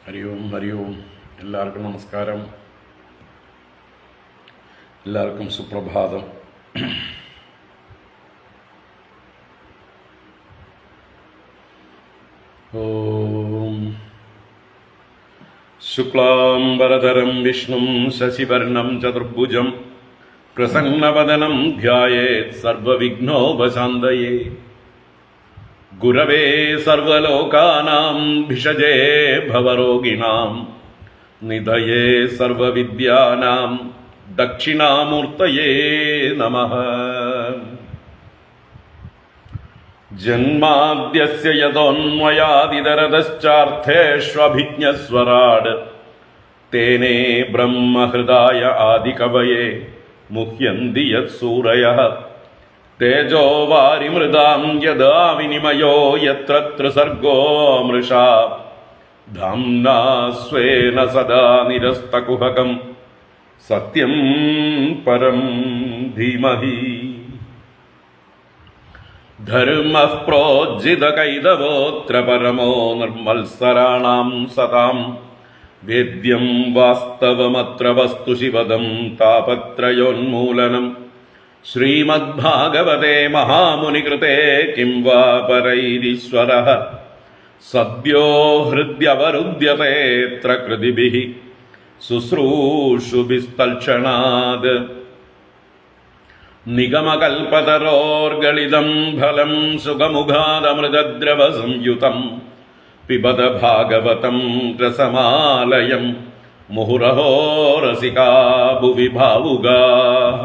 ഹരി ഓം ഹരി ഓം. എല്ലാവർക്കും നമസ്കാരം, എല്ലാവർക്കും സുപ്രഭാതം. ഓം ശുക്ലാംബരധരം വിഷ്ണും ശശിവർണം ചതുർഭുജം പ്രസന്നവദനം ധ്യായേത് സർവവിഘ്നോപശാന്തയേ. ഗുരവേ സർവലോകാനാം ഭിഷജേ ഭവരോഗിണാം നിധയേ സർവവിദ്യാനാം ദക്ഷിണാമൂർത്തയേ നമഃ. ജന്മാദ്യസ്യ യതോന്മയാദിതരതശ്ചാർത്ഥേഷ്വഭിജ്ഞസ്വരാട് തേനേ ബ്രഹ്മഹൃദായ ആദികവയേ മുഹ്യന്തി യത്സൂരയഃ. തേജോ വാരിമൃതാം യദാ വിനിമയോ യത്ര ത്രിസർഗോ മൃഷാ ധാംനാ സ്വേന സദാ നിരസ്തകുഹകം സത്യം പരം ധീമഹി. ധർമ്മഃ പ്രോജ്ജിതകൈതവോऽത്ര പരമോ നിർമ്മത്സരാണാം സതാം. വേദ്യം വാസ്തവമത്ര വസ്തു ശിവദം താപത്രയോന്മൂലനം. ശ്രീമദ്ഭാഗവതേ മഹാമുനികൃതേ കിം വാ പരൈരീശ്വരഃ. സദ്യോ ഹൃദ്യവരുദ്ധ്യതേത്ര കൃതിഭിഃ ശുശ്രൂഷുഭിസ്തൽക്ഷണാത്. നിഗമകൽപതരോർഗളിതം ഫലം സുഖമുഖാദമൃതദ്രവസംയുതം. പിബത ഭാഗവതം രസമാലയം മുഹുരഹോ രസികാ ഭുവി ഭാവുകാഃ.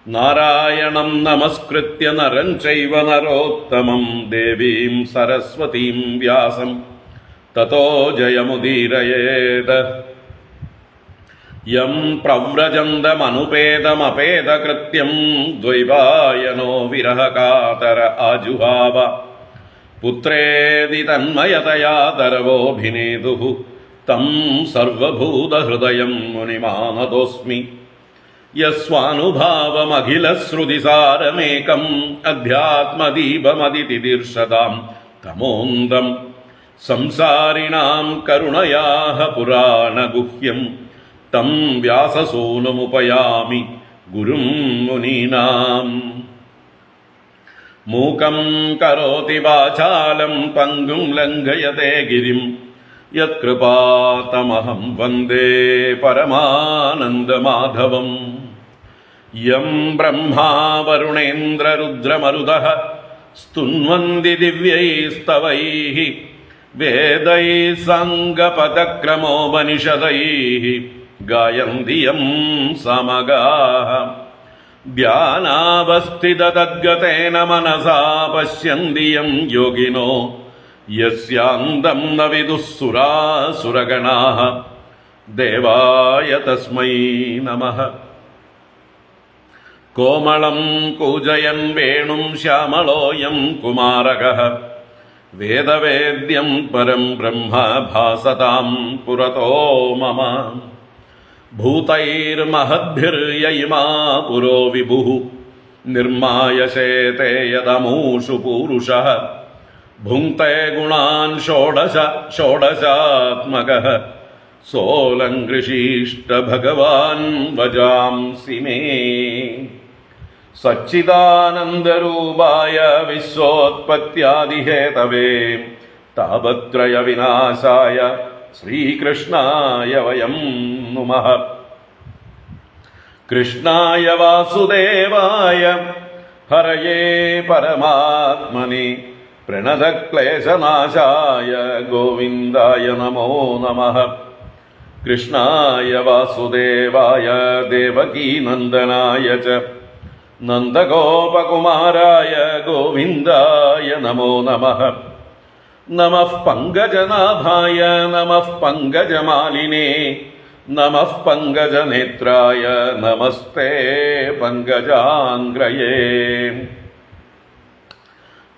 നാരായണം നമസ്കൃത്യ നരം ചൈവ നരോത്തമം ദേവീം സരസ്വതീം വ്യാസം തതോ ജയമുദീരയേത്. യം പ്രവ്രജന്തമനുപേതമപേതകൃത്യം ദ്വൈപായനോ വിരഹകാതര ആജുഹാവ. പുത്രേതി തന്മയതയാ തരവോഭിനേതുഃ തം സർവഭൂതഹൃദയം മുനിമാനതോസ്മി. യസ്വാനുഭാവമഖിലശ്രുതിസാരമേകം അധ്യാത്മദീപമതിതിദീർഷതാം തമോന്തം. സംസാരിണാം കരുണയാഃ പുരാണഗുഹ്യം തം വ്യാസസൂനുമുപയാമി ഗുരും മുനീനാം. മൂകം കരോതി വാചാലം പങ്കും ലംഘയത്തെ ഗിരിം യത്കൃപാതമഹം വന്ദേ പരമാനന്ദമാധവം. യം ബ്രഹ്മാ വരുണേന്ദ്രരുദ്രമരുതഃ സ്തുന്വന്തി ദിവ്യൈസ്തവൈഃ വേദൈഃ സാംഗപദക്രമോപനിഷദൈഃ ഗായന്തി യം സമഗാഃ. ധ്യാനാവസ്ഥിതതദ്ഗതേന മനസാ പശ്യന്തി യം യോഗിനോ യസ്യാന്തം ന വിദുഃ സുരാസുരഗണാഃ. ദേവായ തസ്മൈ നമഃ. കോമളം കൂജയൻ വേണും ശ്യാമളോയം കുമാരകഃ. വേദവേദ്യം പരം ബ്രഹ്മ ഭാസതാം പുരതോ മമ. ഭൂതൈർമഹദ്ഭിർയയിമാ പുരോ വിഭുഃ നിർമായശേതേ യദമൂഷു പൂരുഷഃ. ഭുങ്ക്തേ ഗുണാൻ ഷോഡശാത്മകഃ സോലങ്കൃഷീഷ്ട ഭഗവാൻ വജാംസി മേ. സച്ചിദാനന്ദരൂപായ വിശ്വോത്പത്യാദിഹേതവേ താപത്രയ വിനാശായ ശ്രീകൃഷ്ണായ വയം നുമഃ. കൃഷ്ണായ വാസുദേവായ ഹരയേ പരമാത്മനി പ്രണതക്ലേശനാശായ ഗോവിന്ദായ നമോ നമഃ. കൃഷ്ണായ വാസുദേവായ ദേവകീനന്ദനായ ച നന്ദഗോപകുമാരായ ഗോവിന്ദായ നമോ നമഃ. നമഃ പങ്കജനാഭായ നമഃ പങ്കജമാലിനേ നമഃ പങ്കജനേത്രായ നമസ്തേ പങ്കജാംഗ്രയേ.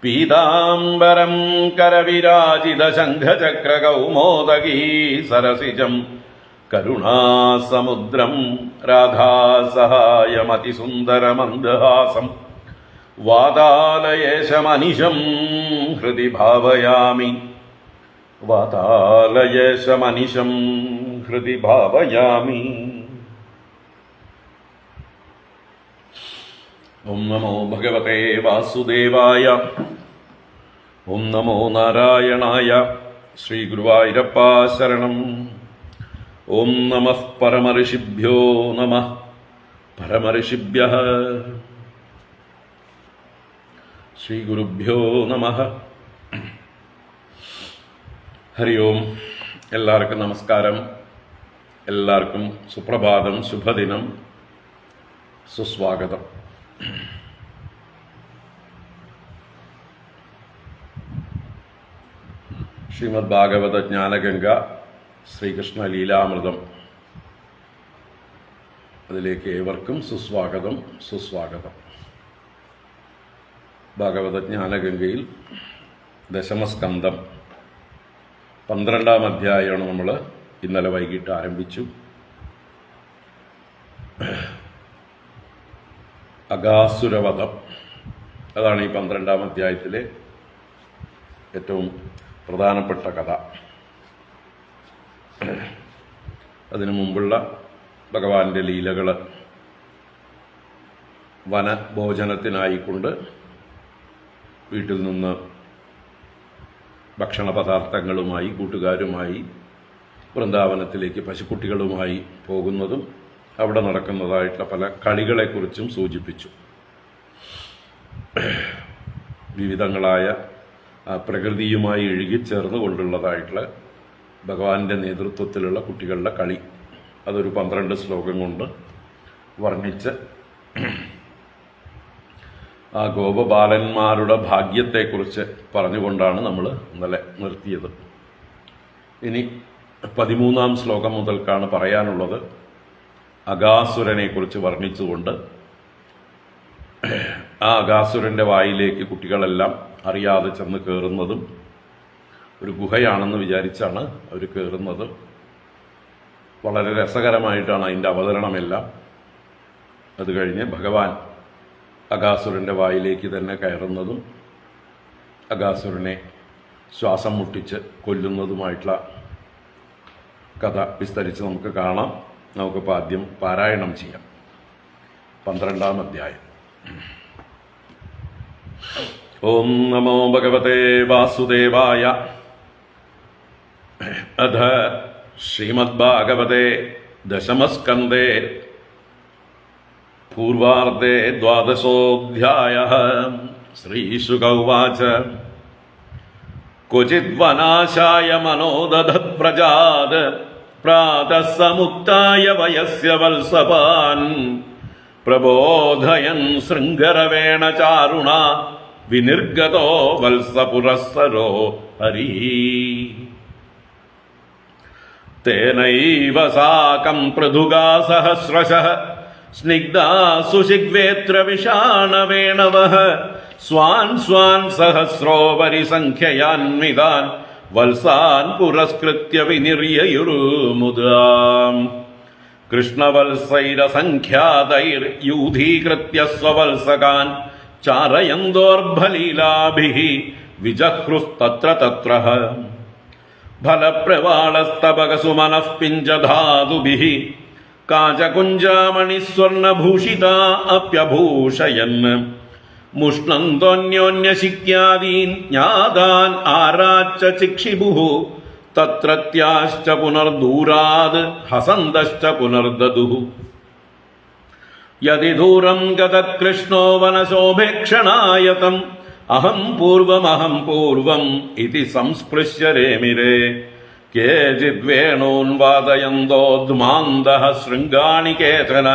പീതാംബരം കരവിരാജിതശംഖചക്രകൗമോദഗീ സരസിജം കരുണാസമുദ്രം രാധാസഹായമതിസുന്ദരമന്ദഹാസം. വാതാലയേശമനിശം ഹൃദി ഭാവയാമി. വാതാലയേശമനിശം ഹൃദി ഭാവയാമി. ഓം നമോ ഭഗവതേ വാസുദേവായ. ഓം നമോ നാരായണായ. ശ്രീ ഗുരുവായൂരപ്പ ശരണം. ഓം നമഃ പരമഋഷിഭ്യോ നമഃ പരമഋഷിഭ്യഃ. ശ്രീ ഗുരുഭ്യോ നമഃ. ഹരി ഓം. എല്ലാവർക്കും നമസ്കാരം. എല്ലാവർക്കും സുപ്രഭാതം, ശുഭദിനം, സുസ്വാഗതം. ശ്രീമദ് ഭാഗവത ജ്ഞാനഗംഗ ശ്രീകൃഷ്ണ ലീലാമൃതം, അതിലേക്ക് ഏവർക്കും സുസ്വാഗതം, സുസ്വാഗതം. ഭാഗവത ജ്ഞാനഗംഗയിൽ ദശമസ്കന്ധം 12-ാം അധ്യായമാണ് നമ്മൾ ഇന്നലെ വൈകിട്ട് ആരംഭിച്ചു. അഗാസുരവധം, അതാണ് ഈ 12-ാം അധ്യായത്തിലെ ഏറ്റവും പ്രധാനപ്പെട്ട കഥ. അതിനു മുമ്പുള്ള ഭഗവാന്റെ ലീലകൾ, വനഭോജനത്തിനായിക്കൊണ്ട് വീട്ടിൽ നിന്ന് ഭക്ഷണ പദാർത്ഥങ്ങളുമായി കൂട്ടുകാരുമായി വൃന്ദാവനത്തിലേക്ക് പശുക്കുട്ടികളുമായി പോകുന്നതും അവിടെ നടക്കുന്നതായിട്ടുള്ള പല കളികളെക്കുറിച്ചും സൂചിപ്പിച്ചു. വിവിധങ്ങളായ പ്രകൃതിയുമായി ഇഴുകിച്ചേർന്ന് കൊണ്ടുള്ളതായിട്ടുള്ള ഭഗവാന്റെ നേതൃത്വത്തിലുള്ള കുട്ടികളുടെ കളി, അതൊരു 12 ശ്ലോകം കൊണ്ട് വർണ്ണിച്ച് ആ ഗോപബാലന്മാരുടെ ഭാഗ്യത്തെക്കുറിച്ച് പറഞ്ഞുകൊണ്ടാണ് നമ്മൾ ഇന്നലെ നിർത്തിയത്. ഇനി 13-ാം ശ്ലോകം മുതൽക്കാണ് പറയാനുള്ളത്. അഗാസുരനെക്കുറിച്ച് വർണ്ണിച്ചുകൊണ്ട് ആ അഗാസുരൻ്റെ വായിലേക്ക് കുട്ടികളെല്ലാം അറിയാതെ ചെന്ന് കയറുന്നതും, ഒരു ഗുഹയാണെന്ന് വിചാരിച്ചാണ് അവർ കയറുന്നത്. വളരെ രസകരമായിട്ടാണ് അതിൻ്റെ അവതരണമെല്ലാം. അത് കഴിഞ്ഞ് ഭഗവാൻ അഗാസുരൻ്റെ വായിലേക്ക് തന്നെ കയറുന്നതും അഗാസുരനെ ശ്വാസം മുട്ടിച്ച് കൊല്ലുന്നതുമായിട്ടുള്ള കഥ വിസ്തരിച്ച് നമുക്ക് കാണാം. നമുക്കിപ്പോൾ ആദ്യം പാരായണം ചെയ്യാം. 12-ാം അധ്യായം. ഓം നമോ ഭഗവതേ വാസുദേവായ. അഥ ശ്രീമദ്ഭാഗവതേ ദശമസ്കന്ധേ പൂർവാർദ്ധേ 12-ഓധ്യായഃ. ശ്രീശുക ഉവാച. ക്വചിദ്വനാശായ മനോദധത് പ്രജാത് പ്രാതഃ സമുക്തായ വയസ്യ വത്സപാൻ പ്രബോധയൻ ശൃംഗരവേണ ചാരുണ വിനിർഗതോ വത്സപുരസ്സരോ ഹരി. തേനൈവ സാകം പൃഥുഗാ സഹസ്രശഃ സ്നിഗ്ധാ സുശിഗ്വേത്ര വിഷാണവേണവഃ സ്വാൻ സ്വാൻ സഹസ്രോപരി സംഖ്യയാന്വിതാൻ വത്സാൻ പുരസ്കൃത്യ വിനിര്യയുർമുദാം. കൃഷ്ണവത്സൈരസംഖ്യാതൈർയൂഥീകൃത്യ സ്വവത്സകാൻ ചാരയന്തോർഭലീലാഭിഃ വിജഹ്രുസ്തത്ര തത്രഃ. ഫലപ്രവാളസ്തപകസുമനഃ പിഞ്ചധാതുഭിഃ കാചകുഞ്ചാമണിസ്വർണഭൂഷിതാ അപ്യഭൂഷയൻ മുഷ്ണന്തോന്യോന്യശിക്യാദീൻ ജ്ഞാതാൻ ആരാച്ച ചിക്ഷിഭുഃ തത്രത്യാശ്ച പുനർദൂരാത് ഹസന്തശ്ച പുനർദദുഃ. യദി ദൂരം ഗതകൃഷ്ണോ വനശോഭേക്ഷണായതം അഹം പൂർവം ഇതി സംസ്പൃശ്യ രേമിരേ. കേചിദ്വേണൂൻ വാദയന്തോദ്മാന്തഃ ശൃംഗാണി കേചന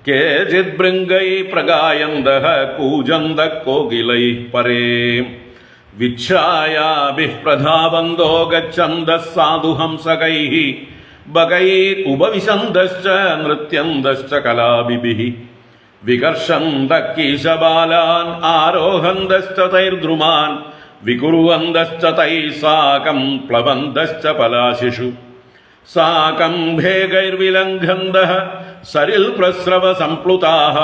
കേചിദ്ഭൃംഗൈ പ്രഗായന്തഃ കൂജന്തഃ കോകിലൈഃ പരേ. വിച്ഛായാഭിഃ പ്രധാവന്തോ ഗച്ഛന്തഃ സാധുഹംസകൈഃ ബകൈരുപവിശന്തശ്ച നൃത്യന്തശ്ച കലാഭിഭിഃ. വികർഷന്തഃ കീശബാലാൻ ആരോഹന്തശ്ച തൈർദ്രുമാൻ വികുർവന്തശ്ച തൈഃ സാകം പ്ലവന്തശ്ച പലാശിഷു. സാകം ഭേഗൈർവിലംഘന്തഃ സരിൽ പ്രസ്രവ സംപ്ലുതാഃ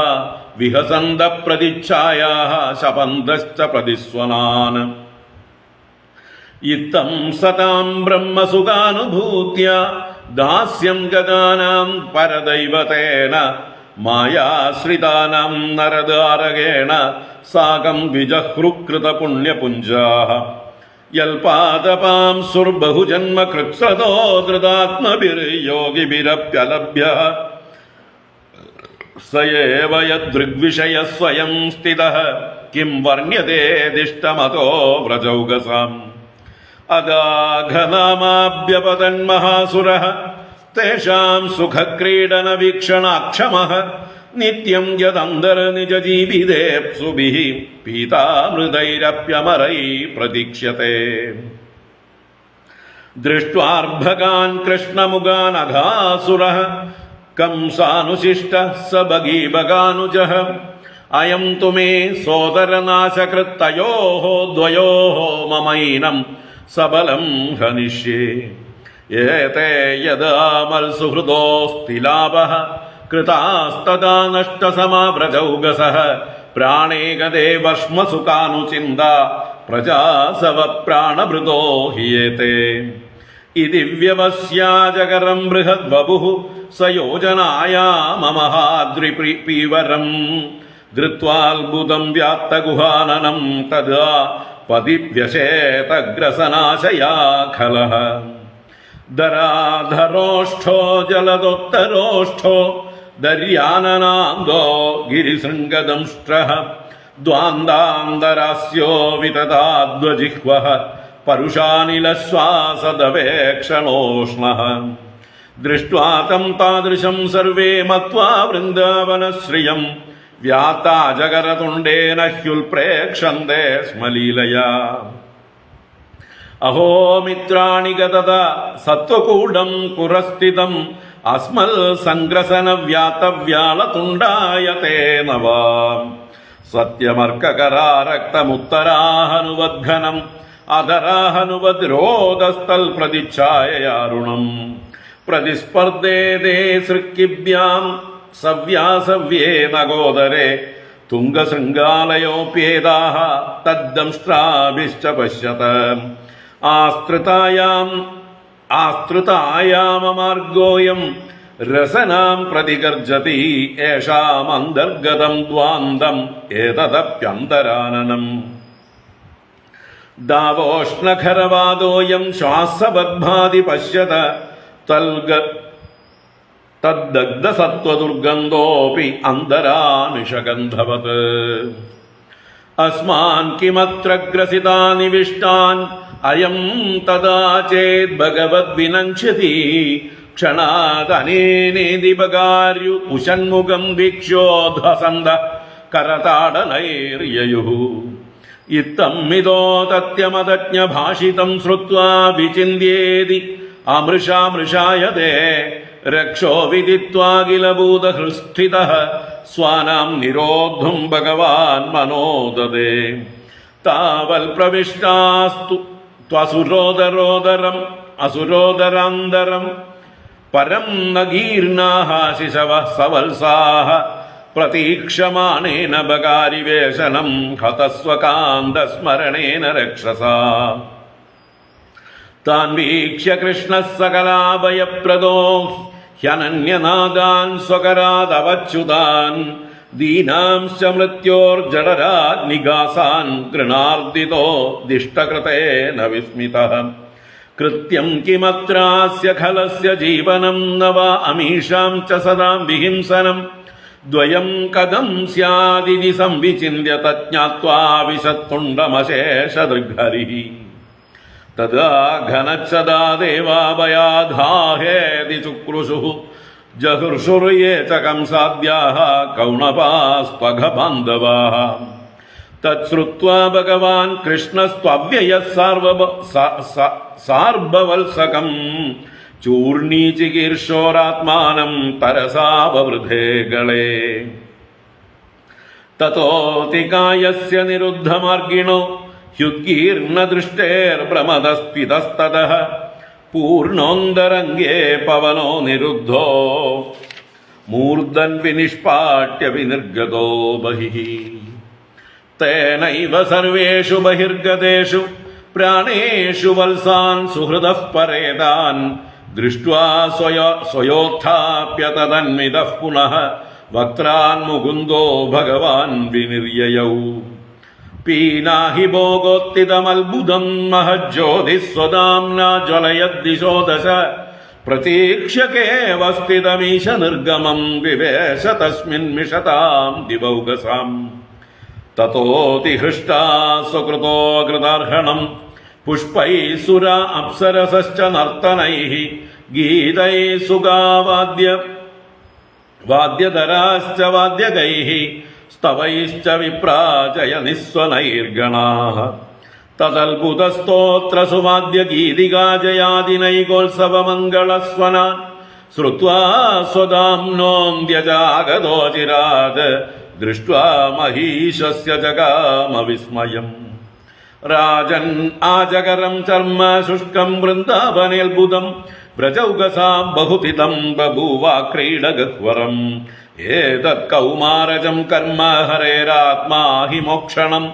വിഹസന്തഃ പ്രതിച്ഛായാഃ ശപന്തശ്ച പ്രതിസ്വനാൻ. ഇത്തം സതാം ബ്രഹ്മസുഖാനുഭൂത്യ ദാസ്യം ഗതാനാം പരദൈവതേന മായാശ്രിതാനാം നരദാരകേണ സാകം വിജഹൃകൃത പുണ്യപുഞ്ചാഃ യൽപാദപാം സുർബഹുജന്മ കൃത്സതോ ധൃതാത്മഭിർയോഗിഭിരപ്യലഭ്യ സയേവ യദൃഗ്വിഷയ സ്വയം സ്ഥിതഃ കിം വർണ്യതേദിഷ്ടമതോ വ്രജൗകസാം അദാഘനാമാഭ്യപതന്മഹാസുരഃ തേഷാം സുഖക്രീഡന വീക്ഷണാക്ഷമഃ നിത്യം യദന്തർനിജജീവിതേപ്സുഭിഃ പീതാമൃതൈരപ്യമരൈഃ പ്രതീക്ഷ്യത്തെ ദൃഷ്ട്വാർഭകാൻ കൃഷ്ണമുഖാൻ അഘാസുരഃ കംസാനുശിഷ്ടഃ സ ഭഗീഭഗാനുജഃ അയം തു മേ സോദരനാശകൃത്തയോഃ ദ്വയോഃ മമൈനം സബലം ഹനിഷ്യേ ഏതേ യദാമൽസുഹൃദോസ്തിലാഭഃ കൃതാസ്തദാ നഷ്ടസമാവ്രജൗകസഃ പ്രാണേ ഗതേ വർഷ്മസുഖാനുചിന്ത പ്രജാസവ പ്രാണഭൃതോ ഹിയേതേ ഇതി വ്യവസ്യാജകരം ബൃഹദ്വപുഃ സയോജനായാമമഹാദ്രിപീവരം ധൃത്വാത്ഭുതം വ്യാപ്തഗുഹാനനം തദാ പതിവ്യശേതഗ്രസനാശയാഖലഃ ദരാധരോഷ്ഠോ ജലദോത്തരോഷ്ഠോ ദര്യാനനാന്തോ ഗിരിശൃംഗദംഷ്ട്രഃ ദ്വാന്താന്തരാസ്യോ വിതതാദ്വജിഹ്വഃ പരുഷാനിലശ്വാസദവേക്ഷണോഷ്ണഃ ദൃഷ്ട്വാ തം താദൃശം സർവേ മത്വാ വൃന്ദാവനശ്രിയം വ്യാത്താജകരതുണ്ടേന ഹ്യുൽപ്രേക്ഷന്തേ സ്മലീലയാ അഹോ മിത്രാണി ഗതത സത്വകൂടം പുരസ്ഥിതം അസ്മൽ സംഗ്രസന വ്യാതവ്യാളതുണ്ടായ തേ നവാം സത്യമർക്കകരാരക്തമുത്തരാഹനുവദ്ഘനം അധരാഹനുവദ്രോദസ്ഥൽ പ്രതിച്ഛായയാരുണം പ്രതിസ്പർദ്ദേ സൃക്കിഭ്യാം സവ്യാസവ്യേ നഗോദരേ തുംഗശൃംഗാലയോപ്യേതാഃ തദ്ദംഷ്ട്രാഭിശ്ച പശ്യത ആസ്തൃതായാമമാർഗോയം രസനാം പ്രതിഗർജതി ഏഷാമന്തർഗതം ദ്വാന്തം ഏതദപ്യന്തരാനനം ദാവോഷ്ണഖരവാദോയം ശ്വാസബദ്ധാതി പശ്യത തദ്ദഗ്ധസത്വദുർഗന്ധോപി അന്തരാനിഷഗന്ധവത് അസ്മാൻ കിമത്ര ഗ്രസിതാനിവിഷ്ടാൻ അയം തദാ ചേത് ഭഗവദ് വിനശ്യതി ക്ഷണാദനേനേതി ബകാര്യു ഉഷന്മുഖം വീക്ഷ്യോധ്വസന്ത കരതാടനൈര്യയുഃ ഇത്തം മിതോ തത്യമതജ്ഞ ഭാഷിതം ശ്രുത്വാ വിചിന്യേതി അമൃഷാമൃഷായതേ രക്ഷോ വിദിത്വാഖിലഭൂതഹൃസ്ഥിതഃ സ്വാനാം നിരോദ്ധും ഭഗവാൻ മനോദദേ താവൽ പ്രവിഷ്ടാസ്തു ത്വസുരോദരോദരം അസുരോദരാന്തരം പരം നഗീർണാഃ ശിശവഃ സവത്സാഃ പ്രതീക്ഷമാണേന ബകാരിവേഷനം ഹതസ്വകാന്തസ്മരണേന രക്ഷസാ താൻ വീക്ഷ്യ കൃഷ്ണഃ സകലാഭയപ്രദോ ഹ്യനന്യനാദാൻ സ്വകരാദവച്യുതാൻ ദീനാംശ്ച മൃത്യോർജഠരാഗ്നിഗാസാൻ ഗൃണാർദിതോ ദിഷ്ടകൃതേന വിസ്മിതഃ കൃത്യം കിമത്രാസ്യ ഖലസ്യ ജീവനം ന വാ അമീഷാം ച സദാം വിഹിംസനം ദ്വയം കഥം സ്യാദിതി സംവിചിന്യ തജ്ഞാത്വാ വിശത്തുണ്ടമശേഷദൃഗ്ഹരിഃ തദാ ഘനച്ഛദാ ദേവാഭയാധാഹേതി ചുക്രുഷുഃ ജഹൃഷുർയേ ച കംസാദ്യാഃ കൗണപാസ്ത്വഘബാന്ധവാഃ തച്ഛ്രുത്വാ ഭഗവാൻ കൃഷ്ണസ്ത്വവ്യയഃ സാർഭവത്സകം ചൂർണീചികീർഷോരാത്മാനം തരസാ വവൃധേ ഗളേ തതോതികായസ്യ നിരുദ്ധമാർഗിണോ ഹ്യുദ്ഗീർണദൃഷ്ടേർഭ്രമദസ്ഫിതസ്തതഃ പൂർണോന്തരംഗേ പവനോ നിരുദ്ധോ മൂർധൻ വിനിഷ്പാട്യ വിനിർഗതോ ബഹിഃ തേനൈവ സർവേഷു ബഹിർഗതേഷു പ്രാണേഷു വത്സാൻ സുഹൃദഃ പരേതാൻ ദൃഷ്ട്വാ സ്വയോത്ഥാപ്യ തദന്വിതഃ പുനഃ വക്ത്രാൻ മുകുന്ദോ ഭഗവാൻ വിനിര്യയൗ പീനാഹി ഭോഗോത്തിതമത്ഭുതം മഹജ്യോതിസ്വദാംനാ ജ്വലയദ്ദിശോ ദശ പ്രതീക്ഷ്യകേവ സ്ഥിതമീശ നിർഗമം വിവേശ തസ്മിന്മിഷതാം ദിവൗകസാം തതോതിഹൃഷ്ടാ സ്വകൃതോ കൃതാർഹണം പുഷ്പൈഃ സുര അപ്സരസശ്ച നർത്തനൈഃ ഗീതൈഃ വാദ്യധരാശ്ച വാദ്യകൈഃ സ്തവൈശ്ച വിപ്രാജയ നിസ്വനൈർഗണാഃ തദൽഭുതസ്തോത്ര സുവാദ്യഗീതികാജയാദിനൈകോത്സവമംഗളസ്വനാൻ ശ്രുത്വാ സ്വദാംനോऽന്ത്യജാഗതോ ചിരാത് ദൃഷ്ട്വാ മഹീശസ്യ ജഗാമ വിസ്മയം രാജൻ ആജകരം ചർമ്മ ശുഷ്കം വൃന്ദാവനേൽബുധം വ്രജൗകസാം ബഹുതിതം ബഭൂവാ ക്രീഡഗഹ്വരം ഏതത് കൗമാരജം കർമ്മ ഹരേരാത്മാ ഹി മോക്ഷണം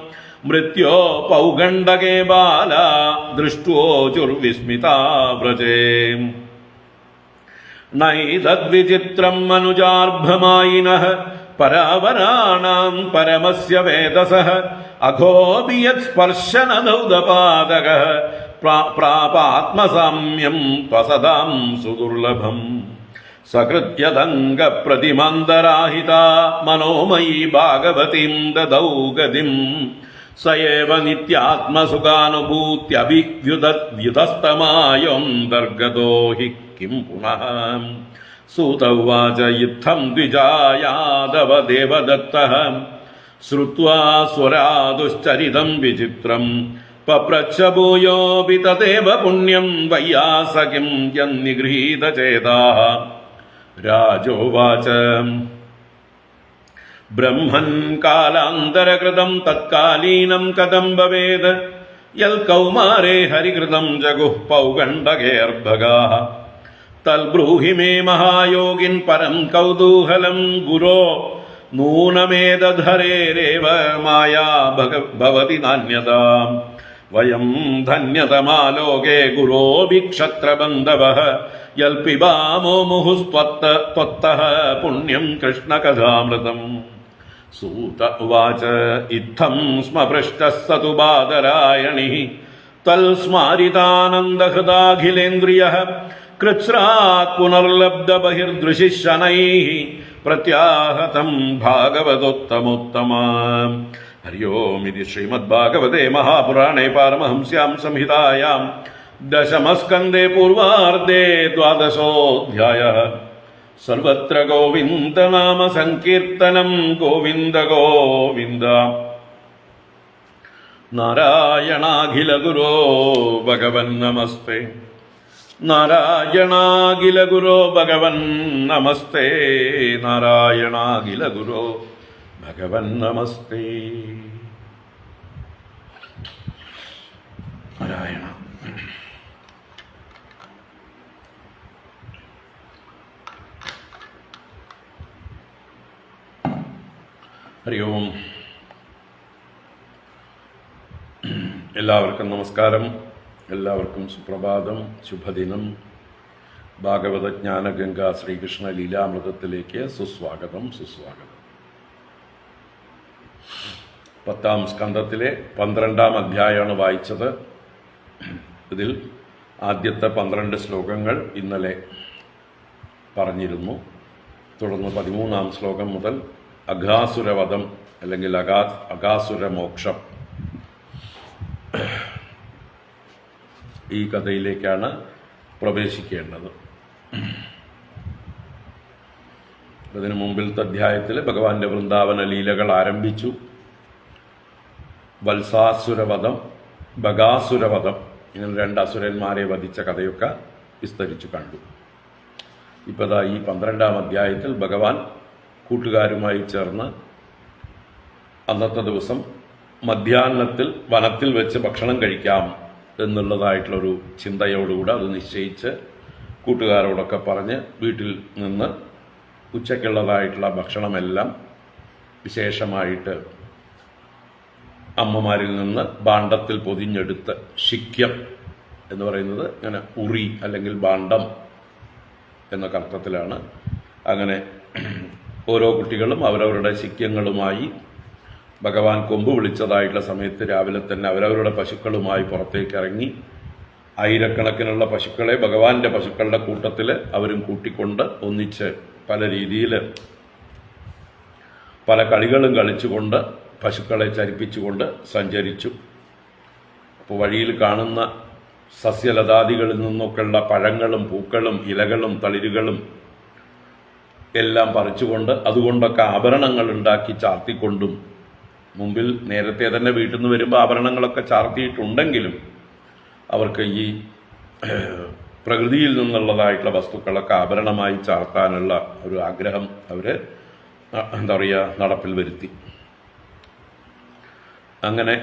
മൃത്യോ പൗഗണ്ഡകേ ബാല ദൃഷ്ട്വോചുർവിസ്മിതാ വ്രജേ നൈതദ്വിചിത്രം മനുജാർഭമായിനഃ പരാവരാണാം പരമസ്യ വേദസഃ അഘോപി യത് സ്പർശനദൗദപാദകഃ പ്രാപാത്മസാമ്യം ത്വസദാം സുദുർലഭം സകൃത്യദംഗ പ്രതിമന്ദരാഹിതാ മനോമയീ ഭാഗവതീം ദദൗ ഗതിം സയേവ നിത്യാത്മസുഖാനുഭൂത്യഭിവ്യുതസ്തമായോന്തർഗതോ ഹി കിം പുനഃ സൂത ഉവാച യുദ്ധം ദ്വിജായാദവ ദേവദത്തഃ ശ്രുത്വാ സ്വരാദുശ്ചരിതം വിചിത്രം പപ്രച്ഛ ഭൂയോപി തദേവ പുണ്യം വയ്യാസകിം യന്നിഗൃഹീതചേതാഃ രാജോവാച ബ്രഹ്മൻ കാലാന്തരകൃതം തത്കാലീനം കഥം ഭവേത് യൽ കൗമാരേ ഹരികൃതം ജഗുഃ പൗഗണ്ഡകേർഭഗാഃ തൽബ്രൂഹി മേ മഹായോഗിൻ പരം കൗതൂഹലം ഗുരോ നൂനമേതധരേരേവ മായാ ഭവതി നാന്യതാ വയം ധന്യതമാലോകേ ഗുരോഭി ക്ഷത്രബന്ധവഃ യൽപിബാമോ മുഹുസ്ത്വത്തഃ പുണ്യം കൃഷ്ണകഥാമൃതം സൂത ഉവാച ഇത്തം സ്മ പൃഷ്ടഃ സ തു ബാദരായണിഃ തൽസ്മാരിതാനന്ദഹൃദാഖിലേന്ദ്രിയഃ കൃച്ഛ്രാത് പുനർലബ്ധബഹിർദൃശിഃ ശനൈഃ പ്രത്യാഹതം ഭാഗവതോത്തമോത്തമാം. ഹരി ഓം. ഇതി ശ്രീമദ്ഭാഗവതേ മഹാപുരാണേ പാരമഹംസ്യാം സംഹിതായാം ദശമസ്കന്ധേ പൂർവാർദ്ധേ ദ്വാദശോऽധ്യായഃ. സർവത്ര ഗോവിന്ദനാമ സങ്കീർത്തനം. ഗോവിന്ദ ഗോവിന്ദ. നാരായണാഖില ഗുരോ ഭഗവൻ നമസ്തേ. നാരായണാഖില ഗുരോ ഭഗവൻ നമസ്തേ. നാരായണാഖില ഗുരോ ഭഗവൻ നമസ്തേ. നാരായണ. ഹരി ഓം. എല്ലാവർക്കും നമസ്കാരം. എല്ലാവർക്കും സുപ്രഭാതം, ശുഭദിനം. ഭാഗവത ജ്ഞാനഗംഗ ശ്രീകൃഷ്ണ ലീലാമൃതത്തിലേക്ക് സുസ്വാഗതം. 10ാം സ്കന്ധത്തിലെ 12ാം അധ്യായമാണ് വായിച്ചത്. ഇതിൽ ആദ്യത്തെ 12 ശ്ലോകങ്ങൾ ഇന്നലെ പറഞ്ഞിരുന്നു. തുടർന്ന് 13ാം ശ്ലോകം മുതൽ അഘാസുരവധം അല്ലെങ്കിൽ അഘാസുരമോക്ഷം ഈ കഥയിലേക്കാണ് പ്രവേശിക്കേണ്ടത്. അതിനു മുമ്പിലത്തെ അധ്യായത്തിൽ ഭഗവാന്റെ വൃന്ദാവന ലീലകൾ ആരംഭിച്ചു. വത്സാസുരവധം, ബകാസുരവധം, ഇങ്ങനെ 2 അസുരന്മാരെ വധിച്ച കഥയൊക്കെ വിസ്തരിച്ചു കണ്ടു. ഇപ്പോൾ ഈ 12ാം അധ്യായത്തിൽ ഭഗവാൻ കൂട്ടുകാരുമായി ചേർന്ന് അന്നത്തെ ദിവസം മധ്യാഹ്നത്തിൽ വനത്തിൽ വെച്ച് ഭക്ഷണം കഴിക്കാം എന്നുള്ളതായിട്ടുള്ളൊരു ചിന്തയോടുകൂടെ അത് നിശ്ചയിച്ച് കൂട്ടുകാരോടൊക്കെ പറഞ്ഞ് വീട്ടിൽ നിന്ന് ഉച്ചയ്ക്കുള്ളതായിട്ടുള്ള ഭക്ഷണമെല്ലാം വിശേഷമായിട്ട് അമ്മമാരിൽ നിന്ന് ഭാണ്ഡത്തിൽ പൊതിഞ്ഞെടുത്ത് ശിക്യം എന്ന് പറയുന്നത് ഇങ്ങനെ ഉറി അല്ലെങ്കിൽ ഭാണ്ഡം എന്നൊക്കെ അർത്ഥത്തിലാണ്. അങ്ങനെ ഓരോ കുട്ടികളും അവരവരുടെ ശിക്യങ്ങളുമായി ഭഗവാൻ കൊമ്പ് വിളിച്ചതായിട്ടുള്ള സമയത്ത് രാവിലെ തന്നെ അവരവരുടെ പശുക്കളുമായി പുറത്തേക്ക് ഇറങ്ങി ആയിരക്കണക്കിനുള്ള പശുക്കളെ ഭഗവാന്റെ പശുക്കളുടെ കൂട്ടത്തിൽ അവരും കൂട്ടിക്കൊണ്ട് ഒന്നിച്ച് പല രീതിയിൽ പല കളികളും കളിച്ചുകൊണ്ട് പശുക്കളെ ചരിപ്പിച്ചുകൊണ്ട് സഞ്ചരിച്ചു. അപ്പോൾ വഴിയിൽ കാണുന്ന സസ്യലതാദികളിൽ നിന്നൊക്കെയുള്ള പഴങ്ങളും പൂക്കളും ഇലകളും തളിരുകളും എല്ലാം പറിച്ചുകൊണ്ട് അതുകൊണ്ടൊക്കെ ആഭരണങ്ങൾ ഉണ്ടാക്കി ചാർത്തിക്കൊണ്ടും, മുമ്പിൽ നേരത്തെ തന്നെ വീട്ടിൽ നിന്ന് വരുമ്പോൾ ആഭരണങ്ങളൊക്കെ ചാർത്തിയിട്ടുണ്ടെങ്കിലും അവർക്ക് ഈ പ്രകൃതിയിൽ നിന്നുള്ളതായിട്ടുള്ള വസ്തുക്കളൊക്കെ ആഭരണമായി ചാർത്താനുള്ള ഒരു ആഗ്രഹം അവർ നടപ്പിൽ വരുത്തി. അങ്ങനെ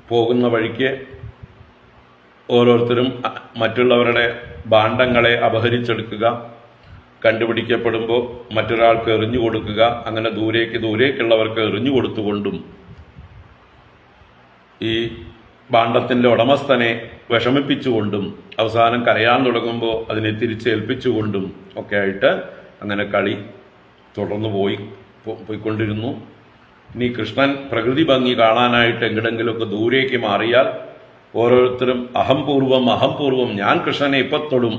പോകുന്ന വഴിക്ക് ഓരോരുത്തരും മറ്റുള്ളവരുടെ ഭാണ്ഡങ്ങളെ അപഹരിച്ചെടുക്കുക, കണ്ടുപിടിക്കപ്പെടുമ്പോൾ മറ്റൊരാൾക്ക് എറിഞ്ഞു കൊടുക്കുക, അങ്ങനെ ദൂരേക്കുള്ളവർക്ക് എറിഞ്ഞു കൊടുത്തുകൊണ്ടും ഈ ഭാണ്ഡത്തിൻ്റെ ഉടമസ്ഥനെ വിഷമിപ്പിച്ചുകൊണ്ടും അവസാനം കരയാൻ തുടങ്ങുമ്പോൾ അതിനെ തിരിച്ചേൽപ്പിച്ചുകൊണ്ടും ഒക്കെ ആയിട്ട് അങ്ങനെ കളി തുടർന്നു പോയിക്കൊണ്ടിരുന്നു. ഇനി കൃഷ്ണൻ പ്രകൃതി ഭംഗി കാണാനായിട്ട് എങ്ങടെങ്കിലുമൊക്കെ ദൂരേക്ക് മാറിയാൽ ഓരോരുത്തരും അഹംപൂർവം ഞാൻ കൃഷ്ണനെ ഇപ്പത്തൊടും,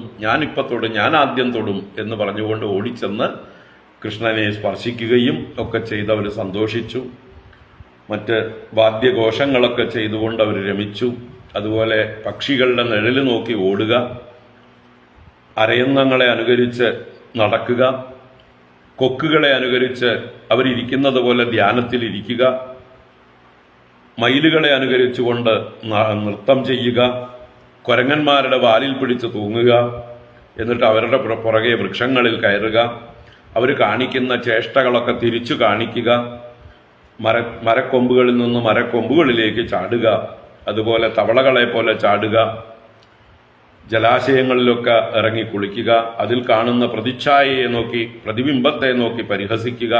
ഞാൻ ആദ്യം തൊടും എന്ന് പറഞ്ഞുകൊണ്ട് ഓടിച്ചെന്ന് കൃഷ്ണനെ സ്പർശിക്കുകയും ഒക്കെ ചെയ്തവർ സന്തോഷിച്ചു. മറ്റ് വാദ്യഘോഷങ്ങളൊക്കെ ചെയ്തുകൊണ്ട് അവർ രമിച്ചു. അതുപോലെ പക്ഷികളുടെ നിഴല് നോക്കി ഓടുക, അരയന്നങ്ങളെ അനുകരിച്ച് നടക്കുക, കൊക്കുകളെ അനുകരിച്ച് അവരിയ്ക്കുന്നത് പോലെ ധ്യാനത്തിലിരിക്കുക, മയിലുകളെ അനുകരിച്ചുകൊണ്ട് നൃത്തം ചെയ്യുക, കുരങ്ങന്മാരുടെ വാലിൽ പിടിച്ച് തൂങ്ങുക, എന്നിട്ട് അവരുടെ പുറകെ വൃക്ഷങ്ങളിൽ കയറുക, അവർ കാണിക്കുന്ന ചേഷ്ടകളൊക്കെ തിരിച്ചു കാണിക്കുക, മരക്കൊമ്പുകളിൽ നിന്ന് മരക്കൊമ്പുകളിലേക്ക് ചാടുക, അതുപോലെ തവളകളെ പോലെ ചാടുക, ജലാശയങ്ങളിലൊക്കെ ഇറങ്ങി കുളിക്കുക, അതിൽ കാണുന്ന പ്രതിച്ഛായയെ നോക്കി പ്രതിബിംബത്തെ നോക്കി പരിഹസിക്കുക,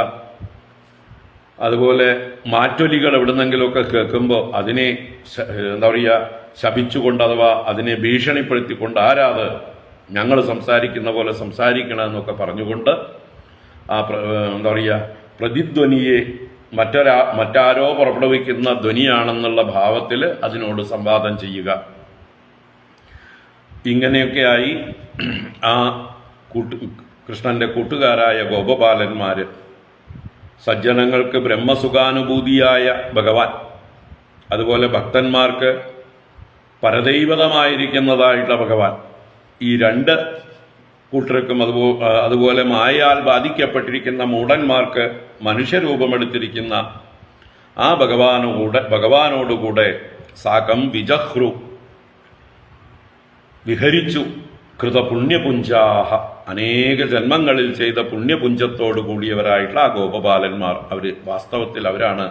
അതുപോലെ മാറ്റൊലികൾ എവിടുന്നെങ്കിലുമൊക്കെ കേൾക്കുമ്പോൾ അതിനെ ശപിച്ചുകൊണ്ട് അഥവാ അതിനെ ഭീഷണിപ്പെടുത്തിക്കൊണ്ട് ആരാത് ഞങ്ങൾ സംസാരിക്കുന്ന പോലെ സംസാരിക്കണമെന്നൊക്കെ പറഞ്ഞുകൊണ്ട് ആ പ്രതിധ്വനിയെ മറ്റാരോ പുറപ്പെടുവിക്കുന്ന ധ്വനിയാണെന്നുള്ള ഭാവത്തിൽ അതിനോട് സംവാദം ചെയ്യുക. ഇങ്ങനെയൊക്കെയായി ആ കൃഷ്ണന്റെ കൂട്ടുകാരായ ഗോപബാലന്മാര്, സജ്ജനങ്ങൾക്ക് ബ്രഹ്മസുഖാനുഭൂതിയായ ഭഗവാൻ, അതുപോലെ ഭക്തന്മാർക്ക് പരദൈവതമായിരിക്കുന്നതായിട്ടുള്ള ഭഗവാൻ, ഈ രണ്ട് കൂട്ടർക്കും അതുപോലെ മായയാൽ ബാധിക്കപ്പെട്ടിരിക്കുന്ന മൂഢന്മാർക്ക് മനുഷ്യരൂപമെടുത്തിരിക്കുന്ന ആ ഭഗവാനോടുകൂടെ സാകം വിജഹ്രു വിഹരിച്ചു. കൃതപുണ്യപുഞ്ചാഹ, അനേക ജന്മങ്ങളിൽ ചെയ്ത പുണ്യപുഞ്ചത്തോടു കൂടിയവരായിട്ടുള്ള ആ ഗോപബാലന്മാർ, വാസ്തവത്തിൽ അവരാണ്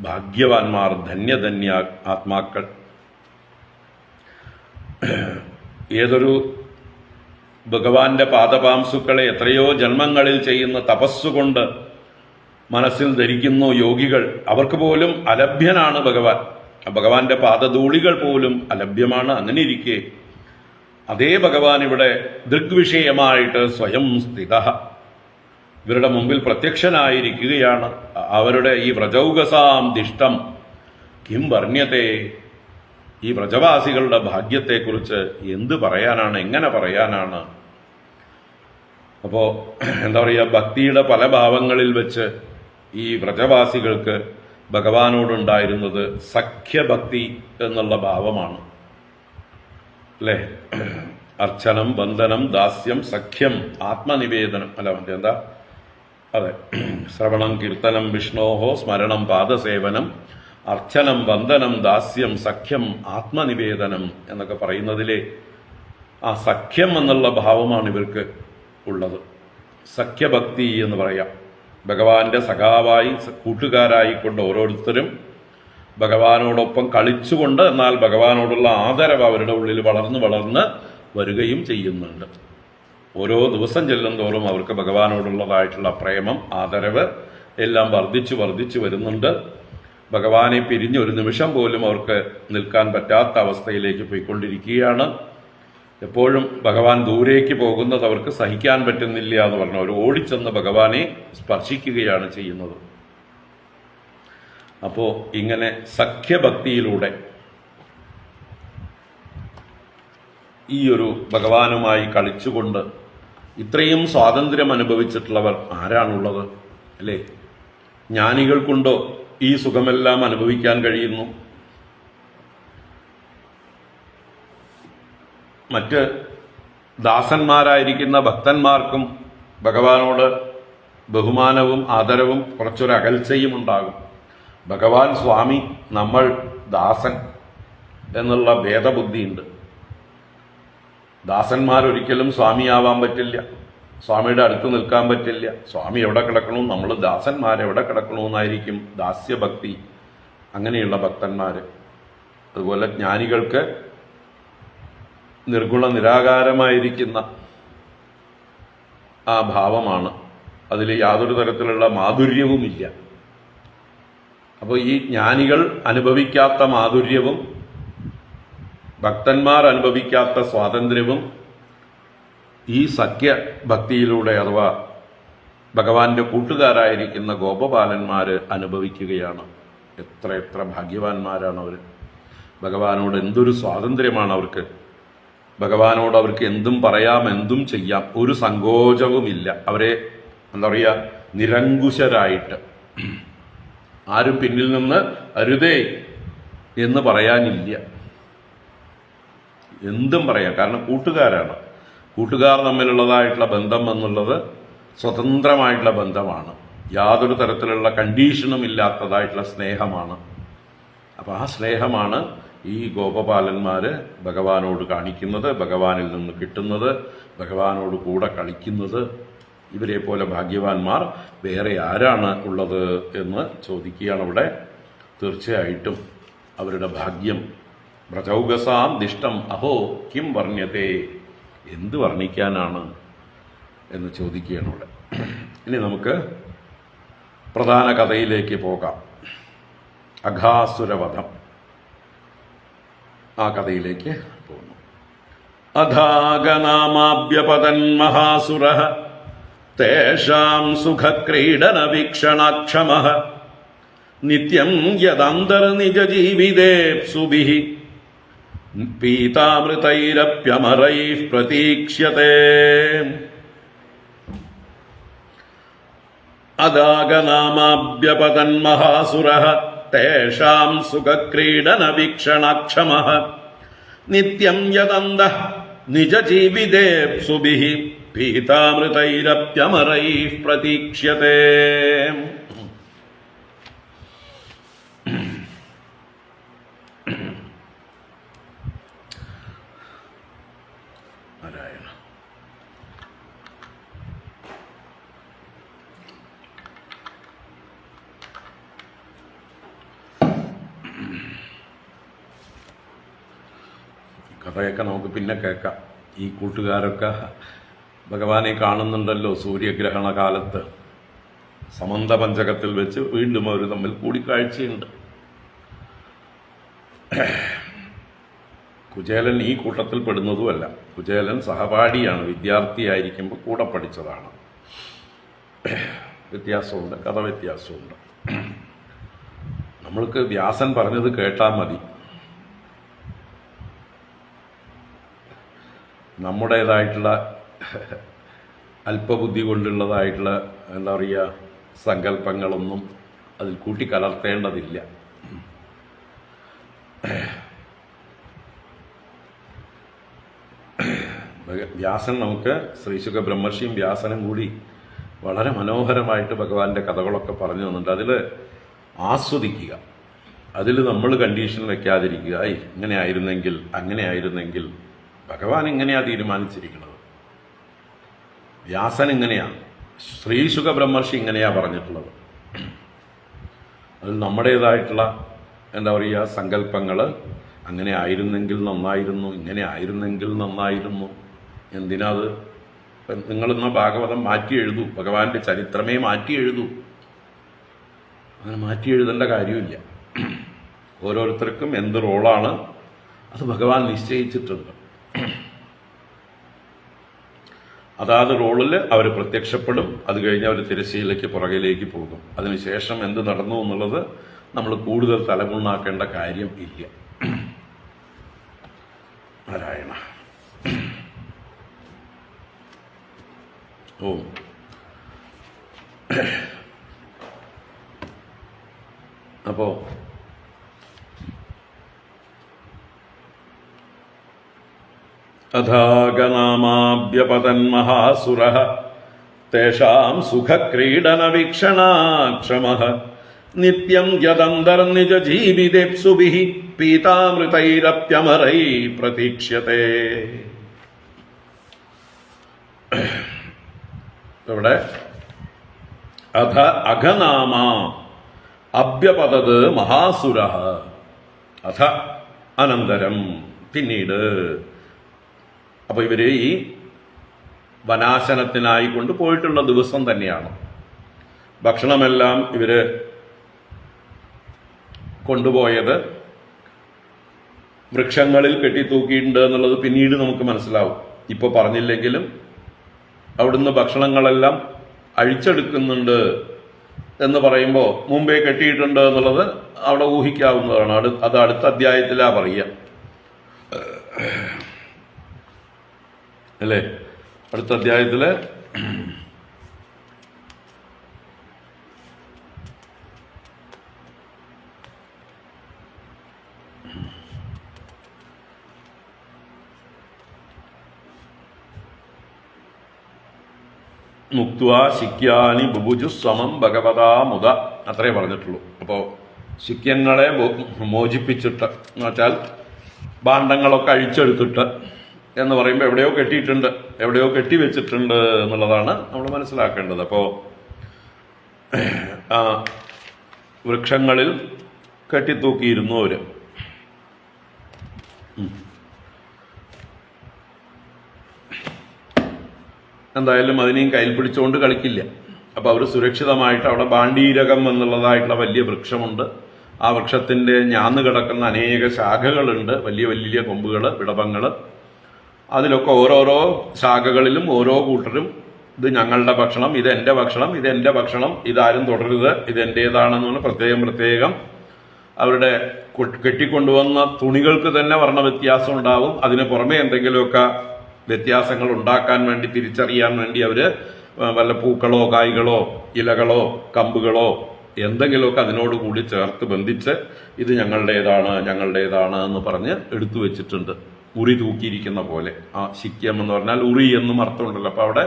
ഭാഗ്യവാന്മാർ, ധന്യ ആത്മാക്കൾ. ഏതൊരു ഭഗവാന്റെ പാദപാംസുക്കളെ എത്രയോ ജന്മങ്ങളിൽ ചെയ്യുന്ന തപസ്സുകൊണ്ട് മനസ്സിൽ ധരിക്കുന്നു യോഗികൾ, അവർക്ക് പോലും അലഭ്യനാണ് ഭഗവാൻ. ഭഗവാന്റെ പാദധൂളികൾ പോലും അലഭ്യമാണ്. അങ്ങനെ ഇരിക്കെ അതേ ഭഗവാൻ ഇവിടെ ദൃഗ്വിഷയമായിട്ട് സ്വയം സ്ഥിത ഇവരുടെ മുമ്പിൽ പ്രത്യക്ഷനായിരിക്കുകയാണ്. അവരുടെ ഈ വ്രജൗകസാം ദിഷ്ടം കിം വർണ്യത്തെ, ഈ വ്രജവാസികളുടെ ഭാഗ്യത്തെക്കുറിച്ച് എന്ത് പറയാനാണ്, എങ്ങനെ പറയാനാണ്? അപ്പോൾ ഭക്തിയുടെ പല ഭാവങ്ങളിൽ വെച്ച് ഈ വ്രജവാസികൾക്ക് ഭഗവാനോടുണ്ടായിരുന്നത് സഖ്യഭക്തി എന്നുള്ള ഭാവമാണ്, അല്ലേ? അർച്ചനം, വന്ദനം, ദാസ്യം, സഖ്യം, ആത്മനിവേദനം, അല്ല അതെ, ശ്രവണം, കീർത്തനം, വിഷ്ണോഹോ സ്മരണം, പാദസേവനം, അർച്ചനം, വന്ദനം, ദാസ്യം, സഖ്യം, ആത്മനിവേദനം എന്നൊക്കെ പറയുന്നതിലെ ആ സഖ്യം എന്നുള്ള ഭാവമാണ് ഇവർക്ക് ഉള്ളത്. സഖ്യഭക്തി എന്ന് പറയാം. ഭഗവാന്റെ സഖാവായി കൂട്ടുകാരായിക്കൊണ്ട് ഓരോരുത്തരും ഭഗവാനോടൊപ്പം കളിച്ചുകൊണ്ട്, എന്നാൽ ഭഗവാനോടുള്ള ആദരവ് അവരുടെ ഉള്ളിൽ വളർന്ന് വരികയും ചെയ്യുന്നുണ്ട്. ഓരോ ദിവസം ചെല്ലും തോറും അവർക്ക് ഭഗവാനോടുള്ളതായിട്ടുള്ള പ്രേമം, ആദരവ് എല്ലാം വർദ്ധിച്ചു വരുന്നുണ്ട്. ഭഗവാനെ പിരിഞ്ഞ് ഒരു നിമിഷം പോലും അവർക്ക് നിൽക്കാൻ പറ്റാത്ത അവസ്ഥയിലേക്ക് പോയിക്കൊണ്ടിരിക്കുകയാണ്. എപ്പോഴും ഭഗവാൻ ദൂരേക്ക് പോകുന്നത് അവർക്ക് സഹിക്കാൻ പറ്റുന്നില്ല എന്ന് പറഞ്ഞു അവർ ഓടിച്ചെന്ന് ഭഗവാനെ സ്പർശിക്കുകയാണ് ചെയ്യുന്നത്. അപ്പോൾ ഇങ്ങനെ സഖ്യഭക്തിയിലൂടെ ഈ ഒരു ഭഗവാനുമായി കളിച്ചുകൊണ്ട് ഇത്രയും സ്വാതന്ത്ര്യം അനുഭവിച്ചിട്ടുള്ളവർ ആരാണുള്ളത്? അല്ലേ? ജ്ഞാനികൾക്കുണ്ടോ ഈ സുഖമെല്ലാം അനുഭവിക്കാൻ കഴിയുന്നു? മറ്റ് ദാസന്മാരായിരിക്കുന്ന ഭക്തന്മാർക്കും ഭഗവാനോട് ബഹുമാനവും ആദരവും കുറച്ചൊരു അകൽച്ചയും ഉണ്ടാകും. ഭഗവാൻ സ്വാമി, നമ്മൾ ദാസൻ എന്നുള്ള ഭേദബുദ്ധിയുണ്ട്. ദാസന്മാരൊരിക്കലും സ്വാമിയാവാൻ പറ്റില്ല, സ്വാമിയുടെ അടുത്ത് നിൽക്കാൻ പറ്റില്ല. സ്വാമി എവിടെ കിടക്കണോ, നമ്മൾ ദാസന്മാരെവിടെ കിടക്കണമെന്നായിരിക്കും ദാസ്യഭക്തി. അങ്ങനെയുള്ള ഭക്തന്മാർ. അതുപോലെ ജ്ഞാനികൾക്ക് നിർഗുണ നിരാകാരമായിരിക്കുന്ന ആ ഭാവമാണ്, അതിൽ യാതൊരു തരത്തിലുള്ള മാധുര്യവുമില്ല. അപ്പോൾ ഈ ജ്ഞാനികൾ അനുഭവിക്കാത്ത മാധുര്യവും ഭക്തന്മാർ അനുഭവിക്കാത്ത സ്വാതന്ത്ര്യവും ഈ സഖ്യഭക്തിയിലൂടെ അഥവാ ഭഗവാന്റെ കൂട്ടുകാരായിരിക്കുന്ന ഗോപപാലന്മാർ അനുഭവിക്കുകയാണ്. എത്ര എത്ര ഭാഗ്യവാന്മാരാണ് അവർ! ഭഗവാനോട് എന്തൊരു സ്വാതന്ത്ര്യമാണ് അവർക്ക്! ഭഗവാനോട് അവർക്ക് എന്തും പറയാം, എന്തും ചെയ്യാം, ഒരു സങ്കോചവുമില്ല. അവരെ എന്താ പറയുക, നിരങ്കുശരായിട്ട് ആരും പിന്നിൽ നിന്ന് അരുതേ എന്ന് പറയാനില്ല. എന്തും പറയാം, കാരണം കൂട്ടുകാരാണ്. കൂട്ടുകാർ തമ്മിലുള്ളതായിട്ടുള്ള ബന്ധം എന്നുള്ളത് സ്വതന്ത്രമായിട്ടുള്ള ബന്ധമാണ്. യാതൊരു തരത്തിലുള്ള കണ്ടീഷനും ഇല്ലാത്തതായിട്ടുള്ള സ്നേഹമാണ്. അപ്പോൾ ആ സ്നേഹമാണ് ഈ ഗോപപാലന്മാർ ഭഗവാനോട് കാണിക്കുന്നത്, ഭഗവാനിൽ നിന്ന് കിട്ടുന്നത്, ഭഗവാനോട് കൂടെ കളിക്കുന്നത്. ഇവരെ പോലെ ഭാഗ്യവാന്മാർ വേറെ ആരാണ് ഉള്ളത് എന്ന് ചോദിക്കുകയാണ് അവിടെ. തീർച്ചയായിട്ടും അവരുടെ ഭാഗ്യം വ്രജൗകസാം ദിഷ്ടം അഹോ കിം വർണ്യത്തെ, എന്ത് വർണ്ണിക്കാനാണ് എന്ന് ചോദിക്കുകയാണ് അവിടെ. ഇനി നമുക്ക് പ്രധാന കഥയിലേക്ക് പോകാം. അഘാസുരവധം, ആ കഥയിലേക്ക് പോകുന്നു. അധാഗനാമാഭ്യപതൻ മഹാസുരഃ തേഷാം സുഖക്രീഡനവീക്ഷണാക്ഷമഃ നിത്യം യദന്തർനിജജീവിതേപ്സുഭിഃ പീതാമൃതൈരപ്യമരൈഃ പ്രതീക്ഷ്യത്തെ. അദാഗനാമാഭ്യപതൻ മഹാസുരഃ തേഷാം സുഖക്രീഡനവീക്ഷണാക്ഷമഃ നിത്യം യദന്തഃ നിജജീവിതേപ്സുഭിഃ പീതാമൃതൈരപ്യമരൈഃ പ്രതീക്ഷ്യത്തെ. നാരായണ. കഥയൊക്കെ നമുക്ക് പിന്നെ കേൾക്കാം. ഈ കൂട്ടുകാരൊക്കെ ഭഗവാനെ കാണുന്നുണ്ടല്ലോ സൂര്യഗ്രഹണ കാലത്ത്. സമന്ത പഞ്ചകത്തിൽ വെച്ച് വീണ്ടും അവർ തമ്മിൽ കൂടിക്കാഴ്ചയുണ്ട്. കുചേലൻ ഈ കൂട്ടത്തിൽ പെടുന്നതുമല്ല. കുചേലൻ സഹപാഠിയാണ്, വിദ്യാർത്ഥിയായിരിക്കുമ്പോൾ കൂടെ പഠിച്ചതാണ്. വ്യത്യാസമുണ്ട്, കഥ വ്യത്യാസമുണ്ട്. നമ്മൾക്ക് വ്യാസൻ പറഞ്ഞത് കേട്ടാൽ മതി. നമ്മുടേതായിട്ടുള്ള അല്പബുദ്ധി കൊണ്ടുള്ളതായിട്ടുള്ള എന്താ പറയുക സങ്കല്പങ്ങളൊന്നും അതിൽ കൂട്ടിക്കലർത്തേണ്ടതില്ല. വ്യാസൻ നമുക്ക് ശ്രീശുഖ ബ്രഹ്മർഷിയും വ്യാസനും കൂടി വളരെ മനോഹരമായിട്ട് ഭഗവാന്റെ കഥകളൊക്കെ പറഞ്ഞു തന്നിട്ടുണ്ട്. അതിൽ ആസ്വദിക്കുക, അതിൽ നമ്മൾ കണ്ടീഷൻ വെക്കാതിരിക്കുക. ഇങ്ങനെ ആയിരുന്നെങ്കിൽ, അങ്ങനെ ആയിരുന്നെങ്കിൽ. ഭഗവാൻ ഇങ്ങനെയാണ് തീരുമാനിച്ചിരിക്കുന്നത്. വ്യാസൻ ഇങ്ങനെയാണ്, ശ്രീശുഖ ബ്രഹ്മർഷി ഇങ്ങനെയാണ് പറഞ്ഞിട്ടുള്ളത്. അതിൽ നമ്മുടേതായിട്ടുള്ള എന്താ പറയുക സങ്കല്പങ്ങൾ, അങ്ങനെ ആയിരുന്നെങ്കിൽ നന്നായിരുന്നു, ഇങ്ങനെ ആയിരുന്നെങ്കിൽ നന്നായിരുന്നു. എന്തിനാത്? നിങ്ങളിന്ന് ഭാഗവതം മാറ്റി എഴുതൂ, ഭഗവാന്റെ ചരിത്രമേ മാറ്റി എഴുതൂ. അങ്ങനെ മാറ്റി എഴുതേണ്ട കാര്യമില്ല. ഓരോരുത്തർക്കും എന്ത് റോളാണ് അത് ഭഗവാൻ നിശ്ചയിച്ചിട്ടുണ്ട്. അതാത് റോളിൽ അവർ പ്രത്യക്ഷപ്പെടും. അത് കഴിഞ്ഞ് അവർ തിരശ്ശീലയ്ക്ക് പുറകിലേക്ക് പോകും. അതിനുശേഷം എന്ത് നടന്നു എന്നുള്ളത് നമ്മൾ കൂടുതൽ തലമുണ്ടാക്കേണ്ട കാര്യം ഇല്ല. നാരായണ. ഓ അപ്പോ അഥാഗനാമാഭ്യപതന്മഹാസുരഃ തേഷാം സുഖക്രീഡനവീക്ഷണാക്ഷമഃ നിത്യം യദന്തർനിജ ജീവിതേപ്സുഭിഃ പീതാമൃതൈരപ്യമരൈ പ്രതീക്ഷ്യത്തെ. ഇവിടെ അഘനാമ അഭ്യപതത് മഹാസുരഃ. അഥ അനന്തരം പിന്നീട്. അപ്പൊ ഇവര് ഈ വനാശനത്തിനായി കൊണ്ട് പോയിട്ടുള്ള ദിവസം തന്നെയാണ്. ഭക്ഷണമെല്ലാം ഇവര് കൊണ്ടുപോയത് വൃക്ഷങ്ങളിൽ കെട്ടിത്തൂക്കിയിട്ടുണ്ട് എന്നുള്ളത് പിന്നീട് നമുക്ക് മനസ്സിലാവും. ഇപ്പൊ പറഞ്ഞില്ലെങ്കിലും അവിടുന്ന് ഭക്ഷണങ്ങളെല്ലാം അഴിച്ചെടുക്കുന്നുണ്ട് എന്ന് പറയുമ്പോൾ മുമ്പേ കെട്ടിയിട്ടുണ്ട് എന്നുള്ളത് അവിടെ ഊഹിക്കാവുന്നതാണ്. അത് അടുത്ത അധ്യായത്തിലാ പറയുക അല്ലേ? അടുത്ത അധ്യായത്തില് മുക്ത്വാ ശിക്യാനി ബുഭുജു സമം ഭഗവതാ മുത അത്രേ പറഞ്ഞിട്ടുള്ളൂ. അപ്പോൾ ശിക്യങ്ങളെ മോചിപ്പിച്ചിട്ട് എന്ന് വെച്ചാൽ ഭാണ്ഡങ്ങളൊക്കെ അഴിച്ചെടുത്തിട്ട് എന്ന് പറയുമ്പോൾ എവിടെയോ കെട്ടിയിട്ടുണ്ട്, എവിടെയോ കെട്ടിവെച്ചിട്ടുണ്ട് എന്നുള്ളതാണ് നമ്മൾ മനസ്സിലാക്കേണ്ടത്. അപ്പോൾ വൃക്ഷങ്ങളിൽ കെട്ടിത്തൂക്കിയിരുന്നു അവര്. എന്തായാലും അതിനെയും കയ്യിൽ പിടിച്ചുകൊണ്ട് കളിക്കില്ല. അപ്പൊ അവർ സുരക്ഷിതമായിട്ട് അവിടെ ബാണ്ഡീരകം എന്നുള്ളതായിട്ടുള്ള വലിയ വൃക്ഷമുണ്ട്. ആ വൃക്ഷത്തിന്റെ ഞാന്ന് കിടക്കുന്ന അനേക ശാഖകളുണ്ട്, വലിയ വലിയ കൊമ്പുകൾ, വിടവങ്ങൾ. അതിലൊക്കെ ഓരോരോ ശാഖകളിലും ഓരോ കൂട്ടരും ഇത് ഞങ്ങളുടെ ഭക്ഷണം, ഇത് എൻ്റെ ഭക്ഷണം, ഇത് എൻ്റെ ഭക്ഷണം, ഇതാരും തുടരുത്, ഇത് എൻ്റേതാണെന്ന് പ്രത്യേകം പ്രത്യേകം അവരുടെ കെട്ടിക്കൊണ്ടുവന്ന തുണികൾക്ക് തന്നെ വർണ്ണ വ്യത്യാസം ഉണ്ടാവും. അതിന് പുറമെ എന്തെങ്കിലുമൊക്കെ വ്യത്യാസങ്ങൾ ഉണ്ടാക്കാൻ വേണ്ടി, തിരിച്ചറിയാൻ വേണ്ടി അവര് വല്ല പൂക്കളോ കായ്കളോ ഇലകളോ കമ്പുകളോ എന്തെങ്കിലുമൊക്കെ അതിനോട് കൂടി ചേർത്ത് ബന്ധിച്ച് ഇത് ഞങ്ങളുടേതാണ് ഞങ്ങളുടേതാണ് എന്ന് പറഞ്ഞ് എടുത്തു വെച്ചിട്ടുണ്ട്. ഉറി തൂക്കിയിരിക്കുന്ന പോലെ. ആ ശിക്യം എന്ന് പറഞ്ഞാൽ ഉറി എന്നും അർത്ഥമുണ്ടല്ലോ. അപ്പൊ അവിടെ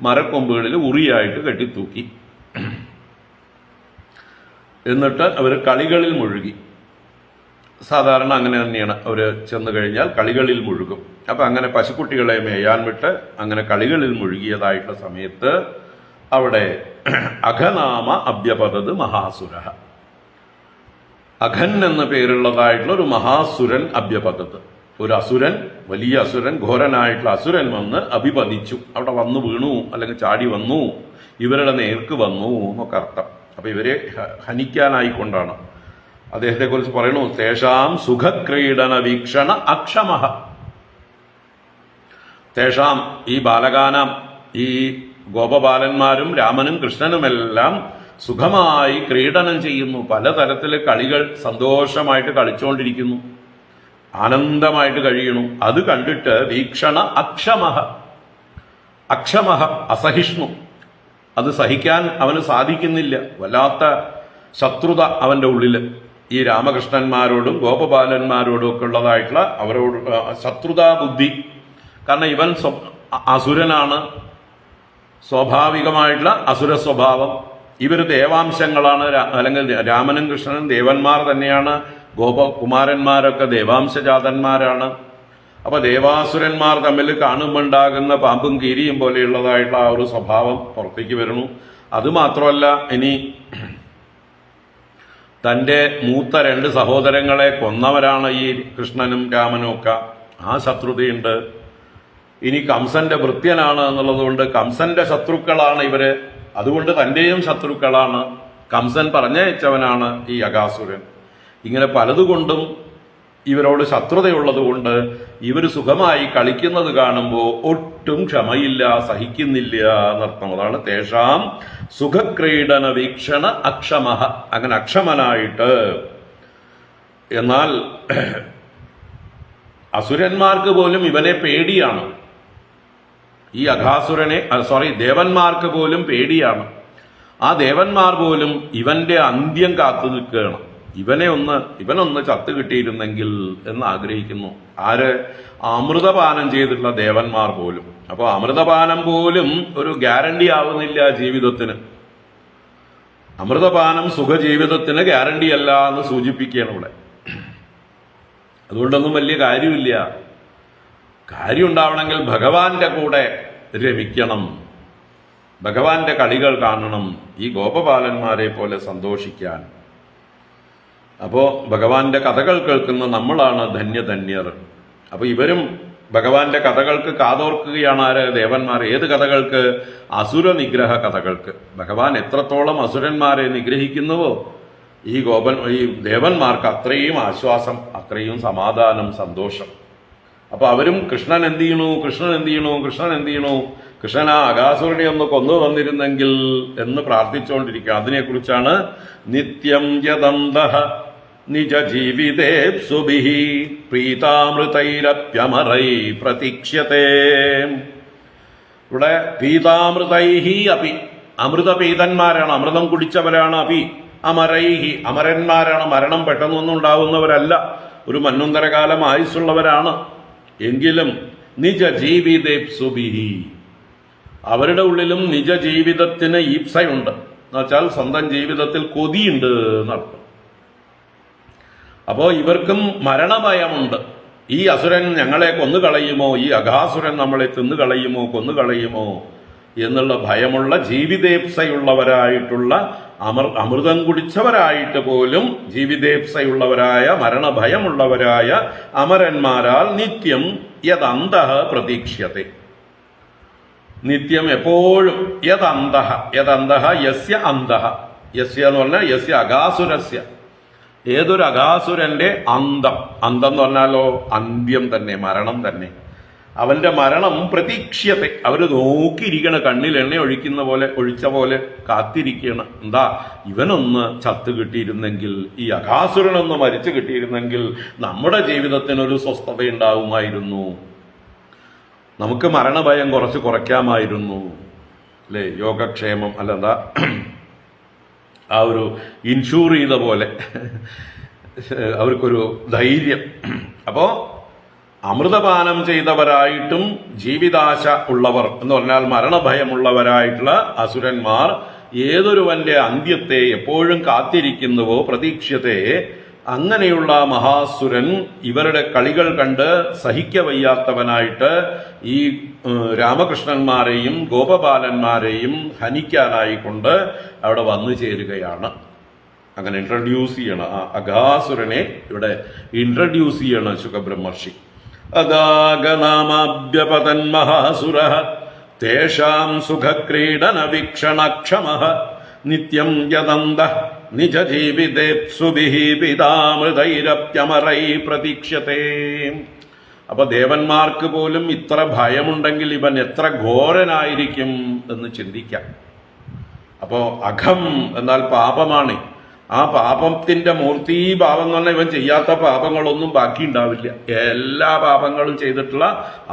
മരക്കൊമ്പുകളിൽ ഉറിയായിട്ട് കെട്ടിത്തൂക്കി. എന്നിട്ട് അവർ കളികളിൽ മുഴുകി. സാധാരണ അങ്ങനെ തന്നെയാണ്, അവർ ചെന്ന് കഴിഞ്ഞാൽ കളികളിൽ മുഴുകും. അപ്പൊ അങ്ങനെ പശുക്കുട്ടികളെ മേയാൻ വിട്ട് അങ്ങനെ കളികളിൽ മുഴുകിയതായിട്ടുള്ള സമയത്ത് അവിടെ അഘനാമ അഭ്യപതത് മഹാസുര. അഘൻ എന്ന പേരുള്ളതായിട്ടുള്ള ഒരു മഹാസുരൻ അഭ്യപതത്. ഒരു അസുരൻ, വലിയ അസുരൻ, ഘോരനായിട്ടുള്ള അസുരൻ വന്ന് അഭിപതിച്ചു. അവിടെ വന്നു വീണു, അല്ലെങ്കിൽ ചാടി വന്നു, ഇവരുടെ നേർക്ക് വന്നു എന്നൊക്കെ അർത്ഥം. അപ്പൊ ഇവരെ ഹനിക്കാനായിക്കൊണ്ടാണ്. അദ്ദേഹത്തെ കുറിച്ച് പറയണു, തേഷാം സുഖക്രീഡന വീക്ഷണ അക്ഷമഃ. തേഷാം ഈ ബാലകാനാം, ഈ ഗോപബാലന്മാരും രാമനും കൃഷ്ണനുമെല്ലാം സുഖമായി ക്രീഡനം ചെയ്യുന്നു. പലതരത്തില് കളികൾ സന്തോഷമായിട്ട് കളിച്ചുകൊണ്ടിരിക്കുന്നു, ആനന്ദമായിട്ട് കഴിയണു. അത് കണ്ടിട്ട് വീക്ഷണ അക്ഷമഃ, അക്ഷമഃ അസഹിഷ്ണു, അത് സഹിക്കാൻ അവന് സാധിക്കുന്നില്ല. വല്ലാത്ത ശത്രുത അവന്റെ ഉള്ളില് ഈ രാമകൃഷ്ണന്മാരോടും ഗോപബാലന്മാരോടും ഒക്കെ ഉള്ളതായിട്ടുള്ള അവരോട് ശത്രുതാ ബുദ്ധി. കാരണം ഇവൻ അസുരനാണ്, സ്വാഭാവികമായിട്ടുള്ള അസുര സ്വഭാവം. ഇവർ ദേവാംശങ്ങളാണ്, അല്ലെങ്കിൽ രാമനും കൃഷ്ണനും ദേവന്മാർ തന്നെയാണ്. ഗോപകുമാരന്മാരൊക്കെ ദേവാംശജാതന്മാരാണ്. അപ്പൊ ദേവാസുരന്മാർ തമ്മിൽ കാണുമ്പോണ്ടാകുന്ന പാമ്പും കീരിയും പോലെയുള്ളതായിട്ടുള്ള ആ ഒരു സ്വഭാവം പുറത്തേക്ക് വരുന്നു. അതുമാത്രമല്ല, ഇനി തന്റെ മൂത്ത 2 സഹോദരങ്ങളെ കൊന്നവരാണ് ഈ കൃഷ്ണനും രാമനും ഒക്കെ. ആ ശത്രുതയുണ്ട്. ഇനി കംസന്റെ ഭൃത്യനാണ് എന്നുള്ളതുകൊണ്ട് കംസന്റെ ശത്രുക്കളാണ് ഇവര്. അതുകൊണ്ട് തന്റെയും ശത്രുക്കളാണ്. കംസൻ പറഞ്ഞയച്ചവനാണ് ഈ അകാസുരൻ. ഇങ്ങനെ പലതുകൊണ്ടും ഇവരോട് ശത്രുതയുള്ളത് കൊണ്ട് ഇവർ സുഖമായി കളിക്കുന്നത് കാണുമ്പോൾ ഒട്ടും ക്ഷമയില്ല, സഹിക്കുന്നില്ല എന്നർത്ഥം. അതാണ് തേഷാം സുഖക്രീഡന വീക്ഷണ അക്ഷമഃ. അങ്ങനെ അക്ഷമനായിട്ട്. എന്നാൽ അസുരന്മാർക്ക് പോലും ഇവനെ പേടിയാണ്. ഈ അഘാസുരനെ ദേവന്മാർക്ക് പോലും പേടിയാണ്. ആ ദേവന്മാർ പോലും ഇവന്റെ അന്ത്യം കാത്തു നിൽക്കുകയാണ്. ഇവനൊന്ന് ചത്തു കിട്ടിയിരുന്നെങ്കിൽ എന്ന് ആഗ്രഹിക്കുന്നു. ആര്? അമൃതപാനം ചെയ്തിട്ടുള്ള ദേവന്മാർ പോലും. അപ്പോൾ അമൃതപാനം പോലും ഒരു ഗ്യാരണ്ടി ആവുന്നില്ല ജീവിതത്തിന്. അമൃതപാനം സുഖജീവിതത്തിന് ഗ്യാരണ്ടി അല്ല എന്ന് സൂചിപ്പിക്കുകയാണ് ഇവിടെ. അതുകൊണ്ടൊന്നും വലിയ കാര്യമില്ല. കാര്യം ഉണ്ടാവണമെങ്കിൽ ഭഗവാന്റെ കൂടെ രമിക്കണം, ഭഗവാന്റെ കളികൾ കാണണം, ഈ ഗോപപാലന്മാരെ പോലെ സന്തോഷിക്കാൻ. അപ്പോ ഭഗവാന്റെ കഥകൾ കേൾക്കുന്ന നമ്മളാണ് ധന്യധന്യർ. അപ്പൊ ഇവരും ഭഗവാന്റെ കഥകൾക്ക് കാതോർക്കുകയാണ്. ആര്? ദേവന്മാർ. ഏത് കഥകൾക്ക്? അസുര നിഗ്രഹ കഥകൾക്ക്. ഭഗവാൻ എത്രത്തോളം അസുരന്മാരെ നിഗ്രഹിക്കുന്നുവോ ഈ ദേവന്മാർക്ക് അത്രയും ആശ്വാസം, അത്രയും സമാധാനം, സന്തോഷം. അപ്പൊ അവരും കൃഷ്ണൻ എന്ത് ചെയ്യണു, കൃഷ്ണൻ എന്ത് ചെയ്യണു, കൃഷ്ണൻ എന്ത് ചെയ്യണു, കൃഷ്ണൻ ആ അകാസുരനെ ഒന്ന് കൊന്നു വന്നിരുന്നെങ്കിൽ എന്ന് പ്രാർത്ഥിച്ചുകൊണ്ടിരിക്കുക. അതിനെക്കുറിച്ചാണ് നിത്യം യദന്തഃ നിജ ജീവിതേപ്സുഭിഃ പ്രീതാമൃതൈരപ്യമരൈ പ്രതീക്ഷ്യത്തെ. ഇവിടെ പീതാമൃതൈഹി അപി, അമൃതപീതന്മാരാണ്, അമൃതം കുടിച്ചവരാണ്. അപി അമരൈഹി, അമരന്മാരാണ്, മരണം പെട്ടെന്നൊന്നും ഉണ്ടാവുന്നവരല്ല, ഒരു മന്വന്തരകാലം ആയുസ്സുള്ളവരാണ്. എങ്കിലും നിജ ജീവിതേപ്സുഭിഃ, അവരുടെ ഉള്ളിലും നിജ ജീവിതത്തിന് ഈപ്സയുണ്ട്. എന്നുവെച്ചാൽ സ്വന്തം ജീവിതത്തിൽ കൊതിയുണ്ട് എന്നർത്ഥം. അപ്പോ ഇവർക്കും മരണഭയമുണ്ട്. ഈ അസുരൻ ഞങ്ങളെ കൊന്നുകളയുമോ, ഈ അഘാസുരൻ നമ്മളെ തിന്നുകളയുമോ, കൊന്നുകളയുമോ എന്നുള്ള ഭയമുള്ള, ജീവിതേപ്സയുള്ളവരായിട്ടുള്ള, അമൃതം കുടിച്ചവരായിട്ട് പോലും ജീവിതേപ്സയുള്ളവരായ, മരണഭയമുള്ളവരായ അമരന്മാരാൽ നിത്യം യദന്തഃ പ്രതീക്ഷ്യത്തെ. നിത്യം എപ്പോഴും യദന്തഃ, യദന്തഃ യസ്യ അന്തഃ, യസ്യ എന്ന് പറഞ്ഞാൽ യസ്യ അഘാസുരസ്യ, ഏതൊരു അഘാസുരന്റെ അന്തം. അന്തം എന്ന് പറഞ്ഞാലോ അന്ത്യം തന്നെ, മരണം തന്നെ. അവന്റെ മരണം പ്രതീക്ഷ്യത്തെ, അവര് നോക്കിയിരിക്കണ, കണ്ണിൽ എണ്ണ ഒഴിച്ച പോലെ കാത്തിരിക്കണം. എന്താ? ഇവനൊന്ന് ചത്തു കിട്ടിയിരുന്നെങ്കിൽ, ഈ അഘാസുരനൊന്ന് മരിച്ചു കിട്ടിയിരുന്നെങ്കിൽ നമ്മുടെ ജീവിതത്തിനൊരു സ്വസ്ഥത ഉണ്ടാവുമായിരുന്നു, നമുക്ക് മരണഭയം കുറയ്ക്കാമായിരുന്നു, അല്ലേ? യോഗക്ഷേമം അല്ലെന്താ ആ ഒരു ഇൻഷൂർ ചെയ്ത പോലെ അവർക്കൊരു ധൈര്യം. അപ്പോ അമൃതപാനം ചെയ്തവരായിട്ടും ജീവിതാശ ഉള്ളവർ എന്ന് പറഞ്ഞാൽ മരണഭയമുള്ളവരായിട്ടുള്ള അസുരന്മാർ ഏതൊരുവന്റെ അന്ത്യത്തെ എപ്പോഴും കാത്തിരിക്കുന്നുവോ, പ്രതീക്ഷ്യത്തെ, അങ്ങനെയുള്ള മഹാസുരൻ ഇവരുടെ കളികൾ കണ്ട് സഹിക്കവയ്യാത്തവനായിട്ട് ഈ രാമകൃഷ്ണന്മാരെയും ഗോപബാലന്മാരെയും ഹനിക്കാനായിക്കൊണ്ട് അവിടെ വന്നു ചേരുകയാണ്. അങ്ങനെ ഇൻട്രൊഡ്യൂസ് ചെയ്യണം ആ അഘാസുരനെ, ഇവിടെ ഇൻട്രൊഡ്യൂസ് ചെയ്യണം ശുകബ്രഹ്മർഷി. അദാഗനാമാഭ്യപതൻ മഹാസുരഃ തേഷാം സുഖക്രീഡന വീക്ഷണക്ഷമഃ നിത്യം യദന്തഃ നിജ ജീവിതേപ്സുഭിഃ പിതാമൃതൈരപ്യമരൈ പ്രതീക്ഷ്യത്തെ. അപ്പൊ ദേവന്മാർക്ക് പോലും ഇത്ര ഭയമുണ്ടെങ്കിൽ ഇവൻ എത്ര ഘോരനായിരിക്കും എന്ന് ചിന്തിക്കാം. അപ്പോ അഘം എന്നാൽ പാപമാണ്. ആ പാപത്തിന്റെ മൂർത്തീഭാവം എന്ന് പറഞ്ഞാൽ ഇവൻ ചെയ്യാത്ത പാപങ്ങളൊന്നും ബാക്കി ഉണ്ടാവില്ല, എല്ലാ പാപങ്ങളും ചെയ്തിട്ടുള്ള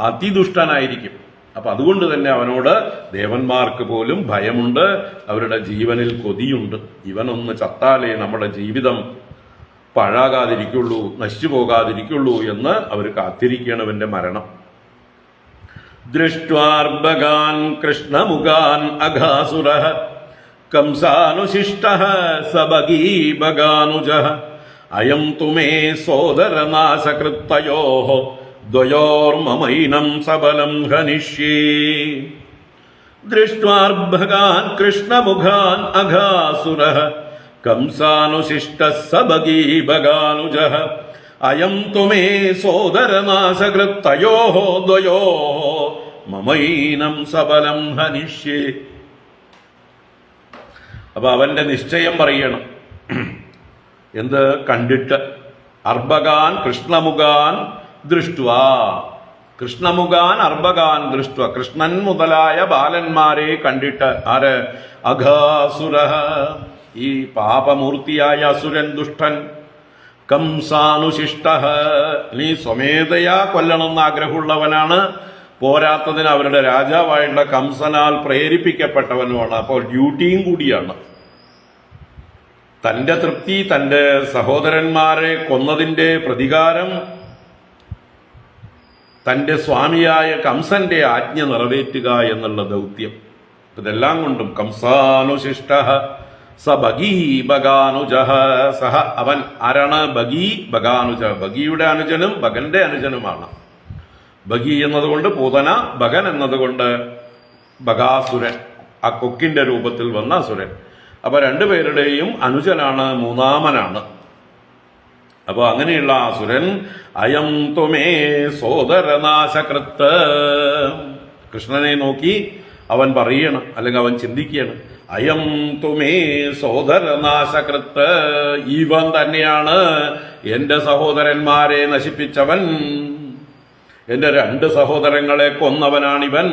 അതിദുഷ്ടനായിരിക്കും. അപ്പൊ അതുകൊണ്ട് തന്നെ അവനോട് ദേവന്മാർക്ക് പോലും ഭയമുണ്ട്, അവരുടെ ജീവനിൽ കൊതിയുണ്ട്. ഇവനൊന്ന് ചത്താലേ നമ്മുടെ ജീവിതം പാഴാകാതിരിക്കുള്ളൂ, നശിച്ചു പോകാതിരിക്കുള്ളൂ എന്ന് അവർ കാത്തിരിക്കുകയാണ് ഇവന്റെ മരണം. ദൃഷ്ട്വാർഭകാൻ കൃഷ്ണമുഖാൻ അഘാസുരഃ കംസാനുശിഷ്ടഃ സബഗീഭഗാനുജഃ അയം തുമേ സോദരനാശകൃത്തയോഃ ദ്വയോർമമൈനം സബലം ഹനിഷ്യേ. ദൃഷ്ട്വാർഭകാൻ കൃഷ്ണമുഖാൻ അഘാസുരഃ കംസാനുശിഷ്ടഃ സബഗീഭഗാനുജഃ അയം തുമേ സോദരനാശകൃത്തയോഃ ദ്വയോഃ മമൈനം സബലം ഹനിഷ്യേ. അപ്പൊ അവന്റെ നിശ്ചയം പറയണം. എന്ത് കണ്ടിട്ട്? അർബകാൻ കൃഷ്ണമുഖാൻ ദൃഷ്ട്വാ, കൃഷ്ണമുഖാൻ അർബകാൻ ദൃഷ്ട്വ, കൃഷ്ണൻ മുതലായ ബാലന്മാരെ കണ്ടിട്ട്. ആര്? അഘാസുര, ഈ പാപമൂർത്തിയായ അസുരൻ, ദുഷ്ടൻ. കംസാനുശിഷ്ട, നീ സ്വമേധയാ കൊല്ലണമെന്ന് ആഗ്രഹമുള്ളവനാണ്. പോരാത്തതിന് അവരുടെ രാജാവായുള്ള കംസനാൽ പ്രേരിപ്പിക്കപ്പെട്ടവനുമാണ്. അപ്പോൾ ഡ്യൂട്ടിയും കൂടിയാണ്. തന്റെ തൃപ്തി, തന്റെ സഹോദരന്മാരെ കൊന്നതിന്റെ പ്രതികാരം തന്റെ സ്വാമിയായ കംസന്റെ ആജ്ഞ നിറവേറ്റുക എന്നുള്ള ദൗത്യം. ഇതെല്ലാം കൊണ്ടും കംസാനുശിഷ്ട സ ബഗീ ബഗാനുജ, സഹ അവൻ ആരാണ്? ബഗീ ബഗാനുജ, ബഗിയുടെ അനുജനും ബഗന്റെ അനുജനുമാണ്. ബഗി എന്നതുകൊണ്ട് പൂതന, ബഗൻ എന്നതുകൊണ്ട് ബഗാസുരൻ, ആ കൊക്കിന്റെ രൂപത്തിൽ വന്ന അസുരൻ. അപ്പൊ രണ്ടുപേരുടെയും അനുജനാണ്, മൂന്നാമനാണ്. അപ്പൊ അങ്ങനെയുള്ള അസുരൻ അയം ത്വമേ സോദരനാശകൃത്ത്, കൃഷ്ണനെ നോക്കി അവൻ പറയണം, അല്ലെങ്കിൽ അവൻ ചിന്തിക്കുകയാണ്, അയം ത്വമേ സോദരനാശകൃത്ത്, ഇവൻ തന്നെയാണ് എന്റെ സഹോദരന്മാരെ നശിപ്പിച്ചവൻ, എന്റെ 2 സഹോദരങ്ങളെ കൊന്നവനാണിവൻ.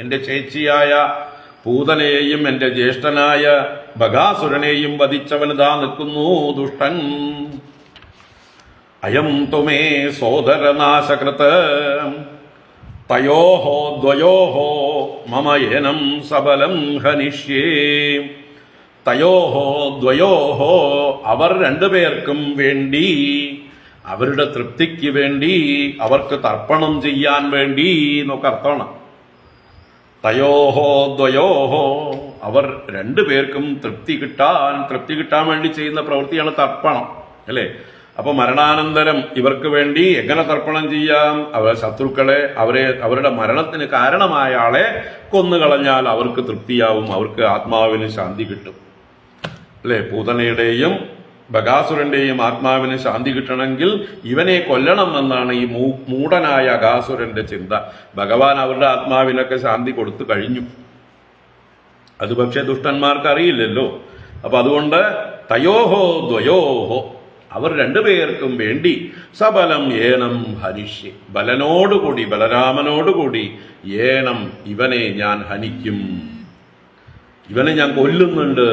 എന്റെ ചേച്ചിയായ പൂതനയെയും എന്റെ ജ്യേഷ്ഠനായ ബഗാസുരനെയും വധിച്ചവനിതാ നിൽക്കുന്നു, ദുഷ്ടൻ. അയം ത്വമേ സോദരനാശകൃത് തയോഹോ ദ്വയോഹോ മമ ഏനം സബലം ഹനിഷ്യേ. തയോഹോ ദ്വയോഹോ, അവർ 2 പേർക്കും വേണ്ടി, അവരുടെ തൃപ്തിക്ക് വേണ്ടി, അവർക്ക് തർപ്പണം ചെയ്യാൻ വേണ്ടി എന്നൊക്കെ അർത്ഥമാണ്. തയോഹോ ദ്വയോഹോ, അവർ 2 പേർക്കും തൃപ്തി കിട്ടാൻ വേണ്ടി ചെയ്യുന്ന പ്രവൃത്തിയാണ് തർപ്പണം, അല്ലേ? അപ്പൊ മരണാനന്തരം ഇവർക്ക് വേണ്ടി എങ്ങനെ തർപ്പണം ചെയ്യാം? അവർ ശത്രുക്കളെ, അവരുടെ മരണത്തിന് കാരണമായ ആളെ കൊന്നുകളഞ്ഞാൽ അവർക്ക് തൃപ്തിയാവും, അവർക്ക് ആത്മാവിന് ശാന്തി കിട്ടും, അല്ലെ? പൂതനയുടെയും ബഗാസുരന്റെയും ആത്മാവിന് ശാന്തി കിട്ടണമെങ്കിൽ ഇവനെ കൊല്ലണം എന്നാണ് ഈ മൂഢനായ അഗാസുരന്റെ ചിന്ത. ഭഗവാൻ അവരുടെ ആത്മാവിനൊക്കെ ശാന്തി കൊടുത്തു കഴിഞ്ഞു. അത് പക്ഷേ ദുഷ്ടന്മാർക്ക് അറിയില്ലല്ലോ. അപ്പൊ അതുകൊണ്ട് തയോഹോ ദ്വയോഹോ, അവർ 2 പേർക്കും വേണ്ടി സബലം ഏനം ഹനിഷ്യ, ബലനോടുകൂടി, ബലരാമനോടുകൂടി ഏനം ഇവനെ ഞാൻ ഹനിക്കും, ഇവനെ ഞാൻ കൊല്ലുന്നുണ്ട്.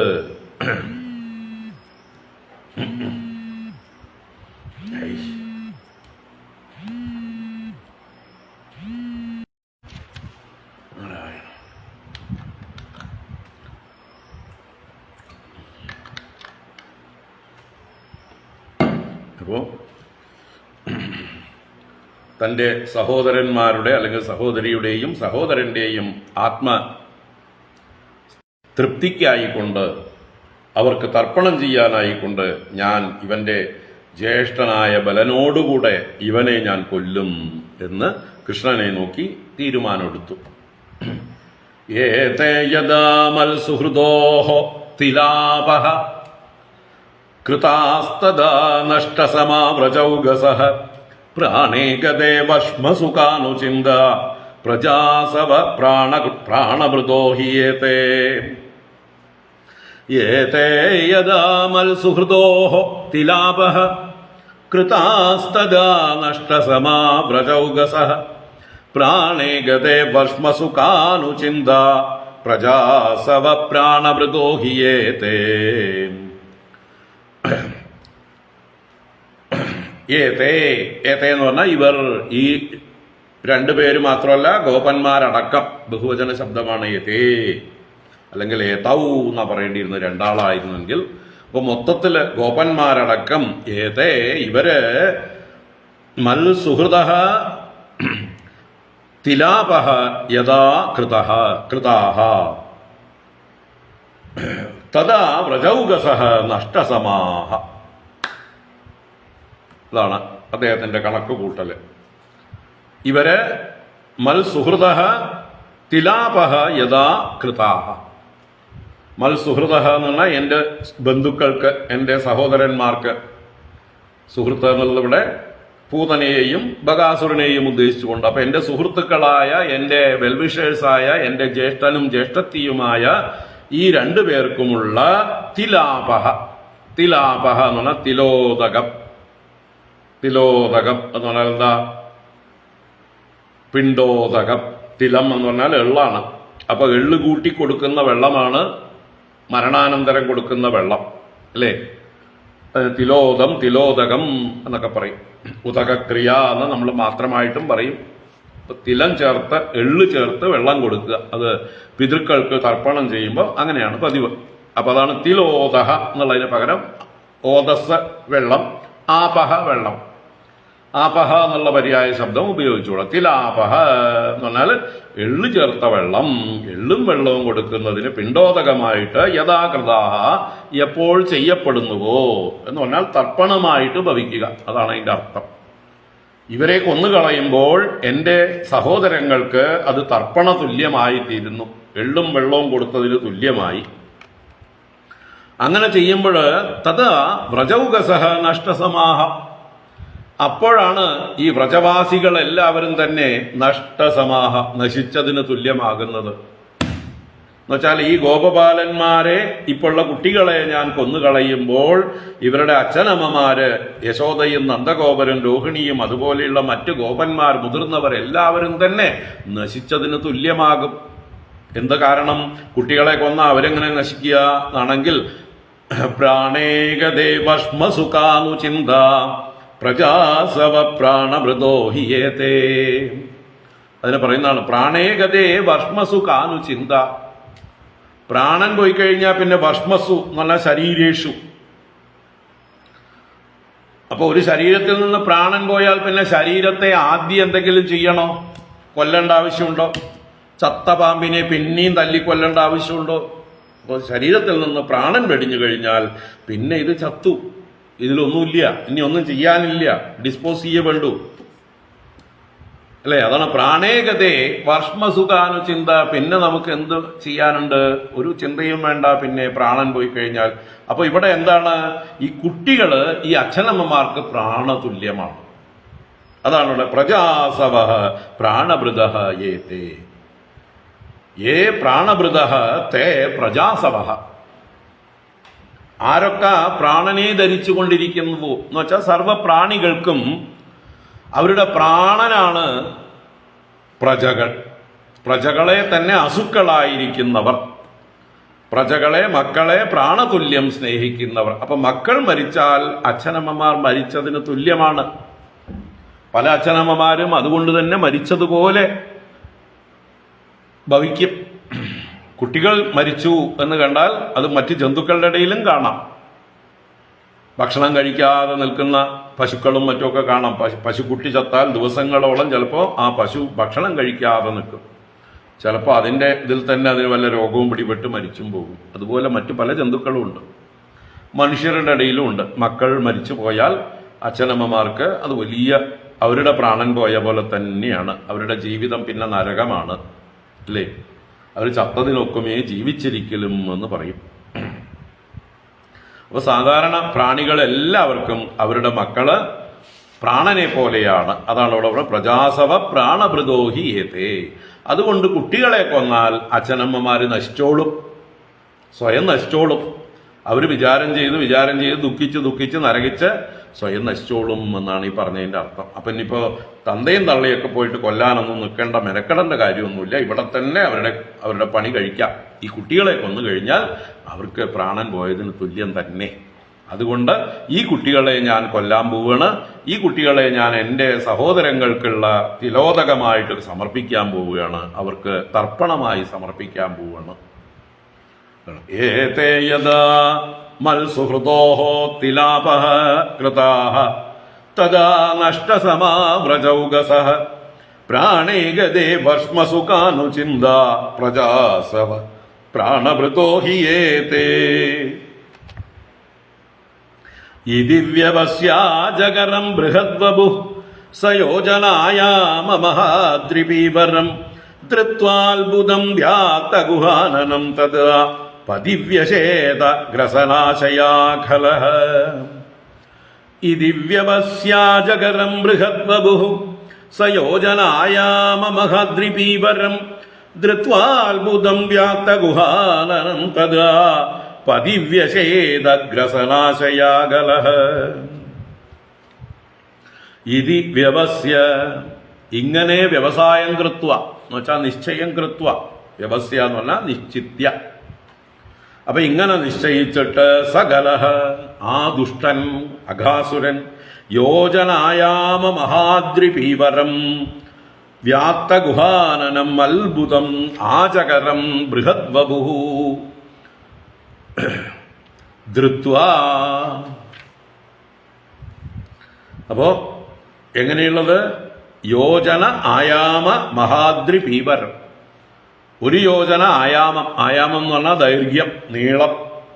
അപ്പോ തന്റെ സഹോദരന്മാരുടെ അല്ലെങ്കിൽ സഹോദരിയുടെയും സഹോദരന്റെയും ആത്മ തൃപ്തിക്കായിക്കൊണ്ട്, അവർക്ക് തർപ്പണം ചെയ്യാനായിക്കൊണ്ട് ഞാൻ ഇവന്റെ ജ്യേഷ്ഠനായ ബലനോടുകൂടെ ഇവനെ ഞാൻ കൊല്ലും എന്ന് കൃഷ്ണനെ നോക്കി തീരുമാനമെടുത്തു. ഏതേ യദാ മൽസുഹൃദോഹോ തിലാപഃ കൃതാസ്തദാ നഷ്ടസമാവ്രജൗഗസഃ പ്രാണേ ഗതേ ഭസ്മസുകാനുചിന്ത പ്രജാസവ പ്രാണഭൃതോ ഹി ഏതേ. ഏതേ യദാ മൽസുഹൃദോഃ തിലാപഃ കൃതാസ്തദാ നഷ്ടസമാവ്രജൗഗസഃ പ്രാണേ ഗതേ ഭസ്മസുകാനുചിന്ത പ്രജാസവ പ്രാണഭൃതോ ഹി ഏതേ. ഏതേ എന്ന് പറഞ്ഞാൽ ഇവർ, ഈ 2 പേര് മാത്രമല്ല, ഗോപന്മാരടക്കം, ബഹുവചന ശബ്ദമാണ് ഏതേ, അല്ലെങ്കിൽ ഏതൗ എന്നാ പറയേണ്ടിയിരുന്നത്, 2 ആളായിരുന്നെങ്കിൽ. അപ്പൊ മൊത്തത്തില് ഗോപന്മാരടക്കം ഏതേ ഇവര് മൽ സുഹൃദഃ തിലാപഃ യഥാ കൃതാഃ തഥാ വ്രജൗഗസഃ നഷ്ടസമാഃ. അതാണ് അദ്ദേഹത്തിന്റെ കണക്ക് കൂട്ടല്. ഇവര് മൽ സുഹൃദഃ തിലാപഃ യഥാ കൃതാഃ. മൽ സുഹൃദഃ എന്ന് പറഞ്ഞാൽ എന്റെ ബന്ധുക്കൾക്ക്, എന്റെ സഹോദരന്മാർക്ക്. സുഹൃത്ത് എന്നുള്ളതിവിടെ പൂതനയെയും ബഗാസുരനെയും ഉദ്ദേശിച്ചുകൊണ്ട്. അപ്പൊ എന്റെ സുഹൃത്തുക്കളായ, എന്റെ വെൽവിഷേഴ്സായ, എന്റെ ജ്യേഷ്ഠനും ജ്യേഷ്ഠത്തിയുമായ ഈ 2 പേർക്കുമുള്ള തിലാപഃ, തിലാപഹ എന്ന് പറഞ്ഞാൽ തിലോദകം. തിലോദകം എന്ന് പറഞ്ഞാൽ എന്താ? പിണ്ടോദകം. തിലം എന്ന് പറഞ്ഞാൽ എള്ളാണ്. അപ്പൊ എള്ള് കൂട്ടി കൊടുക്കുന്ന വെള്ളമാണ് മരണാനന്തരം കൊടുക്കുന്ന വെള്ളം, അല്ലേ? തിലോദം, തിലോദകം എന്നൊക്കെ പറയും. ഉദകക്രിയ എന്ന് നമ്മൾ മാത്രമായിട്ടും പറയും. തിലം ചേർത്ത് എള്ള് ചേർത്ത് വെള്ളം കൊടുക്കുക, അത് പിതൃക്കൾക്ക് തർപ്പണം ചെയ്യുമ്പോൾ അങ്ങനെയാണ് പതിവ്. അപ്പൊ അതാണ് തിലോദഹ എന്നുള്ളതിന് പകരം ഓദസ് വെള്ളം, ആപഹ വെള്ളം. ആപഹ എന്നുള്ള പര്യായ ശബ്ദം ഉപയോഗിച്ചുകൂടാ. തിലാപഹ എന്ന് പറഞ്ഞാൽ എള്ളു ചേർത്ത വെള്ളം. എള്ളും വെള്ളവും കൊടുക്കുന്നതിന് പിണ്ടോദകമായിട്ട് യഥാകൃതാഹ എപ്പോൾ ചെയ്യപ്പെടുന്നുവോ എന്ന് പറഞ്ഞാൽ തർപ്പണമായിട്ട് ഭവിക്കുക. അതാണ് അതിന്റെ അർത്ഥം. ഇവരെ കൊന്നുകളയുമ്പോൾ എൻ്റെ സഹോദരങ്ങൾക്ക് അത് തർപ്പണ തുല്യമായി തീരുന്നു. എള്ളും വെള്ളവും കൊടുത്തതിന് തുല്യമായി. അങ്ങനെ ചെയ്യുമ്പോൾ തഥാ വ്രജൗകസഹ നഷ്ടസമാഹ, അപ്പോഴാണ് ഈ വ്രജവാസികൾ എല്ലാവരും തന്നെ നഷ്ടസമാഹ, നശിച്ചതിന് തുല്യമാകുന്നത്. എന്നുവെച്ചാൽ ഈ ഗോപബാലന്മാരെ, ഇപ്പോഴുള്ള കുട്ടികളെ ഞാൻ കൊന്നുകളയുമ്പോൾ ഇവരുടെ അച്ഛനമ്മമാര് യശോദയും നന്ദഗോപരും രോഹിണിയും അതുപോലെയുള്ള മറ്റു ഗോപന്മാർ, മുതിർന്നവർ എല്ലാവരും തന്നെ നശിച്ചതിന് തുല്യമാകും. എന്ത് കാരണം? കുട്ടികളെ കൊന്ന അവരെങ്ങനെ നശിക്കുക എന്നാണെങ്കിൽ പ്രാണേകദേ ഭസ്മസുകാനു ചിന്ത പ്രജാസവ പ്രാണമൃതോഹിയേതേ. അതിനെ പറയുന്നതാണ് പ്രാണേകദേ ഭസ്മസുകാനു ചിന്ത. പ്രാണൻ പോയി കഴിഞ്ഞാൽ പിന്നെ ഭസ്മസു എന്ന് പറഞ്ഞാൽ ശരീരേഷു. അപ്പൊ ഒരു ശരീരത്തിൽ നിന്ന് പ്രാണൻ പോയാൽ പിന്നെ ശരീരത്തെ ആദ്യം എന്തെങ്കിലും ചെയ്യണോ? കൊല്ലേണ്ട ആവശ്യമുണ്ടോ? ചത്ത പാമ്പിനെ പിന്നെയും തല്ലിക്കൊല്ലേണ്ട ആവശ്യമുണ്ടോ? അപ്പോൾ ശരീരത്തിൽ നിന്ന് പ്രാണൻ വെടിഞ്ഞു കഴിഞ്ഞാൽ പിന്നെ ഇത് ചത്തു, ഇതിലൊന്നുമില്ല, ഇനി ഒന്നും ചെയ്യാനില്ല, ഡിസ്പോസ് ചെയ്യേ വേണ്ടു, അല്ലെ? അതാണ് പ്രാണേകതേ ഭസ്മസുഖാനു ചിന്ത. പിന്നെ നമുക്ക് എന്ത് ചെയ്യാനുണ്ട്? ഒരു ചിന്തയും വേണ്ട പിന്നെ പ്രാണൻ പോയി കഴിഞ്ഞാൽ. അപ്പൊ ഇവിടെ എന്താണ്? ഈ കുട്ടികള് ഈ അച്ഛനമ്മമാർക്ക് പ്രാണതുല്യമാണ്. അതാണ് ഇവിടെ പ്രജാസവ പ്രാണഭൃത ഏതേ ഏ പ്രാണഭൃത തേ പ്രജാസവ. ആരൊക്കെ പ്രാണനെ ധരിച്ചുകൊണ്ടിരിക്കുന്നു എന്ന് വെച്ചാൽ സർവപ്രാണികൾക്കും അവരുടെ പ്രാണനാണ് പ്രജകൾ. പ്രജകളെ തന്നെ അസുക്കളായിരിക്കുന്നവർ, പ്രജകളെ മക്കളെ പ്രാണതുല്യം സ്നേഹിക്കുന്നവർ. അപ്പൊ മക്കൾ മരിച്ചാൽ അച്ഛനമ്മമാർ മരിച്ചതിന് തുല്യമാണ്. പല അച്ഛനമ്മമാരും അതുകൊണ്ട് തന്നെ മരിച്ചതുപോലെ ഭവിക്കും. കുട്ടികൾ മരിച്ചു എന്ന് കണ്ടാൽ അത് മറ്റ് ജന്തുക്കളുടെ ഇടയിലും കാണാം. ഭക്ഷണം കഴിക്കാതെ നിൽക്കുന്ന പശുക്കളും മറ്റുമൊക്കെ കാണാം. പശുക്കുട്ടി ചത്താൽ ദിവസങ്ങളോളം ചിലപ്പോൾ ആ പശു ഭക്ഷണം കഴിക്കാതെ നിൽക്കും. ചിലപ്പോൾ അതിൻ്റെ ഇതിൽ തന്നെ അതിന് വല്ല രോഗവും പിടിപെട്ട് മരിച്ചും പോകും. അതുപോലെ മറ്റു പല ജന്തുക്കളും ഉണ്ട്, മനുഷ്യരുടെ ഇടയിലും ഉണ്ട്. മക്കൾ മരിച്ചു പോയാൽ അച്ഛനമ്മമാർക്ക് അത് വലിയ അവരുടെ പ്രാണൻ പോയ പോലെ തന്നെയാണ്. അവരുടെ ജീവിതം പിന്നെ നരകമാണ്, അല്ലേ? അവർ ചത്തതിനൊക്കുമേ ജീവിച്ചിരിക്കലും എന്ന് പറയും. അപ്പൊ സാധാരണ പ്രാണികളെല്ലാവർക്കും അവരുടെ മക്കള് പ്രാണനെ പോലെയാണ്. അതാണ് അവിടെ പ്രജാസവ പ്രാണഭൃതോഹി ഏതേ. അതുകൊണ്ട് കുട്ടികളെ കൊന്നാൽ അച്ഛനമ്മമാര് നശിച്ചോളും, സ്വയം നശിച്ചോളും. അവർ വിചാരം ചെയ്ത് ദുഃഖിച്ച് നരകിച്ച് സ്വയം നശിച്ചോളും എന്നാണ് ഈ പറഞ്ഞതിന്റെ അർത്ഥം. അപ്പൊ ഇനിയിപ്പോ തന്തയും തള്ളയൊക്കെ പോയിട്ട് കൊല്ലാനൊന്നും നിൽക്കേണ്ട, മെനക്കെടേണ്ട കാര്യമൊന്നുമില്ല. ഇവിടെ തന്നെ അവരുടെ പണി കഴിക്കാം. ഈ കുട്ടികളെ കൊന്നു കഴിഞ്ഞാൽ അവർക്ക് പ്രാണൻ പോയതിന് തുല്യം തന്നെ. അതുകൊണ്ട് ഈ കുട്ടികളെ ഞാൻ കൊല്ലാൻ പോവുകയാണ്. ഈ കുട്ടികളെ ഞാൻ എൻ്റെ സഹോദരങ്ങൾക്കുള്ള തിലോദകമായിട്ട് സമർപ്പിക്കാൻ പോവുകയാണ്, അവർക്ക് തർപ്പണമായി സമർപ്പിക്കാൻ പോവുകയാണ്. ഏതേ യദാ മൽസുഹൃദോഃ തിലാപഃ കൃതാഃ തദാ നഷ്ടസമാ വ്രജൗകസഃ പ്രാണേഗതേ ഭസ്മസുകാനു ചിന്താ പ്രജാസവ പ്രാണഭൃതോ ഹി ഏതേ. ഇതി വ്യവസ്യാ ജഗരം ബൃഹദ്വപുഃ സയോജനായാമ മഹാദ്രിപീവരം ധൃത്വാൽബുദം ധ്യാതഗുഹാനനം തദാ പതിവ്യശേത ഗ്രസനാശയാഖലഃ. ഇതി വ്യവസ്യാ ജഗരം ബൃഹദ്വപുഃ സയോജനായാമ മഹാദ്രിപീവരം ധൃത്വാൽബുദം വ്യാത്തഗുഹാനനം തദാ പതിവ്യശേദഗ്രസനാശയാകലഃ ഇതി വ്യവസ്യ. ഇങ്ങനെ വ്യവസായം കൃത്വ എന്ന് വെച്ചാൽ നിശ്ചയം കൃത്വ, വ്യവസ്യ എന്ന് പറഞ്ഞാൽ നിശ്ചിത്യ. അപ്പൊ ഇങ്ങനെ നിശ്ചയിച്ചിട്ട് സകലഹ, ആ ദുഷ്ടൻ അഘാസുരൻ, യോജനായാമ മഹാദ്രിപീവരം വ്യാത്തഗുഹാനനം അത്ഭുതം ആചകരം ബൃഹദ്വപു ധൃത്വാ. അപ്പോ എങ്ങനെയുള്ളത്? യോജന ആയാമ മഹാദ്രിപീവരം. ഒരു യോജന ആയാമം, ആയാമം എന്ന് പറഞ്ഞാൽ ദൈർഘ്യം, നീളം.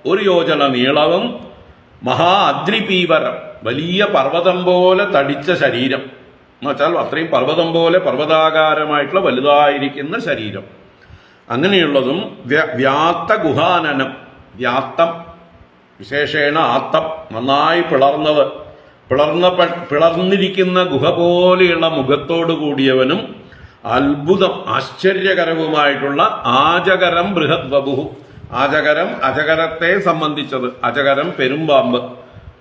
ഒരു യോജന നീളവും മഹാ അദ്രിപീവരം, വലിയ പർവ്വതം പോലെ തടിച്ച ശരീരം എന്ന് വെച്ചാൽ അത്രയും പർവ്വതം പോലെ പർവ്വതാകാരമായിട്ടുള്ള വലുതായിരിക്കുന്ന ശരീരം. അങ്ങനെയുള്ളതും വ്യാത്ത ഗുഹാനനം, വ്യാത്തം വിശേഷേണ ആത്തം, നന്നായി പിളർന്നിരിക്കുന്ന ഗുഹ പോലെയുള്ള മുഖത്തോടു കൂടിയവനും അത്ഭുതം ആശ്ചര്യകരവുമായിട്ടുള്ള ആജകരം ബൃഹദ്വപു. ആജകരം അജകരത്തെ സംബന്ധിച്ചത്, അജകരം പെരുമ്പാമ്പ്,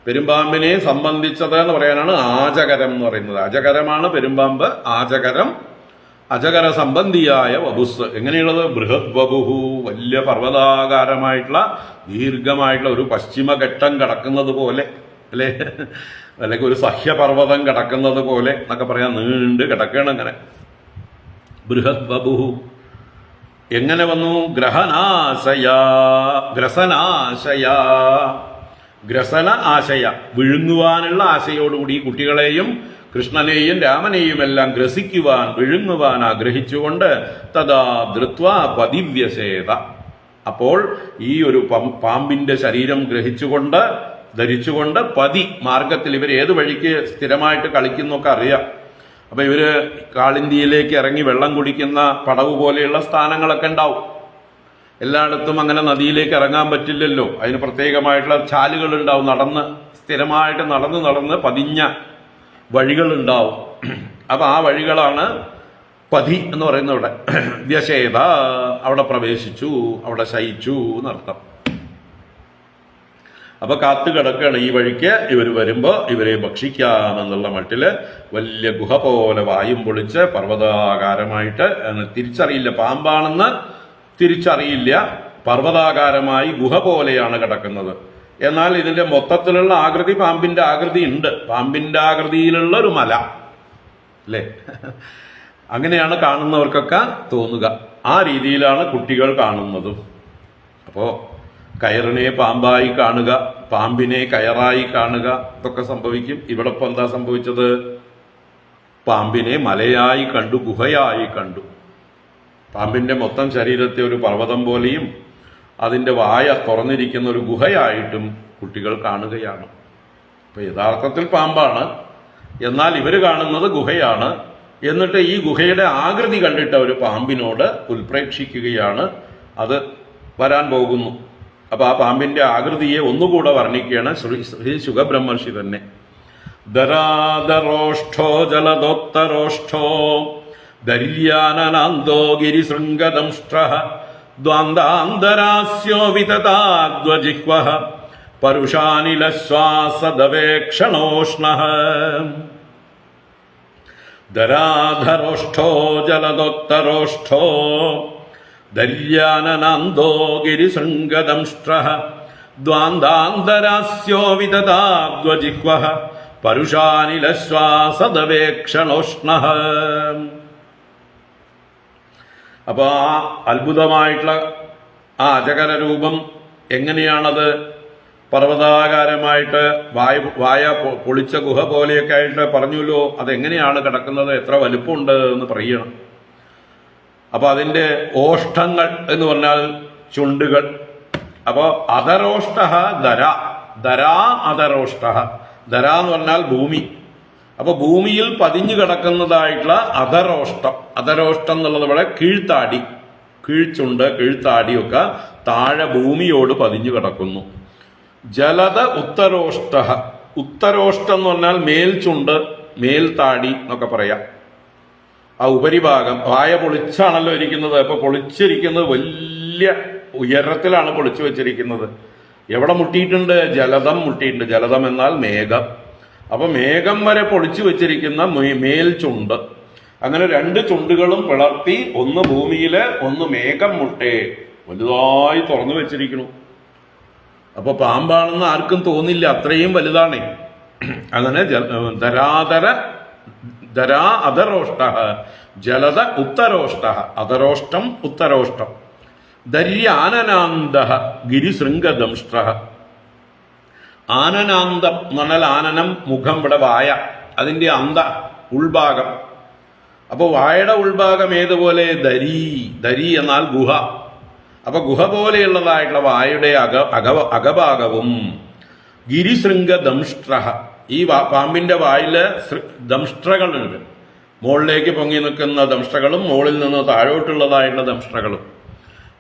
പെരുമ്പാമ്പിനെ സംബന്ധിച്ചത് എന്ന് പറയാനാണ് ആജകരം എന്ന് പറയുന്നത്. അജകരമാണ് പെരുമ്പാമ്പ്, ആജകരം അജകര സംബന്ധിയായ വപുസ്. എങ്ങനെയുള്ളത്? ബൃഹദ്വപു, വലിയ പർവ്വതാകാരമായിട്ടുള്ള ദീർഘമായിട്ടുള്ള ഒരു പശ്ചിമഘട്ടം കിടക്കുന്നത് പോലെ, അല്ലേ? അല്ലെങ്കിൽ ഒരു സഹ്യപർവ്വതം കിടക്കുന്നത് പോലെ എന്നൊക്കെ പറയാൻ, നീണ്ട് കിടക്കണം അങ്ങനെ. ബൃഹദ്വപു എങ്ങനെ വന്നു? ഗ്രഹനാശയാ, ഗ്രസനാശയാ, ഗ്രസന ആശയ, വിഴുങ്ങുവാനുള്ള ആശയോടുകൂടി കുട്ടികളെയും കൃഷ്ണനെയും രാമനെയും എല്ലാം ഗ്രസിക്കുവാൻ, വിഴുങ്ങുവാൻ ആഗ്രഹിച്ചുകൊണ്ട് തഥാ ധൃത്വാ പതിവ്യശേത. അപ്പോൾ ഈ ഒരു പാമ്പിന്റെ ശരീരം ധരിച്ചുകൊണ്ട് പതി, മാർഗത്തിൽ ഇവർ ഏത് വഴിക്ക് സ്ഥിരമായിട്ട് കളിക്കുന്നൊക്കെ അറിയാം. അപ്പൊ ഇവര് കാളിന്തിയിലേക്ക് ഇറങ്ങി വെള്ളം കുടിക്കുന്ന പടവ് പോലെയുള്ള സ്ഥാനങ്ങളൊക്കെ ഉണ്ടാവും. എല്ലായിടത്തും അങ്ങനെ നദിയിലേക്ക് ഇറങ്ങാൻ പറ്റില്ലല്ലോ, അതിന് പ്രത്യേകമായിട്ടുള്ള ചാലുകൾ ഉണ്ടാവും. സ്ഥിരമായിട്ട് നടന്ന് പതിഞ്ഞ വഴികളുണ്ടാവും. അപ്പൊ ആ വഴികളാണ് പതി എന്ന് പറയുന്നത്. ഇവിടെ വ്യശേത, അവിടെ പ്രവേശിച്ചു, അവിടെ ശയിച്ചു എന്നർത്ഥം. അപ്പൊ കാത്തു കിടക്കുകയാണ് ഈ വഴിക്ക് ഇവർ വരുമ്പോ ഇവരെ ഭക്ഷിക്കാമെന്നുള്ള മട്ടില് വലിയ ഗുഹ പോലെ വായും പൊളിച്ച് പർവ്വതാകാരമായിട്ട് തിരിച്ചറിയില്ല, പാമ്പാണെന്ന് തിരിച്ചറിയില്ല. പർവ്വതാകാരമായി ഗുഹ പോലെയാണ് കിടക്കുന്നത്. എന്നാൽ ഇതിന്റെ മൊത്തത്തിലുള്ള ആകൃതി പാമ്പിന്റെ ആകൃതി ഉണ്ട്, പാമ്പിന്റെ ആകൃതിയിലുള്ള ഒരു മല, അല്ലേ? അങ്ങനെയാണ് കാണുന്നവർക്കൊക്കെ തോന്നുക. ആ രീതിയിലാണ് കുട്ടികൾ കാണുന്നതും. അപ്പോ കയറിനെ പാമ്പായി കാണുക, പാമ്പിനെ കയറായി കാണുക, ഇതൊക്കെ സംഭവിക്കും. ഇവിടെ ഇപ്പൊ എന്താ സംഭവിച്ചത്? പാമ്പിനെ മലയായി കണ്ടു, ഗുഹയായി കണ്ടു. പാമ്പിന്റെ മൊത്തം ശരീരത്തെ ഒരു പർവ്വതം പോലെയും അതിന്റെ വായ തുറന്നിരിക്കുന്ന ഒരു ഗുഹയായിട്ടും കുട്ടികൾ കാണുകയാണ്. അപ്പൊ യഥാർത്ഥത്തിൽ പാമ്പാണ്, എന്നാൽ ഇവര് കാണുന്നത് ഗുഹയാണ്. എന്നിട്ട് ഈ ഗുഹയുടെ ആകൃതി കണ്ടിട്ട് അവർ പാമ്പിനോട് ഉൽപ്രേക്ഷിക്കുകയാണ്. അത് വരാൻ പോകുന്നു. അപ്പൊ ആ പാമ്പിന്റെ ആകൃതിയെ ഒന്നുകൂടെ വർണ്ണിക്കുകയാണ് ശ്രീ ശുഖബ്രഹ്മർഷി തന്നെ. ദരാദരോഷ്ഠോ ജലദോത്തരോഷ്ഠോ ദര്യാനനാന്തോ ഗിരിശൃംഗദംഷ്ട്രഃ ദ്വാന്താന്തരാസ്യോ വിതതാദ്വജിഹ്വഃ പരുഷാനിലശ്വാസദവേക്ഷണോഷ്ണഃ. ദരാധരോഷ്ഠോ ജലദോത്തരോഷ്ഠോ ദര്യാനനാന്തോ ഗിരിശൃംഗദംഷ്ട്രഃ ദ്വാന്താന്തരാസ്യോ വിതതാദ്വജിഹ്വഃ പരുഷാനിലശ്വാസദവേക്ഷണോഷ്ണഃ. അപ്പൊ ആ അത്ഭുതമായിട്ടുള്ള ആ അജകര രൂപം എങ്ങനെയാണത്? പർവ്വതാകാരമായിട്ട് വായ പൊളിച്ച ഗുഹ പോലെയൊക്കെ ആയിട്ട് പറഞ്ഞല്ലോ. അതെങ്ങനെയാണ് കിടക്കുന്നത്, എത്ര വലുപ്പമുണ്ട് എന്ന് പറയണം. അപ്പൊ അതിന്റെ ഓഷ്ഠങ്ങൾ എന്ന് പറഞ്ഞാൽ ചുണ്ടുകൾ. അപ്പോ അധരോഷ്ട ധരാ അധരോഷ്ട. ധര എന്ന് പറഞ്ഞാൽ ഭൂമി. അപ്പൊ ഭൂമിയിൽ പതിഞ്ഞു കിടക്കുന്നതായിട്ടുള്ള അധരോഷ്ടം. അധരോഷ്ടം എന്നുള്ളത് ഇവിടെ കീഴ്ത്താടി, കീഴ്ചുണ്ട്, കീഴ്ത്താടിയൊക്കെ താഴെ ഭൂമിയോട് പതിഞ്ഞു കിടക്കുന്നു. ജലത ഉത്തരോഷ്ട. ഉത്തരോഷ്ടം എന്ന് പറഞ്ഞാൽ മേൽചുണ്ട്, മേൽത്താടി എന്നൊക്കെ പറയാം. ആ ഉപരിഭാഗം വായ പൊളിച്ചാണല്ലോ ഇരിക്കുന്നത്. അപ്പൊ പൊളിച്ചിരിക്കുന്നത് വലിയ ഉയരത്തിലാണ് പൊളിച്ചു വെച്ചിരിക്കുന്നത്. എവിടെ മുട്ടിയിട്ടുണ്ട്? ജലതം മുട്ടിയിട്ടുണ്ട്. ജലതം എന്നാൽ മേഘം. അപ്പൊ മേഘം വരെ പൊളിച്ചു വെച്ചിരിക്കുന്ന മേൽ ചുണ്ട്, അങ്ങനെ രണ്ട് ചുണ്ടുകളും പിളർത്തി ഒന്ന് ഭൂമിയില് ഒന്ന് മേഘം മുട്ടേ വലുതായി തുറന്നു വെച്ചിരിക്കുന്നു. അപ്പൊ പാമ്പാണെന്ന് ആർക്കും തോന്നില്ല, അത്രയും വലുതാണ്. അങ്ങനെ ധരാ അധരോഷ്ട ജലത ഉത്തരോഷ്ട, അധരോഷ്ടം ഉത്തരോഷ്ടം. ദര്യാനനാന്ത ഗിരിശൃംഗദംഷ്ട. ആനനാന്തം എന്ന് പറഞ്ഞാൽ ആനനം മുഖം, ഇവിടെ വായ, അതിന്റെ അന്ത ഉൾഭാഗം. അപ്പൊ വായയുടെ ഉൾഭാഗം ഏതുപോലെ? ദരി എന്നാൽ ഗുഹ. അപ്പൊ ഗുഹ പോലെയുള്ളതായിട്ടുള്ള വായുടെ അകഭാഗവും. ഗിരിശൃംഗ ദംഷ്ട്ര, ഈ പാമ്പിന്റെ വായില് ദംഷ്ട്രകളുണ്ട്. മുകളിലേക്ക് പൊങ്ങി നിൽക്കുന്ന ദംഷ്ട്രകളും മുകളിൽ നിന്ന് താഴോട്ടുള്ളതായിട്ടുള്ള ദംഷ്ട്രകളും.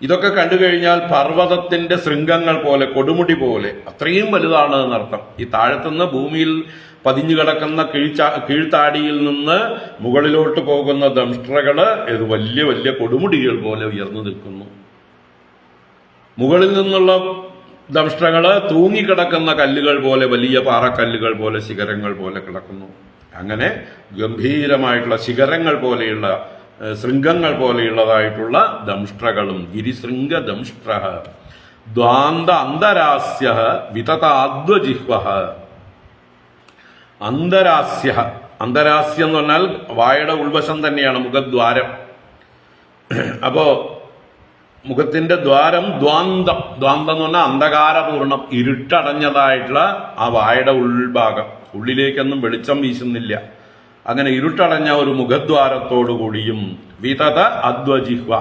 ഇതൊക്കെ കണ്ടു കഴിഞ്ഞാൽ പർവ്വതത്തിന്റെ ശൃംഗങ്ങൾ പോലെ, കൊടുമുടി പോലെ അത്രയും വലുതാണ് എന്നർത്ഥം. ഈ താഴത്തുനിന്ന് ഭൂമിയിൽ പതിഞ്ഞു കിടക്കുന്ന കീഴ്ത്താടിയിൽ നിന്ന് മുകളിലോട്ട് പോകുന്ന ദംഷ്ട്രകള് ഇത് വലിയ വലിയ കൊടുമുടികൾ പോലെ ഉയർന്നു നിൽക്കുന്നു. മുകളിൽ നിന്നുള്ള ദംഷ്ട്രകള് തൂങ്ങിക്കിടക്കുന്ന കല്ലുകൾ പോലെ, വലിയ പാറക്കല്ലുകൾ പോലെ, ശിഖരങ്ങൾ പോലെ കിടക്കുന്നു. അങ്ങനെ ഗംഭീരമായിട്ടുള്ള ശിഖരങ്ങൾ പോലെയുള്ള, ശൃംഗങ്ങൾ പോലെയുള്ളതായിട്ടുള്ള ദംഷ്ട്രകളും. ഗിരിശൃംഗ ദംഷ്ട്ര ദ്വാന്ത അന്തരാസ്യ വിതതാദ്വജിഹ്വ. അന്തരാസ്യ, അന്തരാസ്യം എന്ന് പറഞ്ഞാൽ വായുടെ ഉൾവശം തന്നെയാണ് മുഖദ്വാരം. അപ്പോ മുഖത്തിന്റെ ദ്വാരം ദ്വാന്തം. ദ്വാന്തം എന്ന് പറഞ്ഞാൽ അന്ധകാരപൂർണം, ഇരുട്ടടഞ്ഞതായിട്ടുള്ള ആ വായുടെ ഉൾഭാഗം. ഉള്ളിലേക്കൊന്നും വെളിച്ചം വീശുന്നില്ല. അങ്ങനെ ഇരുട്ടടഞ്ഞ ഒരു മുഖദ്വാരത്തോടുകൂടിയും. വിതത അദ്വജിഹ്വ,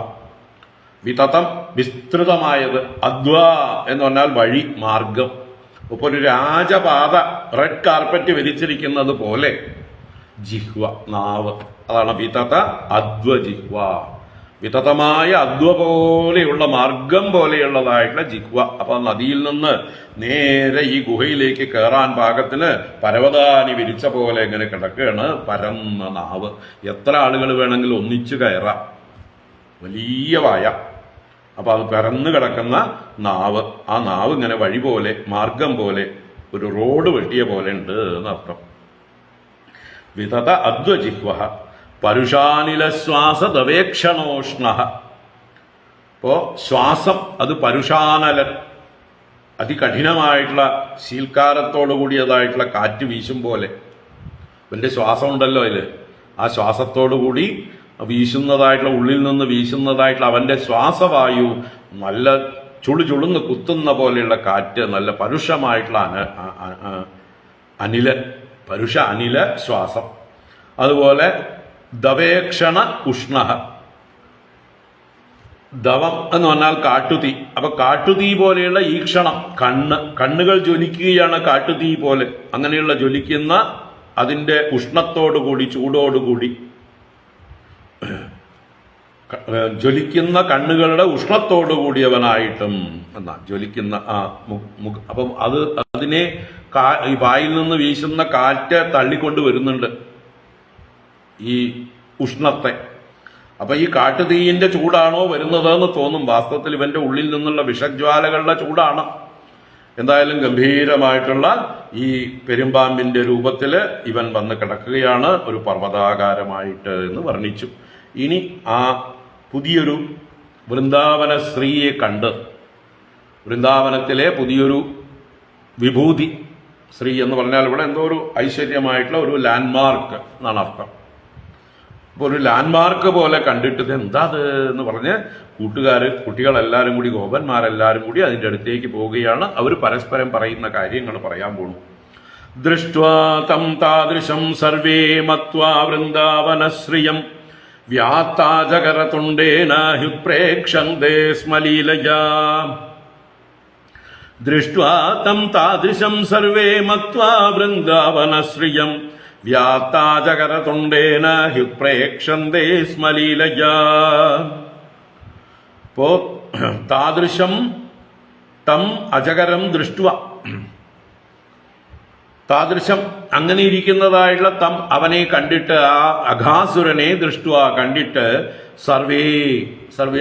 വിതതം വിസ്തൃതമായത്, അദ്വ എന്ന് പറഞ്ഞാൽ വഴി, മാർഗം. ഇപ്പൊ ഒരു രാജപാത, റെഡ് കാർപ്പറ്റ് വിരിച്ചിരിക്കുന്നത് പോലെ ജിഹ്വ, നാവ്. അതാണ് വിതത അദ്വജിഹ്വ. വിതതമായ അദ്വ പോലെയുള്ള മാർഗം പോലെയുള്ളതായിട്ടുള്ള ജിഹ്വ. അപ്പൊ നദിയിൽ നിന്ന് നേരെ ഈ ഗുഹയിലേക്ക് കയറാൻ പാകത്തിന് പരവതാനി വിരിച്ച പോലെ ഇങ്ങനെ കിടക്കുകയാണ് പരന്ന നാവ്. എത്ര ആളുകൾ വേണമെങ്കിലും ഒന്നിച്ചു കയറാം. വലിയ വായ. അപ്പൊ അത് പരന്നു കിടക്കുന്ന നാവ്. ആ നാവ് ഇങ്ങനെ വഴി പോലെ, മാർഗം പോലെ, ഒരു റോഡ് വെട്ടിയ പോലെ ഉണ്ട് എന്നർത്ഥം. വിതത അദ്വജിഹ്വ പരുഷാനില ശ്വാസതവേക്ഷണോഷ്ണ. ഇപ്പോ ശ്വാസം അത് പരുഷാനലൻ, അതികഠിനമായിട്ടുള്ള ശീൽക്കാരത്തോടു കൂടിയതായിട്ടുള്ള കാറ്റ് വീശും പോലെ. വലിയ ശ്വാസം ഉണ്ടല്ലോ അതില്. ആ ശ്വാസത്തോടു കൂടി വീശുന്നതായിട്ടുള്ള, ഉള്ളിൽ നിന്ന് വീശുന്നതായിട്ടുള്ള അവന്റെ ശ്വാസവായു നല്ല ചുളുചുളുന്ന് കുത്തുന്ന പോലെയുള്ള കാറ്റ്, നല്ല പരുഷമായിട്ടുള്ള അനില, പരുഷ അനില ശ്വാസം. അതുപോലെ ദവേക്ഷണ ഉഷ്ണ. ദവം എന്ന് പറഞ്ഞാൽ കാട്ടുതീ. അപ്പൊ കാട്ടുതീ പോലെയുള്ള ഈക്ഷണം, കണ്ണുകൾ ജ്വലിക്കുകയാണ് കാട്ടുതീ പോലെ. അങ്ങനെയുള്ള ജ്വലിക്കുന്ന അതിന്റെ ഉഷ്ണത്തോടുകൂടി, ചൂടോടുകൂടി, ജ്വലിക്കുന്ന കണ്ണുകളുടെ ഉഷ്ണത്തോടുകൂടിയവനായിട്ടും എന്നാ ജ്വലിക്കുന്ന അപ്പം അതിനെ വായിൽ നിന്ന് വീശുന്ന കാറ്റ് തള്ളിക്കൊണ്ട് വരുന്നുണ്ട് ഈ ഉഷ്ണത്തെ. അപ്പൊ ഈ കാട്ടുതീയിന്റെ ചൂടാണോ വരുന്നതെന്ന് തോന്നും. വാസ്തവത്തിൽ ഇവന്റെ ഉള്ളിൽ നിന്നുള്ള വിഷജ്വാലകളുടെ ചൂടാണ്. എന്തായാലും ഗംഭീരമായിട്ടുള്ള ഈ പെരുമ്പാമ്പിന്റെ രൂപത്തില് ഇവൻ വന്ന് കിടക്കുകയാണ്, ഒരു പർവ്വതാകാരമായിട്ട് എന്ന് വർണ്ണിച്ചു. ഇനി ആ പുതിയൊരു വൃന്ദാവന സ്ത്രീയെ കണ്ട്, വൃന്ദാവനത്തിലെ പുതിയൊരു വിഭൂതി സ്ത്രീ എന്ന് പറഞ്ഞാൽ ഇവിടെ എന്തോ ഒരു ഐശ്വര്യമായിട്ടുള്ള ഒരു ലാൻഡ്മാർക്ക് എന്നാണ് അർത്ഥം. അപ്പോൾ ഒരു ലാൻഡ്മാർക്ക് പോലെ കണ്ടിട്ട് ഇത് എന്താ അത് എന്ന് പറഞ്ഞ് കുട്ടികളെല്ലാവരും കൂടി, ഗോപന്മാരെല്ലാവരും കൂടി അതിൻ്റെ അടുത്തേക്ക് പോവുകയാണ്. അവർ പരസ്പരം പറയുന്ന കാര്യങ്ങൾ പറയാൻ പോണു. ദൃഷ്ട്വാ തം താദൃശം സർവേ മത്വാ വൃന്ദാവനശ്രിയം വ്യാത്താജകരതുണ്ടേന ഹ്യുപ്രേക്ഷന്തേ സ്മലീലയാ. ദൃഷ്ട്വാ തം താദൃശം സർവേ മത്വാ വൃന്ദാവനശ്രിയം വ്യാത്താജകരതുണ്ടേന ഹ്യുപ്രേക്ഷന്തേ സ്മലീലയാ. ഇപ്പോ താദൃശം തം അജകരം ദൃഷ്ട്വ, താദൃശം അങ്ങനെ ഇരിക്കുന്നതായുള്ള അവനെ കണ്ടിട്ട്, ആ അഘാസുരനെ ദൃഷ്ടുവ കണ്ടിട്ട്, സർവേ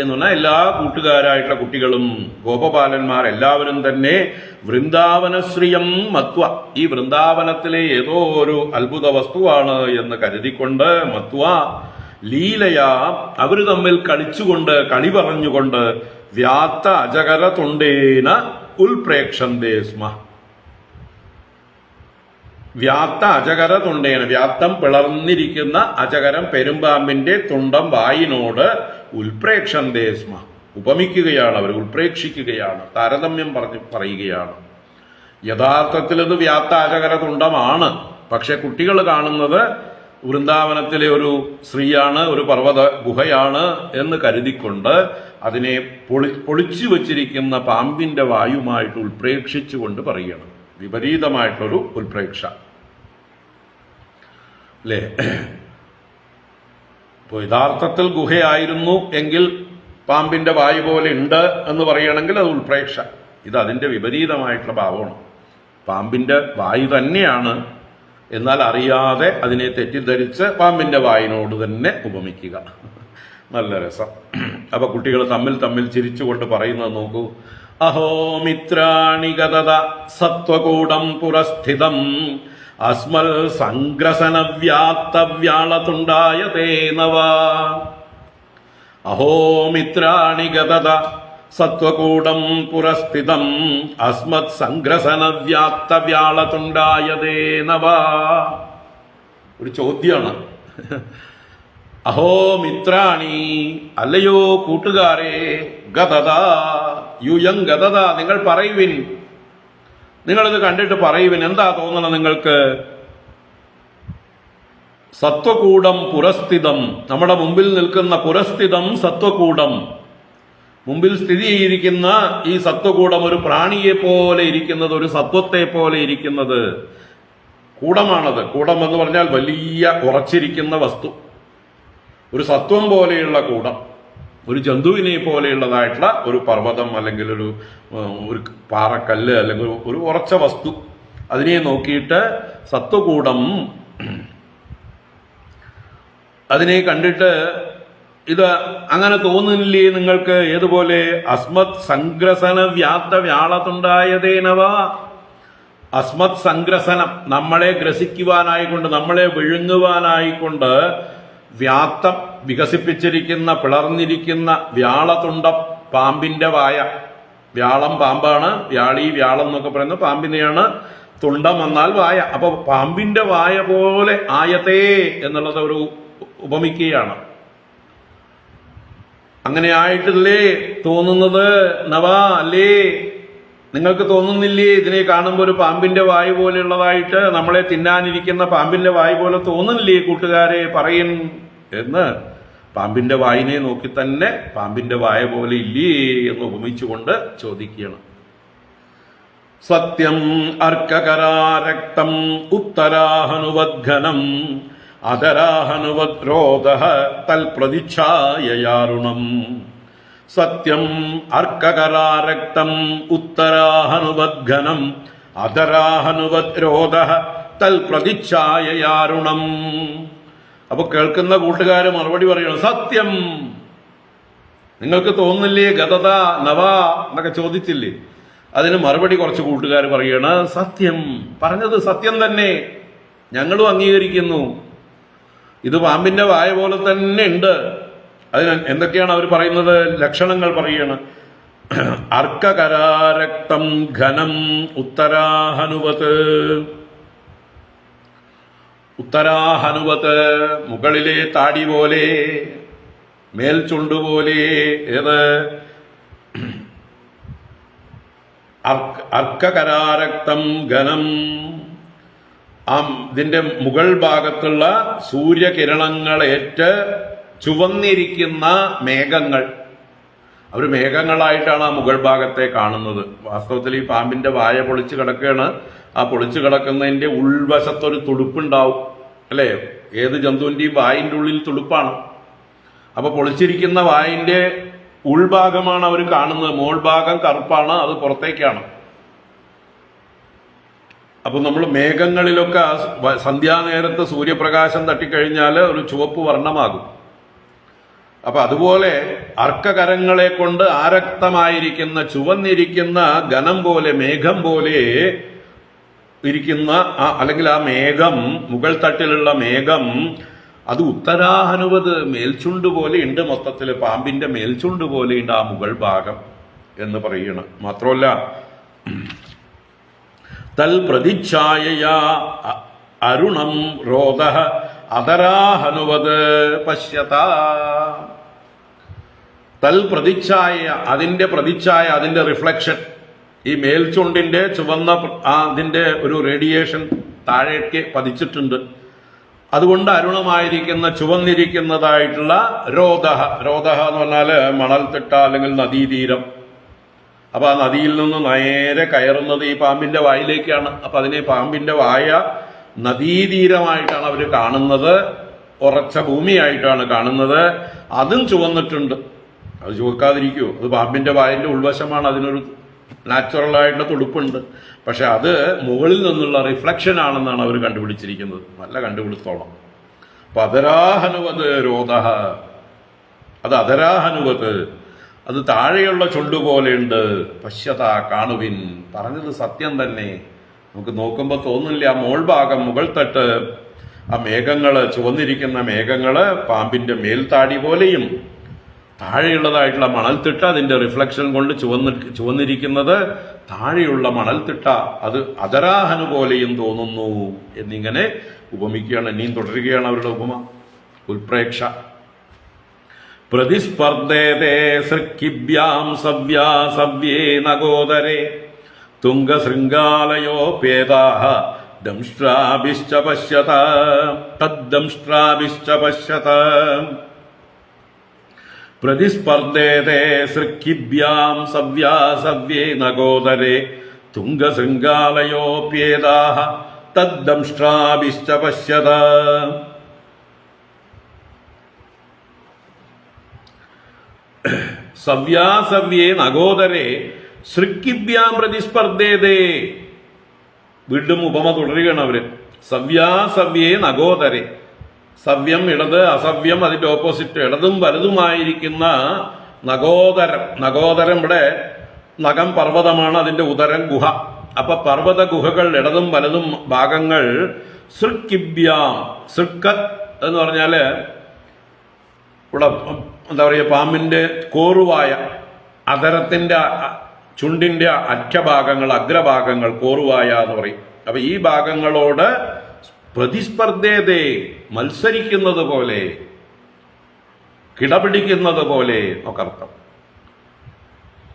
എന്ന് പറഞ്ഞാൽ എല്ലാ കൂട്ടുകാരായിട്ടുള്ള കുട്ടികളും ഗോപപാലന്മാർ എല്ലാവരും തന്നെ വൃന്ദാവനശ്രിയം മത്വ, ഈ വൃന്ദാവനത്തിലെ ഏതോ ഒരു അത്ഭുത വസ്തുവാണ് എന്ന് കരുതിക്കൊണ്ട്, മത്വ ലീലയാ അവർ തമ്മിൽ കളിച്ചുകൊണ്ട് കളി പറഞ്ഞുകൊണ്ട്, വ്യാത്ത അജകര തുണ്ടേന ഉൽപ്രേക്ഷന്തേ സ്മ. വ്യാത്ത അജകര തുണ്ടേന, വ്യാത്തം പിളർന്നിരിക്കുന്ന അജകരം പെരുമ്പാമ്പിന്റെ തുണ്ടം വായിനോട് ഉൽപ്രേക്ഷന്തേ സ്മ, ഉപമിക്കുകയാണ് അവർ, ഉൽപ്രേക്ഷിക്കുകയാണ്, താരതമ്യം പറയുകയാണ്. യഥാർത്ഥത്തിൽ ഇത് വ്യാത്ത അജകര തുണ്ടമാണ്. പക്ഷെ കുട്ടികൾ കാണുന്നത് വൃന്ദാവനത്തിലെ ഒരു സ്ത്രീയാണ്, ഒരു പർവ്വത ഗുഹയാണ് എന്ന് കരുതിക്കൊണ്ട് അതിനെ പൊളിച്ചു വച്ചിരിക്കുന്ന പാമ്പിന്റെ വായുമായിട്ട് ഉൽപ്രേക്ഷിച്ചുകൊണ്ട് പറയണം. വിപരീതമായിട്ടൊരു ഉൽപ്രേക്ഷ അല്ലേ. ഇപ്പോൾ യഥാർത്ഥത്തിൽ ഗുഹയായിരുന്നു എങ്കിൽ പാമ്പിന്റെ വായു പോലെ ഉണ്ട് എന്ന് പറയണമെങ്കിൽ അത് ഉൽപ്രേക്ഷ. ഇത് അതിന്റെ വിപരീതമായിട്ടുള്ള ഭാവമാണ്. പാമ്പിന്റെ വായു തന്നെയാണ്, എന്നാൽ അറിയാതെ അതിനെ തെറ്റിദ്ധരിച്ച് പാമ്പിന്റെ വായിനോട് തന്നെ ഉപമിക്കുക. നല്ല രസം. അപ്പൊ കുട്ടികൾ തമ്മിൽ ചിരിച്ചുകൊണ്ട് പറയുന്നത് നോക്കൂ. അഹോ മിത്രാണി ഗതദ സത്വകൂടം പുരസ്ഥിതം അസ്മൽ സംഗ്രസന വ്യാത്തവ്യാളതുണ്ടായ തേനവ. അഹോ മിത്രാണി ഗതദ സത്വകൂടം പുരസ്ഥിതം അസ്മത് സംഗ്രസന വ്യാത്തവ്യാളതുണ്ടായതേനവ. ഒരു ചോദ്യമാണ്. അഹോ മിത്രാണി, അല്ലയോ കൂട്ടുകാരെ, ഗതദ യുയം ഗതദ, നിങ്ങൾ പറയുവിൻ, നിങ്ങളിത് കണ്ടിട്ട് പറയുവിൻ, എന്താ തോന്നണം നിങ്ങൾക്ക്? സത്വകൂടം പുരസ്ഥിതം, നമ്മുടെ മുമ്പിൽ നിൽക്കുന്ന പുരസ്ഥിതം സത്വകൂടം, മുമ്പിൽ സ്ഥിതി ചെയ്തിരിക്കുന്ന ഈ സത്വകൂടം ഒരു പ്രാണിയെ പോലെ ഇരിക്കുന്നത്, ഒരു സത്വത്തെ പോലെ ഇരിക്കുന്നത് കൂടമാണത്. കൂടം എന്ന് പറഞ്ഞാൽ വലിയ ഉറച്ചിരിക്കുന്ന വസ്തു, ഒരു സത്വം പോലെയുള്ള കൂടം, ഒരു ജന്തുവിനെ പോലെയുള്ളതായിട്ടുള്ള ഒരു പർവ്വതം അല്ലെങ്കിൽ ഒരു പാറക്കല്ല് അല്ലെങ്കിൽ ഒരു ഉറച്ച വസ്തു, അതിനെ നോക്കിയിട്ട് സത്വകൂടം, അതിനെ കണ്ടിട്ട് ഇത് അങ്ങനെ തോന്നുന്നില്ലേ നിങ്ങൾക്ക്? ഏതുപോലെ? അസ്മത് സംഗ്രസന വ്യാത്ത വ്യാളത്തുണ്ടായതേനവ. അസ്മത് സംഗ്രസനം, നമ്മളെ ഗ്രസിക്കുവാനായിക്കൊണ്ട്, നമ്മളെ വിഴുങ്ങുവാനായിക്കൊണ്ട് വ്യാത്തം വികസിപ്പിച്ചിരിക്കുന്ന, പിളർന്നിരിക്കുന്ന വ്യാളതുണ്ടം, പാമ്പിന്റെ വായ. വ്യാളം പാമ്പാണ്, വ്യാളം എന്നൊക്കെ പറയുന്നത് പാമ്പിനെയാണ്. തുണ്ടം എന്നാൽ വായ. അപ്പൊ പാമ്പിന്റെ വായ പോലെ ആയതേ എന്നുള്ളത് ഒരു ഉപമിക്കുകയാണ്. അങ്ങനെ ആയിട്ടല്ലേ തോന്നുന്നത്? നവ അല്ലേ, നിങ്ങൾക്ക് തോന്നുന്നില്ലേ ഇതിനെ കാണുമ്പോൾ ഒരു പാമ്പിന്റെ വായു പോലെയുള്ളതായിട്ട്, നമ്മളെ തിന്നാനിരിക്കുന്ന പാമ്പിന്റെ വായു പോലെ തോന്നുന്നില്ലേ കൂട്ടുകാരെ, പറയൻ എന്ന് പാമ്പിന്റെ വായിനെ നോക്കി തന്നെ പാമ്പിന്റെ വായ പോലെ ഇല്ലേ എന്ന് ഉപമിച്ചുകൊണ്ട് ചോദിക്കുകയാണ്. സത്യം അർക്കകരാരക്തം ഉത്തരാഹനുവദ്ഘനം അധരാഹനുവദ്രോധ തൽപ്രതിച്ഛായയാരുണം. സത്യം അർക്കകരാരക്തം ഉത്തരാഹനുവദ്ഘനം അധരാഹനുവദ്രോധ തൽപ്രതിച്ഛായയാരുണം. അപ്പൊ കേൾക്കുന്ന കൂട്ടുകാര് മറുപടി പറയണം, സത്യം. നിങ്ങൾക്ക് തോന്നുന്നില്ലേ ഗതദ നവ എന്നൊക്കെ ചോദിച്ചില്ലേ? അതിന് മറുപടി കുറച്ച് കൂട്ടുകാർ പറയണ, സത്യം, പറഞ്ഞത് സത്യം തന്നെ, ഞങ്ങളും അംഗീകരിക്കുന്നു, ഇത് പാമ്പിന്റെ വായ പോലെ തന്നെ ഉണ്ട്. അതിന് എന്തൊക്കെയാണ് അവർ പറയുന്നത്? ലക്ഷണങ്ങൾ പറയണം. അർക്കകരാരക്തം ഘനം ഉത്തരാഹനുവത്. ഉത്തരാഹനുവത് മുകളിലെ താടി പോലെ, മേൽ ചുണ്ടുപോലെ. ഏത്? അർക്കകരാരക്തം ഘനം. ഇതിന്റെ മുകൾ ഭാഗത്തുള്ള സൂര്യകിരണങ്ങളേറ്റ് ചുവന്നിരിക്കുന്ന മേഘങ്ങൾ. അവർ മേഘങ്ങളായിട്ടാണ് ആ മുകൾ ഭാഗത്തെ കാണുന്നത്. വാസ്തവത്തിൽ ഈ പാമ്പിന്റെ വായ പൊളിച്ചു കിടക്കുകയാണ്. ആ പൊളിച്ചു കിടക്കുന്നതിന്റെ ഉൾവശത്തൊരു തുടുപ്പുണ്ടാവും, അല്ലേ? ഏത് ജന്തുവിന്റെയും വായിന്റെ ഉള്ളിൽ തുടുപ്പാണ്. അപ്പൊ പൊളിച്ചിരിക്കുന്ന വായിന്റെ ഉൾഭാഗമാണ് അവർ കാണുന്നത്. മോൾ ഭാഗം കറുപ്പാണ്, അത് പുറത്തേക്കാണ്. അപ്പോൾ നമ്മൾ മേഘങ്ങളിലൊക്കെ സന്ധ്യാനേരത്ത് സൂര്യപ്രകാശം തട്ടിക്കഴിഞ്ഞാൽ ഒരു ചുവപ്പ് വർണ്ണമാകും. അപ്പൊ അതുപോലെ അർക്കകരങ്ങളെ കൊണ്ട് ആരക്തമായിരിക്കുന്ന ചുവന്നിരിക്കുന്ന ഘനം പോലെ, മേഘം പോലെ ഇരിക്കുന്ന അല്ലെങ്കിൽ ആ മേഘം, മുകൾ തട്ടിലുള്ള മേഘം, അത് ഉത്തരാഹനുവത് മേൽചുണ്ട് പോലെ ഉണ്ട്. മൊത്തത്തിൽ പാമ്പിന്റെ മേൽചുണ്ട് പോലെ ഉണ്ട് ആ മുകൾ ഭാഗം എന്ന് പറയണം. മാത്രമല്ല തൽ പ്രതിച്ഛായയാ അരുണം രോധ അതരാഹനുവത് പശ്യത. തൽ പ്രതിച്ഛായ, അതിന്റെ പ്രതിച്ഛായ, അതിന്റെ റിഫ്ലക്ഷൻ, ഈ മേൽചുണ്ടിന്റെ ചുവന്ന അതിന്റെ ഒരു റേഡിയേഷൻ താഴേക്ക് പതിച്ചിട്ടുണ്ട്. അതുകൊണ്ട് അരുണമായിരിക്കുന്ന ചുവന്നിരിക്കുന്നതായിട്ടുള്ള രോധഹ. രോധഹ എന്ന് പറഞ്ഞാല് മണൽത്തിട്ട അല്ലെങ്കിൽ നദീതീരം. അപ്പൊ ആ നദിയിൽ നിന്ന് നേരെ കയറുന്നത് ഈ പാമ്പിന്റെ വായിലേക്കാണ്. അപ്പൊ അതിനെ പാമ്പിന്റെ വായ നദീതീരമായിട്ടാണ് അവർ കാണുന്നത്, ഉറച്ച ഭൂമിയായിട്ടാണ് കാണുന്നത്. അതും ചുവന്നിട്ടുണ്ട്. അത് ചുവക്കാതിരിക്കുമോ? അത് പാമ്പിന്റെ വായന്റെ ഉൾവശമാണ്, അതിനൊരു നാച്ചുറലായിട്ടുള്ള തുടുപ്പുണ്ട്. പക്ഷെ അത് മുകളിൽ നിന്നുള്ള റിഫ്ലക്ഷൻ ആണെന്നാണ് അവർ കണ്ടുപിടിച്ചിരിക്കുന്നത്. നല്ല കണ്ടുപിടുത്തോളം. അപ്പൊ അതരാഹനുവത് രോധഹ, അത് അതരാഹനുവത്, അത് താഴെയുള്ള ചുണ്ടുപോലെയുണ്ട്. പശ്യത, കാണുവിൻ. പറഞ്ഞത് സത്യം തന്നെ. നമുക്ക് നോക്കുമ്പോൾ തോന്നില്ല. ആ മോൾ ഭാഗം, മുകൾ തട്ട്, ആ മേഘങ്ങള്, ചുവന്നിരിക്കുന്ന മേഘങ്ങള് പാമ്പിന്റെ മേൽത്താടി പോലെയും, താഴെയുള്ളതായിട്ടുള്ള മണൽത്തിട്ട അതിന്റെ റിഫ്ലക്ഷൻ കൊണ്ട് ചുവന്നിരിക്കുന്നത് താഴെയുള്ള മണൽത്തിട്ട അത് അതരാഹനു പോലെയും തോന്നുന്നു എന്നിങ്ങനെ ഉപമിക്കുകയാണ്. ഇനിയും തുടരുകയാണ് അവരുടെ ഉപമ, ഉൽപ്രേക്ഷ. പ്രതിസ്പർദ്ദേതേ സൃക്കിഭ്യാം സവ്യാ സവ്യേ നഗോദരേ തുംഗശൃംഗാലയോപേതാഃ ദംഷ്ട്രാഭിശ്ച പശ്യത തദ്ദംഷ്ട്രാഭിശ്ച പശ്യത. പ്രതിസ്പർദ്ദേതേ സൃക്കിഭ്യാം സവ്യാ സവ്യേ നഗോദരേ തുംഗശൃംഗാലയോപേതാഃ തദ്ദംഷ്ട്രാഭിശ്ച പശ്യത. സവ്യാസവ്യേ നഗോദരേ സൃക്കിഭ്യാം പ്രതിസ്പർദ്ദേതേ. വീണ്ടും ഉപമ തുടരുകയാണ് അവര്. സവ്യാസവ്യേ നഗോദരേ. സവ്യം ഇടത്, അസവ്യം അതിന്റെ ഓപ്പോസിറ്റ്, ഇടതും വലതുമായിരിക്കുന്ന നഗോദരം. നഗോദരം ഇവിടെ നഖം പർവ്വതമാണ്, അതിന്റെ ഉദരം ഗുഹ. അപ്പൊ പർവ്വത ഗുഹകൾ, ഇടതും വലതും ഭാഗങ്ങൾ. സൃക്കിഭ്യാം, സൃക്കത് എന്ന് പറഞ്ഞാല് ഇവിടെ എന്താ പറയുക, പാമ്പിന്റെ കോറുവായ, അതരത്തിന്റെ ചുണ്ടിന്റെ അറ്റഭാഗങ്ങൾ, അഗ്രഭാഗങ്ങൾ, കോറുവായ എന്ന് പറയും. അപ്പൊ ഈ ഭാഗങ്ങളോട് പ്രതിസ്പർദ്ദേതേ, മത്സരിക്കുന്നത് പോലെ, കിടപിടിക്കുന്നത് പോലെ ഒക്കെ അർത്ഥം.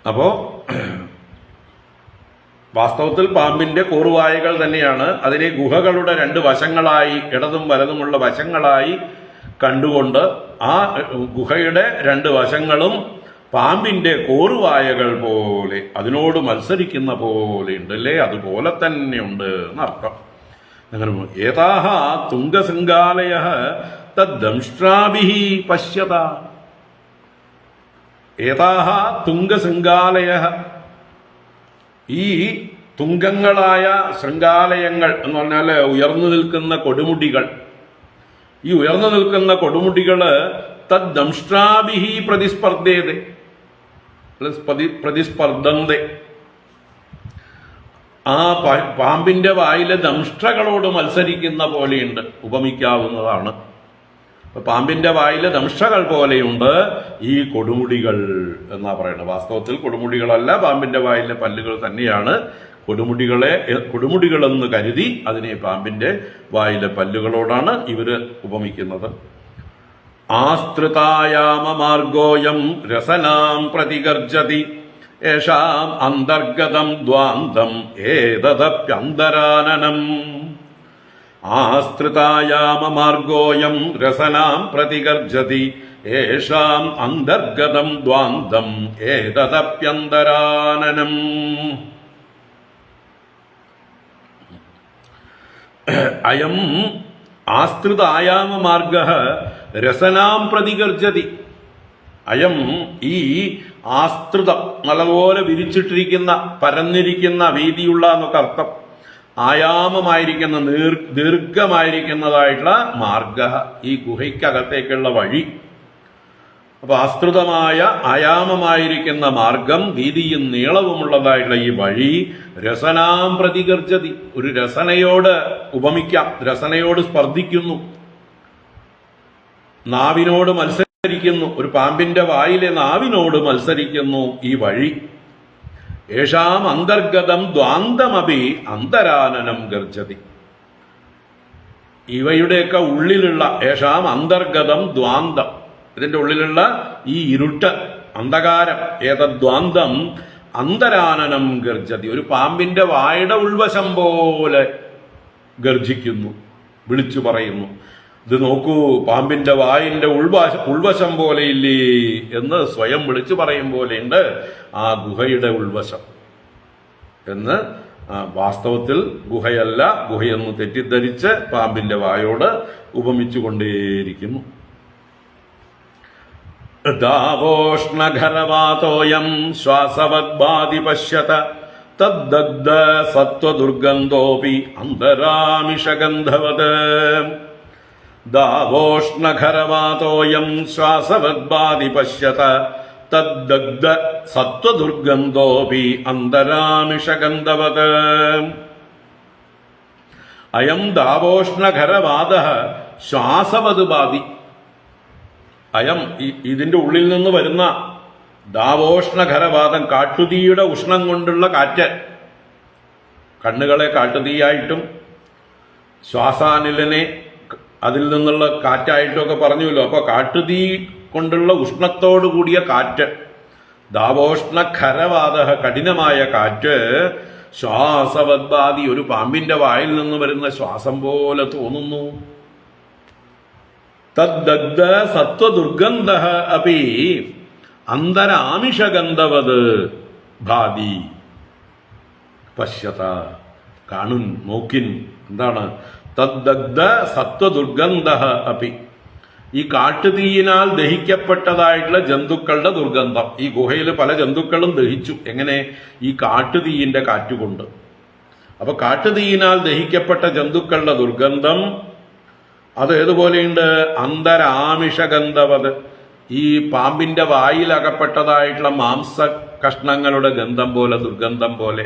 അപ്പോ വാസ്തവത്തിൽ പാമ്പിന്റെ കോറുവായകൾ തന്നെയാണ്. അതിനെ ഗുഹകളുടെ രണ്ട് വശങ്ങളായി, ഇടതും വലതുമുള്ള വശങ്ങളായി കണ്ടുകൊണ്ട് ആ ഗുഹയുടെ രണ്ട് വശങ്ങളും പാമ്പിന്റെ കോറുവായകൾ പോലെ, അതിനോട് മത്സരിക്കുന്ന പോലെ ഉണ്ടല്ലേ, അതുപോലെ തന്നെയുണ്ട് എന്നർത്ഥം. അങ്ങനെ ഏതാഹ തുംഗശൃംഗാലയഃ തദ്ദംഷ്ട്രാഭിഃ പശ്യത. ഏതാഹ തുംഗശൃംഗാലയഃ, ഈ തുങ്കങ്ങളായ ശൃംഗാലയങ്ങൾ എന്ന് പറഞ്ഞാൽ ഉയർന്നു നിൽക്കുന്ന കൊടുമുടികൾ. ഈ ഉയർന്നു നിൽക്കുന്ന കൊടുമുടികള് തദ്ദംഷ്ട്രാഭിഃ പ്രതിസ്പർദ്ദേതേ, പ്രതിസ്പർദ്ധന്തേ. ആ പാമ്പിന്റെ വായിലെ ദംഷ്ട്രകളോട് മത്സരിക്കുന്ന പോലെയുണ്ട്, ഉപമിക്കാവുന്നതാണ്. പാമ്പിന്റെ വായിലെ ദംഷ്ട്രകൾ പോലെയുണ്ട് ഈ കൊടുമുടികൾ എന്നാ പറയുന്നത്. വാസ്തവത്തിൽ കൊടുമുടികളല്ല, പാമ്പിന്റെ വായിലെ പല്ലുകൾ തന്നെയാണ്. കൊടുമുടികളെന്ന് കരുതി അതിനെ പാമ്പിന്റെ വായിലെ പല്ലുകളോടാണ് ഇവര് ഉപമിക്കുന്നത്. ആസ്ത്രിതായാമമാർഗോയം രസനാം പ്രതിഗർജതി യേഷാം അന്തർഗതം ദ്വാന്തം ഏതദപ്യന്തരാനനം. ആസ്ത്രിതായാമമാർഗോയം രസനാം പ്രതിഗർജതി യേഷാം അന്തർഗതം ദ്വാന്തം ഏതദപ്യന്തരാനനം. അയം ആസ്ത്രിത ആയാമമാർഗഃ രസനാം പ്രതിഗർജതി. അയം, ഈ ആസ്ത്രിതം, നല്ലപോലെ വിരിച്ചിട്ടിരിക്കുന്ന, പരന്നിരിക്കുന്ന, വീതിയുള്ള എന്നൊക്കെ അർത്ഥം. ആയാമമായിരിക്കുന്ന ദീർഘമായിരിക്കുന്നതായിട്ടുള്ള മാർഗ, ഈ ഗുഹയ്ക്കകത്തേക്കുള്ള വഴി. അപ്പൊ ആസ്തൃതമായ ആയാമമായിരിക്കുന്ന മാർഗം, വീതിയും നീളവുമുള്ളതായിട്ടുള്ള ഈ വഴി രസനാം പ്രതിഗർജതി, ഒരു രസനയോട് ഉപമിക്കാം, രസനയോട് സ്പർദ്ധിക്കുന്നു, നാവിനോട് മത്സരിക്കുന്നു, ഒരു പാമ്പിന്റെ വായിലെ നാവിനോട് മത്സരിക്കുന്നു ഈ വഴി. യേഷാം അന്തർഗതം ദ്വാന്തമപി അന്തരാനനം ഗർജതി, ഇവയുടെയൊക്കെ ഉള്ളിലുള്ള യേഷാം അന്തർഗതം ദ്വാന്തം, ഇതിന്റെ ഉള്ളിലുള്ള ഈ ഇരുട്ട്, അന്ധകാരം, ഏതദ്വാന്തം അന്തരാനനം ഗർജതി, ഒരു പാമ്പിന്റെ വായുടെ ഉൾവശം പോലെ ഗർജിക്കുന്നു, വിളിച്ചു പറയുന്നു. ഇത് നോക്കൂ, പാമ്പിന്റെ വായിന്റെ ഉൾവശം പോലെയില്ലേ എന്ന് സ്വയം വിളിച്ചു പറയും പോലെയുണ്ട് ആ ഗുഹയുടെ ഉൾവശം എന്ന്. വാസ്തവത്തിൽ ഗുഹയല്ല, ഗുഹയെന്ന് തെറ്റിദ്ധരിച്ച് പാമ്പിന്റെ വായോട് ഉപമിച്ചു കൊണ്ടേയിരിക്കുന്നു. ദാവോഷ്ണഘരവാതോയം ശ്വാസവദ്ബാധി പശ്യത തദ്ദഗ്ധ സത്വദുർഗന്ധോപി അന്തരാമിഷഗന്ധവത്. ദാവോഷ്ണഘരവാതോയം ശ്വാസവദ്ബാധി പശ്യത തദ്ദഗ്ധ സത്വദുർഗന്ധോപി അന്തരാമിഷഗന്ധവത്. അയം ദാവോഷ്ണഘരവാതഃ ശ്വാസവത് ബാധി. അയം ഇതിന്റെ ഉള്ളിൽ നിന്ന് വരുന്ന ദാവോഷ്ണഘരവാതം, കാട്ടുതീയുടെ ഉഷ്ണം കൊണ്ടുള്ള കാറ്റ്, കണ്ണുകളെ കാട്ടുതീയായിട്ടും ശ്വാസാനിലനെ അതിൽ നിന്നുള്ള കാറ്റായിട്ടും ഒക്കെ പറഞ്ഞുവല്ലോ. അപ്പൊ കാട്ടുതീ കൊണ്ടുള്ള ഉഷ്ണത്തോടു കൂടിയ കാറ്റ്, ദാവോഷ്ണഖരവാത, കഠിനമായ കാറ്റ്, ശ്വാസവദ്ബാധി, ഒരു പാമ്പിന്റെ വായിൽ നിന്ന് വരുന്ന ശ്വാസം പോലെ തോന്നുന്നു. തദ്ദഗ്ധ സത്വദുർഗന്ധ അപി അന്തരാമിഷഗന്ധവത് ഭാതി പശ്യത. കാണുൻ, നോക്കിൻ. എന്താണ്? തദ്ദഗ്ധ സത്വദുർഗന്ധ അപി, ഈ കാട്ടുതീയിനാൽ ദഹിക്കപ്പെട്ടതായിട്ടുള്ള ജന്തുക്കളുടെ ദുർഗന്ധം. ഈ ഗുഹയിൽ പല ജന്തുക്കളും ദഹിച്ചു. എങ്ങനെ? ഈ കാട്ടുതീയിന്റെ കാറ്റുകൊണ്ട്. അപ്പൊ കാട്ടുതീയിനാൽ ദഹിക്കപ്പെട്ട ജന്തുക്കളുടെ ദുർഗന്ധം അത് ഏതുപോലെയുണ്ട്? അന്തരാമിഷഗന്ധവത്, ഈ പാമ്പിന്റെ വായിലകപ്പെട്ടതായിട്ടുള്ള മാംസ കഷ്ണങ്ങളുടെ ഗന്ധം പോലെ, ദുർഗന്ധം പോലെ.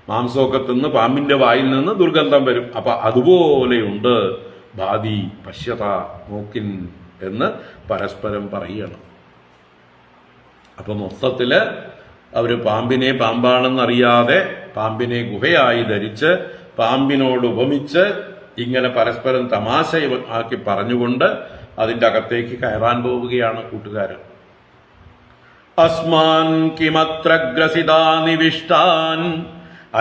മാംസമൊക്കെ തിന്ന് പാമ്പിന്റെ വായിൽ നിന്ന് ദുർഗന്ധം വരും. അപ്പൊ അതുപോലെയുണ്ട്. ഭാതി പശ്യത, നോക്കിൻ എന്ന് പരസ്പരം പറയണം. അപ്പൊ മൊത്തത്തില് അവര് പാമ്പിനെ പാമ്പാണെന്നറിയാതെ പാമ്പിനെ ഗുഹയായി ധരിച്ച് പാമ്പിനോട് ഉപമിച്ച് ഇങ്ങനെ പരസ്പരം തമാശ ആക്കി പറഞ്ഞുകൊണ്ട് അതിൻ്റെ അകത്തേക്ക് കയറാൻ പോവുകയാണ് കൂട്ടുകാരൻ. അസ്മാൻ കിമത്ര ഗ്രസിതാ നിവിഷ്ടാൻ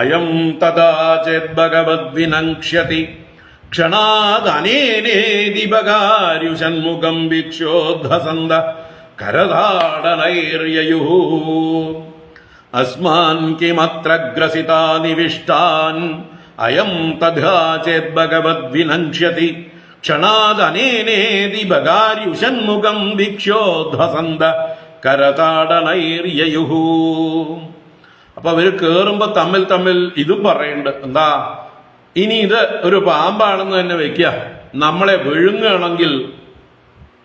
അയം തഥാ ചേദ്ഭഗവദ്വിനങ്ക്ഷ്യതി ക്ഷണാദനേനേതി ബകാര്യുഷന്മുഖം വിക്ഷോദ്ധസന്ത കരതാടനൈര്യയുഃ. അസ്മാൻ കിമത്ര ഗ്രസിതാ നിവിഷ്ടാൻ അയം തഥാ ചേദ്ഭഗവദ്വിനങ്ക്ഷ്യതി ക്ഷണാദനേനേതി ബകാര്യുഷന്മുഖം വിക്ഷോദ്ധസന്ത കരതാടനൈര്യയുഃ. അപ്പൊ അവര് കേറുമ്പോ തമ്മിൽ ഇതും പറയുന്നുണ്ട്. എന്താ? ഇനി ഇത് ഒരു പാമ്പാണെന്ന് തന്നെ വെക്കുക, നമ്മളെ വിഴുങ്ങുകയാണെങ്കിൽ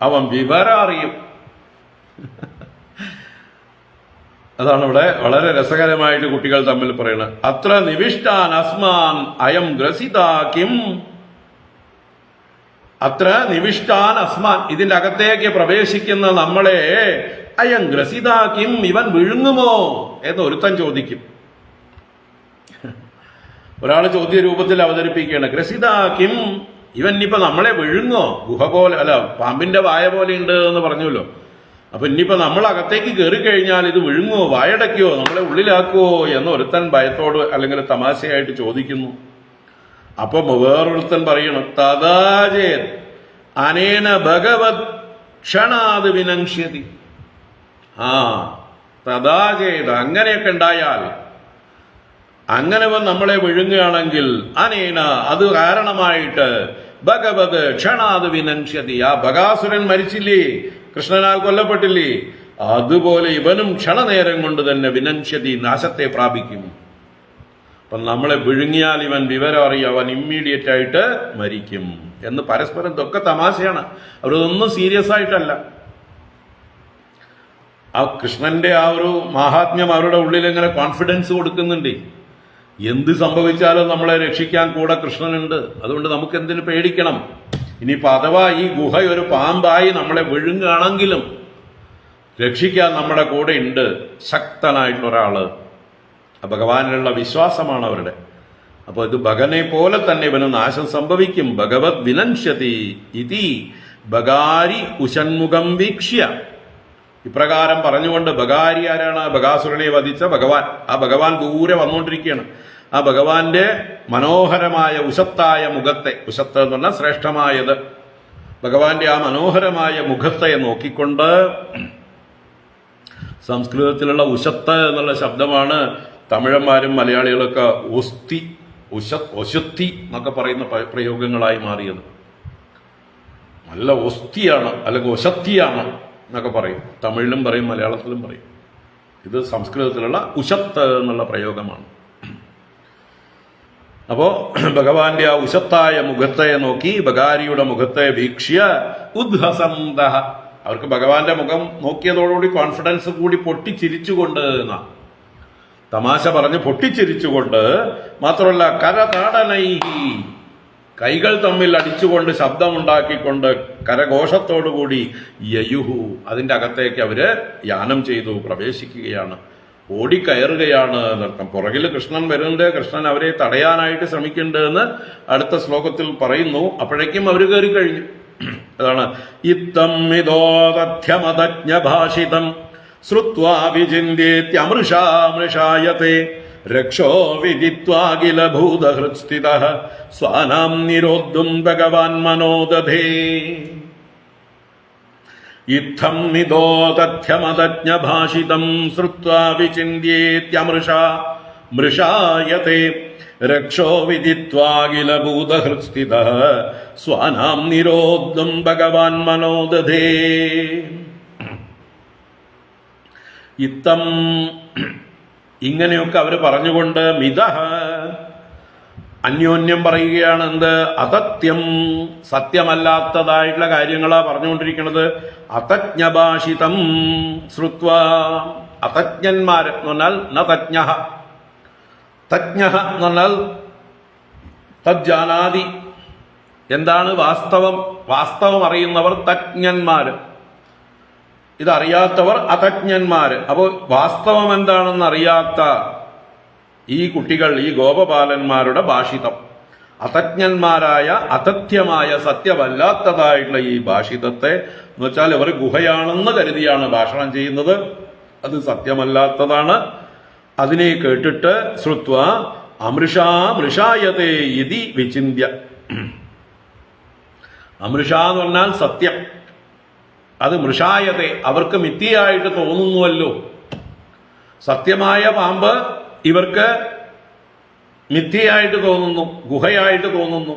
അവൻ വിവരം അറിയും. അതാണ് ഇവിടെ വളരെ രസകരമായിട്ട് കുട്ടികൾ തമ്മിൽ പറയുന്നത്. അത്ര നിവിഷ്ടാൻ അസ്മാൻ അയം ഗ്രസിതാ കിം. അത്ര നിവിഷ്ടാൻ അസ്മാൻ, ഇതിന്റെ അകത്തേക്ക് പ്രവേശിക്കുന്ന നമ്മളെ അയം ഗ്രസിതാ കിം, ഇവൻ വിഴുങ്ങുമോ എന്ന് ഒരുത്തൻ ചോദിക്കും. ഒരാൾ ചോദ്യ രൂപത്തിൽ അവതരിപ്പിക്കുകയാണ്. ഗ്രസിതാ കിം, ഇവൻ ഇനിയിപ്പോ നമ്മളെ വിഴുങ്ങോ? ഗുഹ പോലെ അല്ല, പാമ്പിന്റെ വായ പോലെ ഉണ്ട് എന്ന് പറഞ്ഞല്ലോ. അപ്പൊ ഇനിയിപ്പോ നമ്മൾ അകത്തേക്ക് കയറി കഴിഞ്ഞാൽ ഇത് വിഴുങ്ങോ, വായടയ്ക്കോ, നമ്മളെ ഉള്ളിലാക്കുവോ എന്ന് ഒരുത്തൻ ഭയത്തോട് അല്ലെങ്കിൽ തമാശയായിട്ട് ചോദിക്കുന്നു. അപ്പൊ വേറൊരുത്തൻ പറയണം, തഥാചേത് അനേന ഭഗവത് ക്ഷണാത് വിനങ്ഷ്യതി. തഥാചേത്, അങ്ങനെയൊക്കെ ഉണ്ടായാൽ, അങ്ങനെ നമ്മളെ വിഴുങ്ങുകയാണെങ്കിൽ അനേന, അത് കാരണമായിട്ട് ഭഗവത് ക്ഷണാത് വിനങ്ഷ്യതി, ആ ബകാസുരൻ മരിച്ചില്ലേ, കൃഷ്ണനാൽ കൊല്ലപ്പെട്ടില്ലേ, അതുപോലെ ഇവനും ക്ഷണനേരം കൊണ്ട് തന്നെ വിനങ്ഷ്യതി, നാശത്തെ പ്രാപിക്കും. അപ്പം നമ്മളെ വിഴുങ്ങിയാൽ ഇവൻ വിവരം അറിയും, അവൻ ഇമ്മീഡിയറ്റ് ആയിട്ട് മരിക്കും എന്ന് പരസ്പരം. ഇതൊക്കെ തമാശയാണ്, അവരതൊന്നും സീരിയസ് ആയിട്ടല്ല. ആ കൃഷ്ണന്റെ ആ ഒരു മാഹാത്മ്യം അവരുടെ ഉള്ളിൽ ഇങ്ങനെ കോൺഫിഡൻസ് കൊടുക്കുന്നുണ്ട്. എന്ത് സംഭവിച്ചാലും നമ്മളെ രക്ഷിക്കാൻ കൂടെ കൃഷ്ണനുണ്ട്. അതുകൊണ്ട് നമുക്ക് എന്തിനു പേടിക്കണം? ഇനിയിപ്പോൾ അഥവാ ഈ ഗുഹ ഒരു പാമ്പായി നമ്മളെ വിഴുങ്ങുകയാണെങ്കിലും രക്ഷിക്കാൻ നമ്മുടെ കൂടെ ഉണ്ട് ശക്തനായിട്ടുള്ള ഒരാള്. ഭഗവാനിലുള്ള വിശ്വാസമാണ് അവരുടെ. അപ്പോൾ ഇത് ഭഗനെ പോലെ തന്നെ ഇവന് നാശം സംഭവിക്കും. ഭഗവത് വിനശ്യതി ഇതി ബഗാരി ഉഷന്മുഖം വീക്ഷ്യ. ഇപ്രകാരം പറഞ്ഞുകൊണ്ട്, ബഗാരി ആരാണ്? ബഗാസുരനെ വധിച്ച ഭഗവാൻ. ആ ഭഗവാൻ ദൂരെ വന്നുകൊണ്ടിരിക്കുകയാണ്. ആ ഭഗവാന്റെ മനോഹരമായ ഉശത്തായ മുഖത്തെ, ഉശത്ത് എന്ന് പറഞ്ഞാൽ ശ്രേഷ്ഠമായത്, ഭഗവാന്റെ ആ മനോഹരമായ മുഖത്തെ നോക്കിക്കൊണ്ട്, സംസ്കൃതത്തിലുള്ള ഉശത്ത് എന്നുള്ള ശബ്ദമാണ് തമിഴന്മാരും മലയാളികളൊക്കെ ഒശത്തി എന്നൊക്കെ പറയുന്ന പ്രയോഗങ്ങളായി മാറിയത്. നല്ല ഒസ്തിയാണ് അല്ലെങ്കിൽ ഒശത്തിയാണ് എന്നൊക്കെ പറയും. തമിഴിലും പറയും, മലയാളത്തിലും പറയും. ഇത് സംസ്കൃതത്തിലുള്ള ഉശത്ത് എന്നുള്ള പ്രയോഗമാണ്. അപ്പോ ഭഗവാന്റെ ആ ഉശത്തായ മുഖത്തെ നോക്കി, ബഗാരിയുടെ മുഖത്തെ വീക്ഷ്യ ഉദ്ഹസന്ത. അവർക്ക് ഭഗവാന്റെ മുഖം നോക്കിയതോടുകൂടി കോൺഫിഡൻസ് കൂടി പൊട്ടിച്ചിരിച്ചുകൊണ്ട് എന്നാ, തമാശ പറഞ്ഞ് പൊട്ടിച്ചിരിച്ചുകൊണ്ട്. മാത്രമല്ല കരതാടനൈഹി, കൈകൾ തമ്മിൽ അടിച്ചുകൊണ്ട് ശബ്ദമുണ്ടാക്കിക്കൊണ്ട് കരഘോഷത്തോടുകൂടി യയുഹു, അതിൻ്റെ അകത്തേക്ക് അവര് യാനം ചെയ്തു, പ്രവേശിക്കുകയാണ്, ഓടിക്കയറുകയാണ് എന്നർത്ഥം. പുറകിൽ കൃഷ്ണൻ വരുന്നുണ്ട്, കൃഷ്ണൻ അവരെ തടയാനായിട്ട് ശ്രമിക്കുന്നുണ്ട് എന്ന് അടുത്ത ശ്ലോകത്തിൽ പറയുന്നു. അപ്പോഴേക്കും അവർ കയറി കഴിഞ്ഞു. അതാണ് ഇത്തം ഇതോദധ്യമതജ്ഞഭാഷിതം ശ്രുത്വാ വിചിന്യേത്യമൃഷാമൃഷായത്തെ രക്ഷോ വിദിത്വാഖില ഭൂതഹൃത്സ്ഥിതഃ സ്വാനാം നിരോദ്ധും ഭഗവാൻ മനോദധേ. ഇത്തം ഇതോദധ്യമതജ്ഞഭാഷിതം ശ്രുത്വാ വിചിന്യേത്യമൃഷായത്തെ രക്ഷോ വിദിത്വാഖില ഭൂതഹൃത്സ്ഥിതഃ സ്വാനാം നിരോദ്ധും ഭഗവാൻ മനോദധേ. ഇത്തം, ഇങ്ങനെയൊക്കെ അവർ പറഞ്ഞുകൊണ്ട്, മിതഃ, അന്യോന്യം പറയുകയാണ്. എന്ത്? അതത്യം, സത്യമല്ലാത്തതായിട്ടുള്ള കാര്യങ്ങളാ പറഞ്ഞുകൊണ്ടിരിക്കുന്നത്. അതജ്ഞഭാഷിതം ശ്രുത്വ, അതജ്ഞന്മാർ എന്ന് പറഞ്ഞാൽ ന തജ്ഞ, തജ്ഞ എന്ന് പറഞ്ഞാൽ തജ്ജാനാദി, എന്താണ് വാസ്തവം, വാസ്തവം അറിയുന്നവർ തജ്ഞന്മാർ, ഇതറിയാത്തവർ അതജ്ഞന്മാര്. അപ്പോൾ വാസ്തവം എന്താണെന്ന് അറിയാത്ത ഈ കുട്ടികൾ, ഈ ഗോപബാലന്മാരുടെ ഭാഷിതം, അതജ്ഞന്മാരായ അതഥ്യമായ സത്യമല്ലാത്തതായിട്ടുള്ള ഈ ഭാഷിതത്തെ എന്ന് വെച്ചാൽ ഇവർ ഗുഹയാണെന്ന് കരുതിയാണ് ഭാഷണം ചെയ്യുന്നത്, അത് സത്യമല്ലാത്തതാണ്. അതിനെ കേട്ടിട്ട് ശ്രുത്വ അമൃഷാമൃഷായതേ ഇതി വിചിന്യ. അമൃഷ എന്ന് പറഞ്ഞാൽ സത്യം, അത് മൃഷായതേ, അവർക്ക് മിഥ്യയായിട്ട് തോന്നുന്നുവല്ലോ. സത്യമായ പാമ്പ് ഇവർക്ക് മിഥ്യയായിട്ട് തോന്നുന്നു, ഗുഹയായിട്ട് തോന്നുന്നു.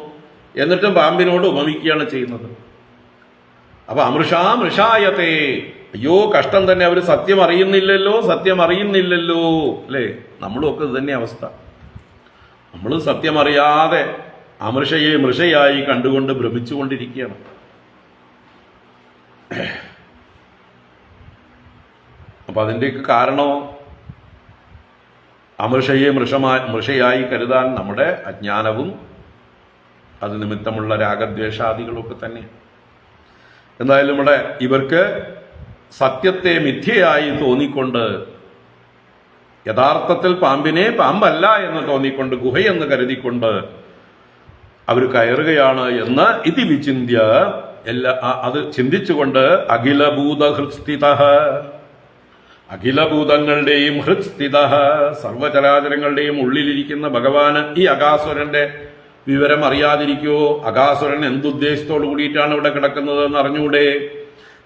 എന്നിട്ടും പാമ്പിനോട് ഉപമിക്കുകയാണ് ചെയ്യുന്നത്. അപ്പൊ അമൃഷാമൃഷായതേ, അയ്യോ കഷ്ടം തന്നെ, അവർ സത്യം അറിയുന്നില്ലല്ലോ, സത്യം അറിയുന്നില്ലല്ലോ, അല്ലേ? നമ്മളും ഒക്കെ ഇത് തന്നെ അവസ്ഥ. നമ്മൾ സത്യം അറിയാതെ അമൃഷയെ മൃഷയായി കണ്ടുകൊണ്ട് ഭ്രമിച്ചുകൊണ്ടിരിക്കുകയാണ്. അപ്പൊ അതിൻ്റെയൊക്കെ കാരണമോ അമൃഷയെ മൃഷയായി കരുതാൻ നമ്മുടെ അജ്ഞാനവും അത് നിമിത്തമുള്ള രാഗദ്വേഷാദികളൊക്കെ തന്നെ. എന്തായാലും ഇവിടെ ഇവർക്ക് സത്യത്തെ മിഥ്യയായി തോന്നിക്കൊണ്ട്, യഥാർത്ഥത്തിൽ പാമ്പിനെ പാമ്പല്ല എന്ന് തോന്നിക്കൊണ്ട്, ഗുഹയെന്ന് കരുതിക്കൊണ്ട് അവർ കയറുകയാണ് എന്ന് ഇതി വിചിന്യ, അത് ചിന്തിച്ചുകൊണ്ട് അഖിലഭൂതഹൃത്സ്ഥിത, അഖിലഭൂതങ്ങളുടെയും ഹൃത്സ്ഥിത, സർവചരാചരങ്ങളുടെയും ഉള്ളിലിരിക്കുന്ന ഭഗവാന് ഈ അകാസുരന്റെ വിവരം അറിയാതിരിക്കുവോ? അകാസുരൻ എന്തുദ്ദേശത്തോടു കൂടിയിട്ടാണ് ഇവിടെ കിടക്കുന്നത് എന്ന് അറിഞ്ഞൂടെ?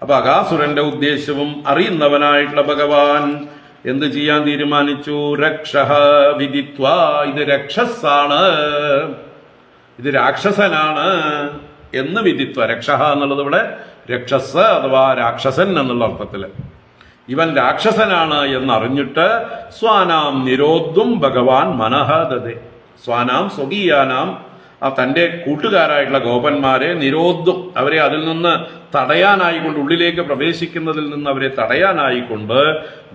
അപ്പൊ അകാസുരന്റെ ഉദ്ദേശവും അറിയുന്നവനായിട്ടുള്ള ഭഗവാൻ എന്ത് ചെയ്യാൻ തീരുമാനിച്ചു? രക്ഷഃ വിദിത്വ, ഇത് രക്ഷസാണ്, ഇത് രാക്ഷസനാണ് എന്ന് വിദിത്വ. രക്ഷഃ എന്നുള്ളത് ഇവിടെ രക്ഷസ് അഥവാ രാക്ഷസൻ എന്നുള്ള അർത്ഥത്തില്. ഇവൻ രാക്ഷസനാണ് എന്നറിഞ്ഞിട്ട് സ്വാനാം നിരോദ്ധം ഭഗവാൻ മനഃദദേ. സ്വാനാം സ്വകീയാനാം, തൻ്റെ കൂട്ടുകാരായിട്ടുള്ള ഗോപന്മാരെ നിരോദ്ധം, അവരെ അതിൽ നിന്ന് തടയാനായിക്കൊണ്ട്, ഉള്ളിലേക്ക് പ്രവേശിക്കുന്നതിൽ നിന്ന് അവരെ തടയാനായിക്കൊണ്ട്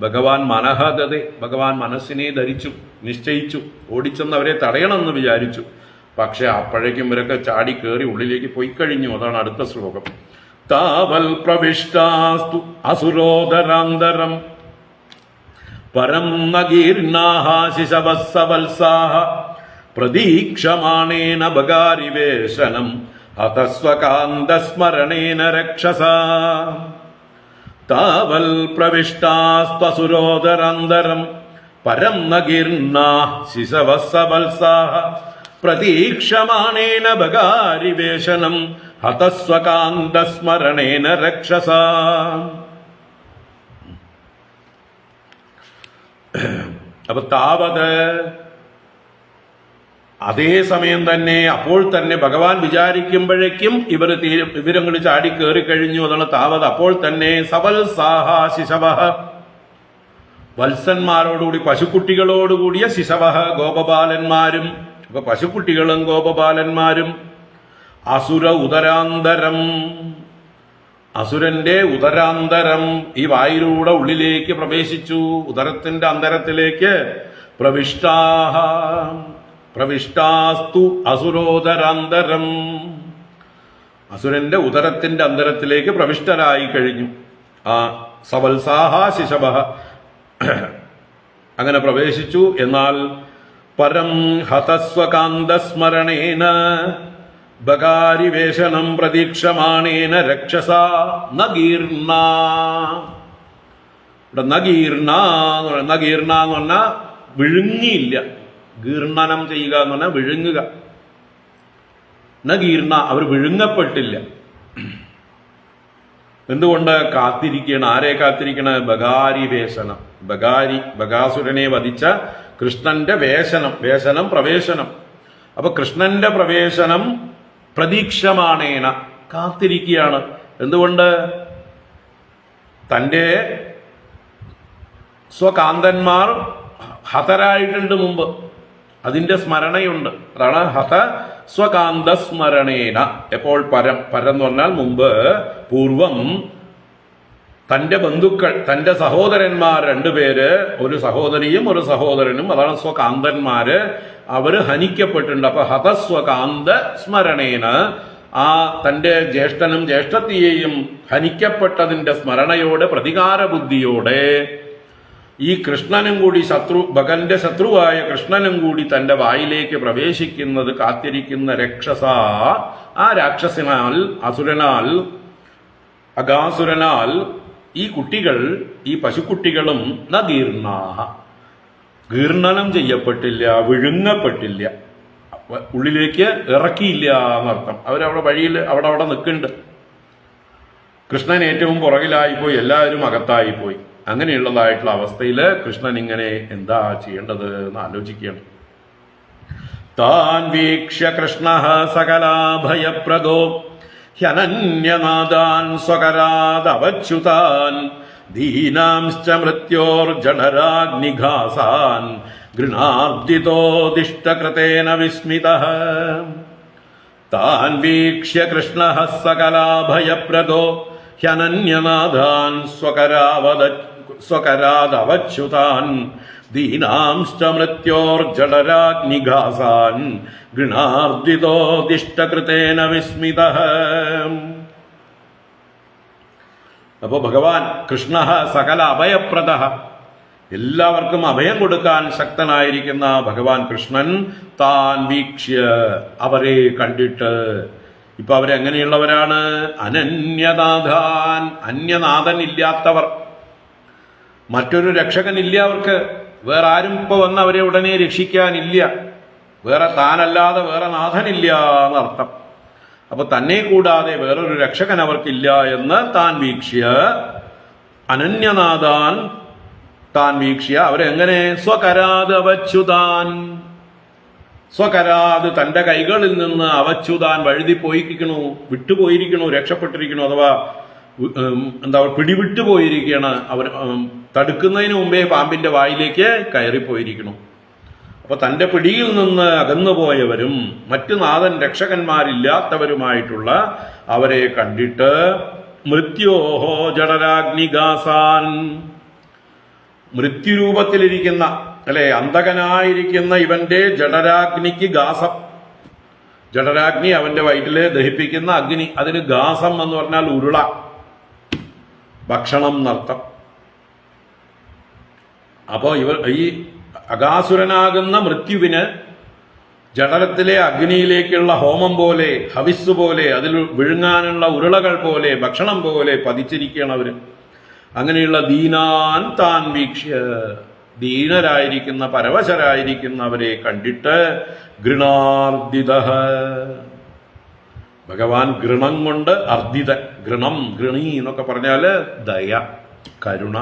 ഭഗവാൻ മനഃദദേ, ഭഗവാൻ മനസ്സിനെ ധരിച്ചു, നിശ്ചയിച്ചു, ഓടിച്ചെന്ന് അവരെ തടയണമെന്ന് വിചാരിച്ചു. പക്ഷെ അപ്പോഴേക്കും ഇവരൊക്കെ ചാടി കയറി ഉള്ളിലേക്ക് പോയി കഴിഞ്ഞു. അതാണ് അടുത്ത ശ്ലോകം. താവൽ പ്രവിഷ്ടാസ്തു അസുരോദരാന്തരം പരം നഗീർണാഹ ശിശവസ്സവത്സാഹ പ്രതീക്ഷമാണേന ബകാരിവേശനം ഹതസ്വകാന്തസ്മരണേന രക്ഷസാ. താവൽ പ്രവിഷ്ടാസ്ത്വസുരോദരാന്തരം പരം നഗീർണാഹ ശിശവസ്സവത്സാഹ പ്രതീക്ഷമാണേന ബകാരിവേശനം ഹതസ്വകാന്തസ്മരണേന രക്ഷസാ. അപ്പൊ താവത്, അതേ സമയം തന്നെ, അപ്പോൾ തന്നെ ഭഗവാൻ വിചാരിക്കുമ്പോഴേക്കും ഇവരങ്ങൾ ചാടി കയറി കഴിഞ്ഞു. അതാണ് താവത്. അപ്പോൾ തന്നെ സവത്സാഹ ശിശവഃ, വത്സന്മാരോടുകൂടി പശുക്കുട്ടികളോടുകൂടിയ ശിശവഃ ഗോപബാലന്മാരും. അപ്പൊ പശുക്കുട്ടികളും ഗോപബാലന്മാരും അസുര ഉദരാന്തരം, അസുരന്റെ ഉദരാന്തരം, ഈ വായിലൂടെ ഉള്ളിലേക്ക് പ്രവേശിച്ചു, ഉദരത്തിന്റെ അന്തരത്തിലേക്ക്. പ്രവിഷ്ടാസ്തു അസുരോദരാന്തരം, അസുരന്റെ ഉദരത്തിന്റെ അന്തരത്തിലേക്ക് പ്രവിഷ്ടരായി കഴിഞ്ഞു. ആ സവത്സാഹ ശിശവഃ അങ്ങനെ പ്രവേശിച്ചു. എന്നാൽ പരം ഹതസ്വകാന്തസ്മരണേന ബകാരിവേശനം പ്രതീക്ഷമാണേന രക്ഷസാ നഗീർണ. ഇവിടെ നഗീർണ എന്ന് പറഞ്ഞാൽ വിഴുങ്ങിയില്ല. ഗീർണനം ചെയ്യുക എന്ന് പറഞ്ഞാൽ വിഴുങ്ങുക. നഗീർണ, അവർ വിഴുങ്ങപ്പെട്ടില്ല. എന്തുകൊണ്ട്? കാത്തിരിക്കണം. ആരെ കാത്തിരിക്കണം? ബകാരിവേശനം. ബകാസുരനെ വധിച്ച കൃഷ്ണന്റെ വേശനം പ്രവേശനം. അപ്പൊ കൃഷ്ണന്റെ പ്രവേശനം പ്രതീക്ഷമാണേന, കാത്തിരിക്കുകയാണ്. എന്തുകൊണ്ട്? തൻ്റെ സ്വകാന്തന്മാർ ഹതരായിട്ടുണ്ട് മുമ്പ്, അതിന്റെ സ്മരണയുണ്ട്. അതാണ് ഹത സ്വകാന്ത സ്മരണേന. എപ്പോൾ? പരം എന്ന് പറഞ്ഞാൽ മുമ്പ്, പൂർവം തന്റെ ബന്ധുക്കൾ, തന്റെ സഹോദരന്മാർ രണ്ടുപേര്, ഒരു സഹോദരിയും ഒരു സഹോദരനും, അതാണ് സ്വകാന്തന്മാര്, അവര് ഹനിക്കപ്പെട്ടിട്ടുണ്ട്. അപ്പൊ ഹതസ്വകാന്ത സ്മരണേന, ആ തന്റെ ജ്യേഷ്ഠനും ജ്യേഷ്ഠത്തിയെയും ഹനിക്കപ്പെട്ടതിന്റെ സ്മരണയോടെ, പ്രതികാര ബുദ്ധിയോടെ ഈ കൃഷ്ണനും കൂടി ഭഗന്റെ ശത്രുവായ കൃഷ്ണനും കൂടി തന്റെ വായിലേക്ക് പ്രവേശിക്കുന്നത് കാത്തിരിക്കുന്ന രക്ഷസ, ആ രാക്ഷസനാൽ, അസുരനാൽ, അഗാസുരനാൽ ഈ കുട്ടികൾ, ഈ പശുക്കുട്ടികളും നഗീർണാഹ, ഗീർണനം ചെയ്യപ്പെട്ടില്ല, വിഴുങ്ങപ്പെട്ടില്ല, ഉള്ളിലേക്ക് ഇറക്കിയില്ല എന്നർത്ഥം. അവരവിടെ വഴിയിൽ അവിടെ നിൽക്കുന്നുണ്ട്. കൃഷ്ണൻ ഏറ്റവും പുറകിലായിപ്പോയി, എല്ലാവരും അകത്തായിപ്പോയി. അങ്ങനെയുള്ളതായിട്ടുള്ള അവസ്ഥയിൽ കൃഷ്ണൻ ഇങ്ങനെ എന്താ ചെയ്യേണ്ടത് എന്ന് ആലോചിക്കുകയാണ്. താൻ വീക്ഷ്യ കൃഷ്ണ സകലാഭയപ്രദോ ഹ്യനന്യനാദാൻ സ്വകരാദവച്യുതാൻ ദീനാംശ്ച മൃത്യോർജഠരാഗ്നിഘാസാൻ ഗൃണാർദ്ദിതോദിഷ്ടകൃതേന വിസ്മിതഃ. താൻ വീക്ഷ്യ കൃഷ്ണ സകലാഭയപ്രദോ ഹ്യനന്യനാദാൻ സ്വകരാദവച്യുതാൻ ദീനാംശ്ച മൃത്യോർജഠരാഗ്നിഘാസാൻ ഗൃണാർദ്ദിതോദിഷ്ടകൃതേന വിസ്മിതഃ. അപ്പോ ഭഗവാൻ കൃഷ്ണ സകല അഭയപ്രദ, എല്ലാവർക്കും അഭയം കൊടുക്കാൻ ശക്തനായിരിക്കുന്ന ഭഗവാൻ കൃഷ്ണൻ താൻ വീക്ഷ്യ, അവരെ കണ്ടിട്ട്. ഇപ്പൊ അവരെങ്ങനെയുള്ളവരാണ്? അനന്യനാഥാൻ, അന്യനാഥൻ ഇല്ലാത്തവർ, മറ്റൊരു രക്ഷകനില്ല അവർക്ക്. വേറെ ആരും ഇപ്പൊ വന്ന് അവരെ ഉടനെ രക്ഷിക്കാനില്ല. വേറെ താനല്ലാതെ വേറെ നാഥനില്ല എന്നർത്ഥം. അപ്പൊ തന്നെ കൂടാതെ വേറൊരു രക്ഷകൻ അവർക്കില്ല എന്ന് താൻ വീക്ഷ്യ, അനന്യനാഥാൻ താൻ വീക്ഷ്യ, അവരെങ്ങനെ? സ്വകരാത് അവച്യുതാൻ, സ്വകരാത് തന്റെ കൈകളിൽ നിന്ന് അവച്യുതാൻ വഴുതിപ്പോയിരിക്കണു, വിട്ടുപോയിരിക്കണു, രക്ഷപ്പെട്ടിരിക്കണു, അഥവാ എന്താ പിടിവിട്ടു പോയിരിക്കുകയാണ്. അവർ തടുക്കുന്നതിന് മുമ്പേ പാമ്പിന്റെ വായിലേക്ക് കയറിപ്പോയിരിക്കണം. അപ്പൊ തന്റെ പിടിയിൽ നിന്ന് അകന്നുപോയവരും മറ്റു നാഥൻ രക്ഷകന്മാരില്ലാത്തവരുമായിട്ടുള്ള അവരെ കണ്ടിട്ട് മൃത്യോഹോ ജഠരാഗ്നിഗാസാൻ, മൃത്യുരൂപത്തിലിരിക്കുന്ന അല്ലെ അന്ധകനായിരിക്കുന്ന ഇവന്റെ ജഠരാഗ്നിക്ക് ഗാസം, ജഠരാഗ്നി അവന്റെ വയറ്റില് ദഹിപ്പിക്കുന്ന അഗ്നി, അതിന് ഗാസം എന്ന് പറഞ്ഞാൽ ഉരുള, ഭക്ഷണം നർത്തം. അപ്പോ ഈ അകാസുരനാകുന്ന മൃത്യുവിന് ജഠരത്തിലെ അഗ്നിയിലേക്കുള്ള ഹോമം പോലെ, ഹവിസ് പോലെ, അതിൽ വിഴുങ്ങാനുള്ള ഉരുളകൾ പോലെ, ഭക്ഷണം പോലെ പതിച്ചിരിക്കുകയാണ് അവര്. അങ്ങനെയുള്ള ദീനാൻ താൻ വീക്ഷ്യ, ദീനരായിരിക്കുന്ന പരവശരായിരിക്കുന്നവരെ കണ്ടിട്ട് ഗൃണാർദിത, ഭഗവാൻ ഗൃണം കൊണ്ട് അർദ്ദിത, ഗൃണം ഗൃണി എന്നൊക്കെ പറഞ്ഞാല് ദയ, കരുണ,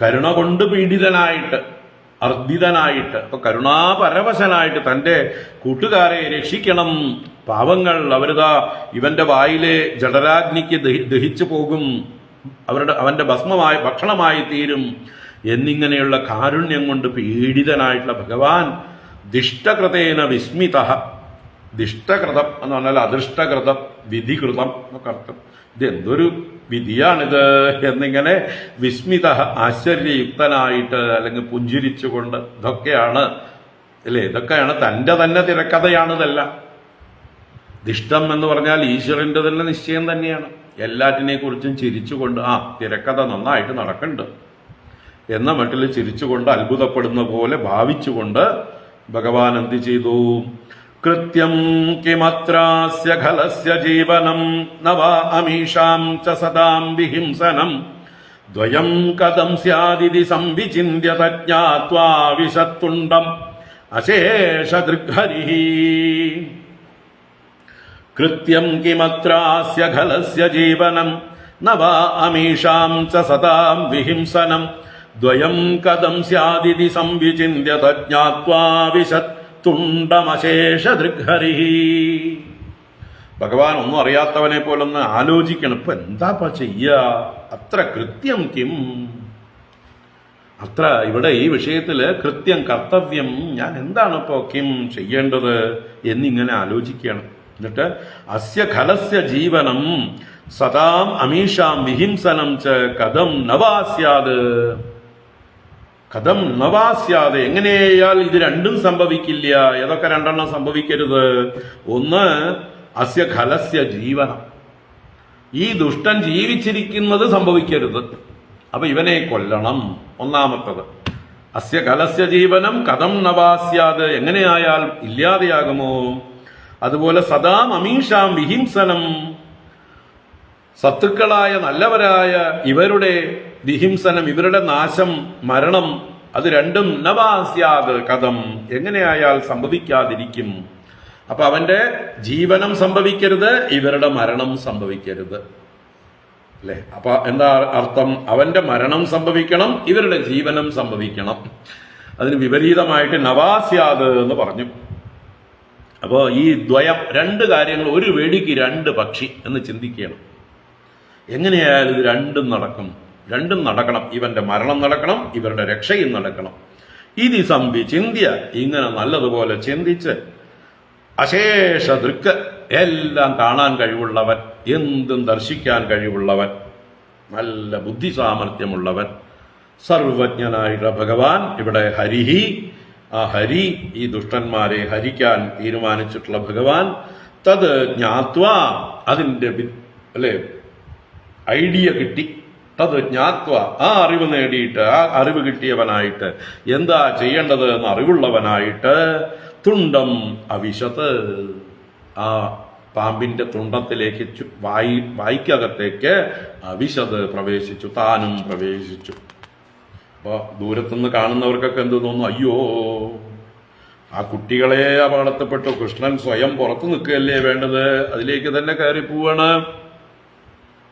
കരുണ കൊണ്ട് പീഡിതനായിട്ട്, അർദ്ദിതനായിട്ട്, അപ്പൊ കരുണാപരവശനായിട്ട് തന്റെ കൂട്ടുകാരെ രക്ഷിക്കണം, പാവങ്ങൾ അവരിതാ ഇവന്റെ വായിലെ ജഠരാഗ്നിക്ക് ദഹിച്ചു പോകും, അവന്റെ ഭക്ഷണമായി തീരും എന്നിങ്ങനെയുള്ള കാരുണ്യം കൊണ്ട് പീഡിതനായിട്ടുള്ള ഭഗവാൻ ദിഷ്ടകൃതേന വിസ്മിത, ദിഷ്ടകൃതം എന്ന് പറഞ്ഞാൽ അദൃഷ്ടകൃതം, വിധികൃതം എന്നൊക്കെ അർത്ഥം. ഇതെന്തൊരു വിധിയാണിത് എന്നിങ്ങനെ വിസ്മിത, ആശ്ചര്യയുക്തനായിട്ട് അല്ലെങ്കിൽ പുഞ്ചിരിച്ചുകൊണ്ട്, ഇതൊക്കെയാണ് അല്ലേ, ഇതൊക്കെയാണ് തൻ്റെ തന്നെ തിരക്കഥയാണിതല്ല. ദിഷ്ടം എന്ന് പറഞ്ഞാൽ ഈശ്വരൻ്റെ തന്നെ നിശ്ചയം തന്നെയാണ്. എല്ലാറ്റിനെ കുറിച്ചും ചിരിച്ചുകൊണ്ട് തിരക്കഥ നന്നായിട്ട് നടക്കുന്നുണ്ട് എന്ന മട്ടിൽ ചിരിച്ചുകൊണ്ട് അത്ഭുതപ്പെടുന്ന പോലെ ഭാവിച്ചുകൊണ്ട് ഭഗവാൻ എന്ത് ചെയ്തു? കൃത്യം കിമത്രാസ്യ ഖലസ്യ ജീവനം നവാ അമീഷാം ച സദാം വിഹിംസനം ദ്വയം കഥം സ്യാദിതി സംവിചിന്യ തജ്ഞാത്വാ വിശത്തുണ്ടം അശേഷദൃഗ്ഹരിഃ. കൃത്യം കിമത്രാസ്യ ഖലസ്യ ജീവനം നവാ അമീഷാം ച സദാം വിഹിംസനം ദ്വയം കഥം സ്യാദിതി സംവിചിന്യ തജ്ഞാത്വാ വിശത്തുണ്ടമശേഷദൃഗ്ഹരിഃ. ഭഗവാൻ ഒന്നും അറിയാത്തവനെ പോലൊന്ന് ആലോചിക്കണം. ഇപ്പൊ എന്താപ്പാ ചെയ്യുക? അത്ര കൃത്യം കിം, അത്ര ഇവിടെ ഈ വിഷയത്തില് കൃത്യം, കർത്തവ്യം, ഞാൻ എന്താണ് ഇപ്പോ കിം ചെയ്യേണ്ടത് എന്നിങ്ങനെ ആലോചിക്കുകയാണ്. എന്നിട്ട് അസ്യ ഖലസ്യ ജീവനം സദാം അമീഷാം വിഹിംസനം ച കഥം നവാസ്യാത്, കഥം നവാസ്യാത്, എങ്ങനെയാൽ ഇത് രണ്ടും സംഭവിക്കില്ല? ഏതൊക്കെ രണ്ടെണ്ണം സംഭവിക്കരുത്? ഒന്ന്, അസ്യ ഖലസ്യ ജീവനം, ഈ ദുഷ്ടൻ ജീവിച്ചിരിക്കുന്നത് സംഭവിക്കരുത്, അപ്പൊ ഇവനെ കൊല്ലണം. ഒന്നാമത്തത് അസ്യ ഖലസ്യ ജീവനം കഥം നവാസ്യാത്, എങ്ങനെയായാൽ ഇല്ലാതെയാകുമോ? അതുപോലെ സദാം അമീഷാം വിഹിംസനം, ശത്രുക്കളായ നല്ലവരായ ഇവരുടെ വിഹിംസനം, ഇവരുടെ നാശം, മരണം, അത് രണ്ടും നവാസ്യാത് കഥം, എങ്ങനെയായാൽ സംഭവിക്കാതിരിക്കും? അപ്പൊ അവന്റെ ജീവനം സംഭവിക്കരുത്, ഇവരുടെ മരണം സംഭവിക്കരുത് അല്ലെ? അപ്പൊ എന്താ അർത്ഥം? അവന്റെ മരണം സംഭവിക്കണം, ഇവരുടെ ജീവനം സംഭവിക്കണം. അതിന് വിപരീതമായിട്ട് നവാസ്യാത് എന്ന് പറഞ്ഞു. അപ്പോൾ ഈ ദ്വയം, രണ്ട് കാര്യങ്ങൾ, ഒരു വെടിക്ക് രണ്ട് പക്ഷി എന്ന് ചിന്തിക്കണം. എങ്ങനെയായാലും ഇത് രണ്ടും നടക്കും, രണ്ടും നടക്കണം. ഇവന്റെ മരണം നടക്കണം, ഇവരുടെ രക്ഷയും നടക്കണം. ഇത് സംവിചിന്യ, ഇങ്ങനെ നല്ലതുപോലെ ചിന്തിച്ച് അശേഷ ദൃക്ക്, എല്ലാം കാണാൻ കഴിവുള്ളവൻ, എന്തും ദർശിക്കാൻ കഴിവുള്ളവൻ, നല്ല ബുദ്ധി സാമർഥ്യമുള്ളവൻ, സർവജ്ഞനായിട്ടുള്ള ഭഗവാൻ, ഇവിടെ ഹരിഹി, ആ ഹരി, ഈ ദുഷ്ടന്മാരെ ഹരിക്കാൻ തീരുമാനിച്ചിട്ടുള്ള ഭഗവാൻ, തത് ജ്ഞാത്വാ, അതിൻ്റെ അല്ലെ ഐഡിയ കിട്ടി, തത് ജ്ഞാത്വാ, ആ അറിവ് നേടിയിട്ട്, ആ അറിവ് കിട്ടിയവനായിട്ട്, എന്താ ചെയ്യേണ്ടത് എന്ന് അറിവുള്ളവനായിട്ട്, തുണ്ടം അവിശത്ത്, ആ പാമ്പിന്റെ തുണ്ടത്തിലേക്ക് വായിക്കകത്തേക്ക് അവിശത് പ്രവേശിച്ചു, താനും പ്രവേശിച്ചു. അപ്പൊ ദൂരത്തുനിന്ന് കാണുന്നവർക്കൊക്കെ എന്ത് തോന്നുന്നു? അയ്യോ, ആ കുട്ടികളെ അപകടത്തിൽപ്പെട്ടു, കൃഷ്ണൻ സ്വയം പുറത്തു നിൽക്കുകയല്ലേ വേണ്ടത്, അതിലേക്ക് തന്നെ കയറി പോവാണ്.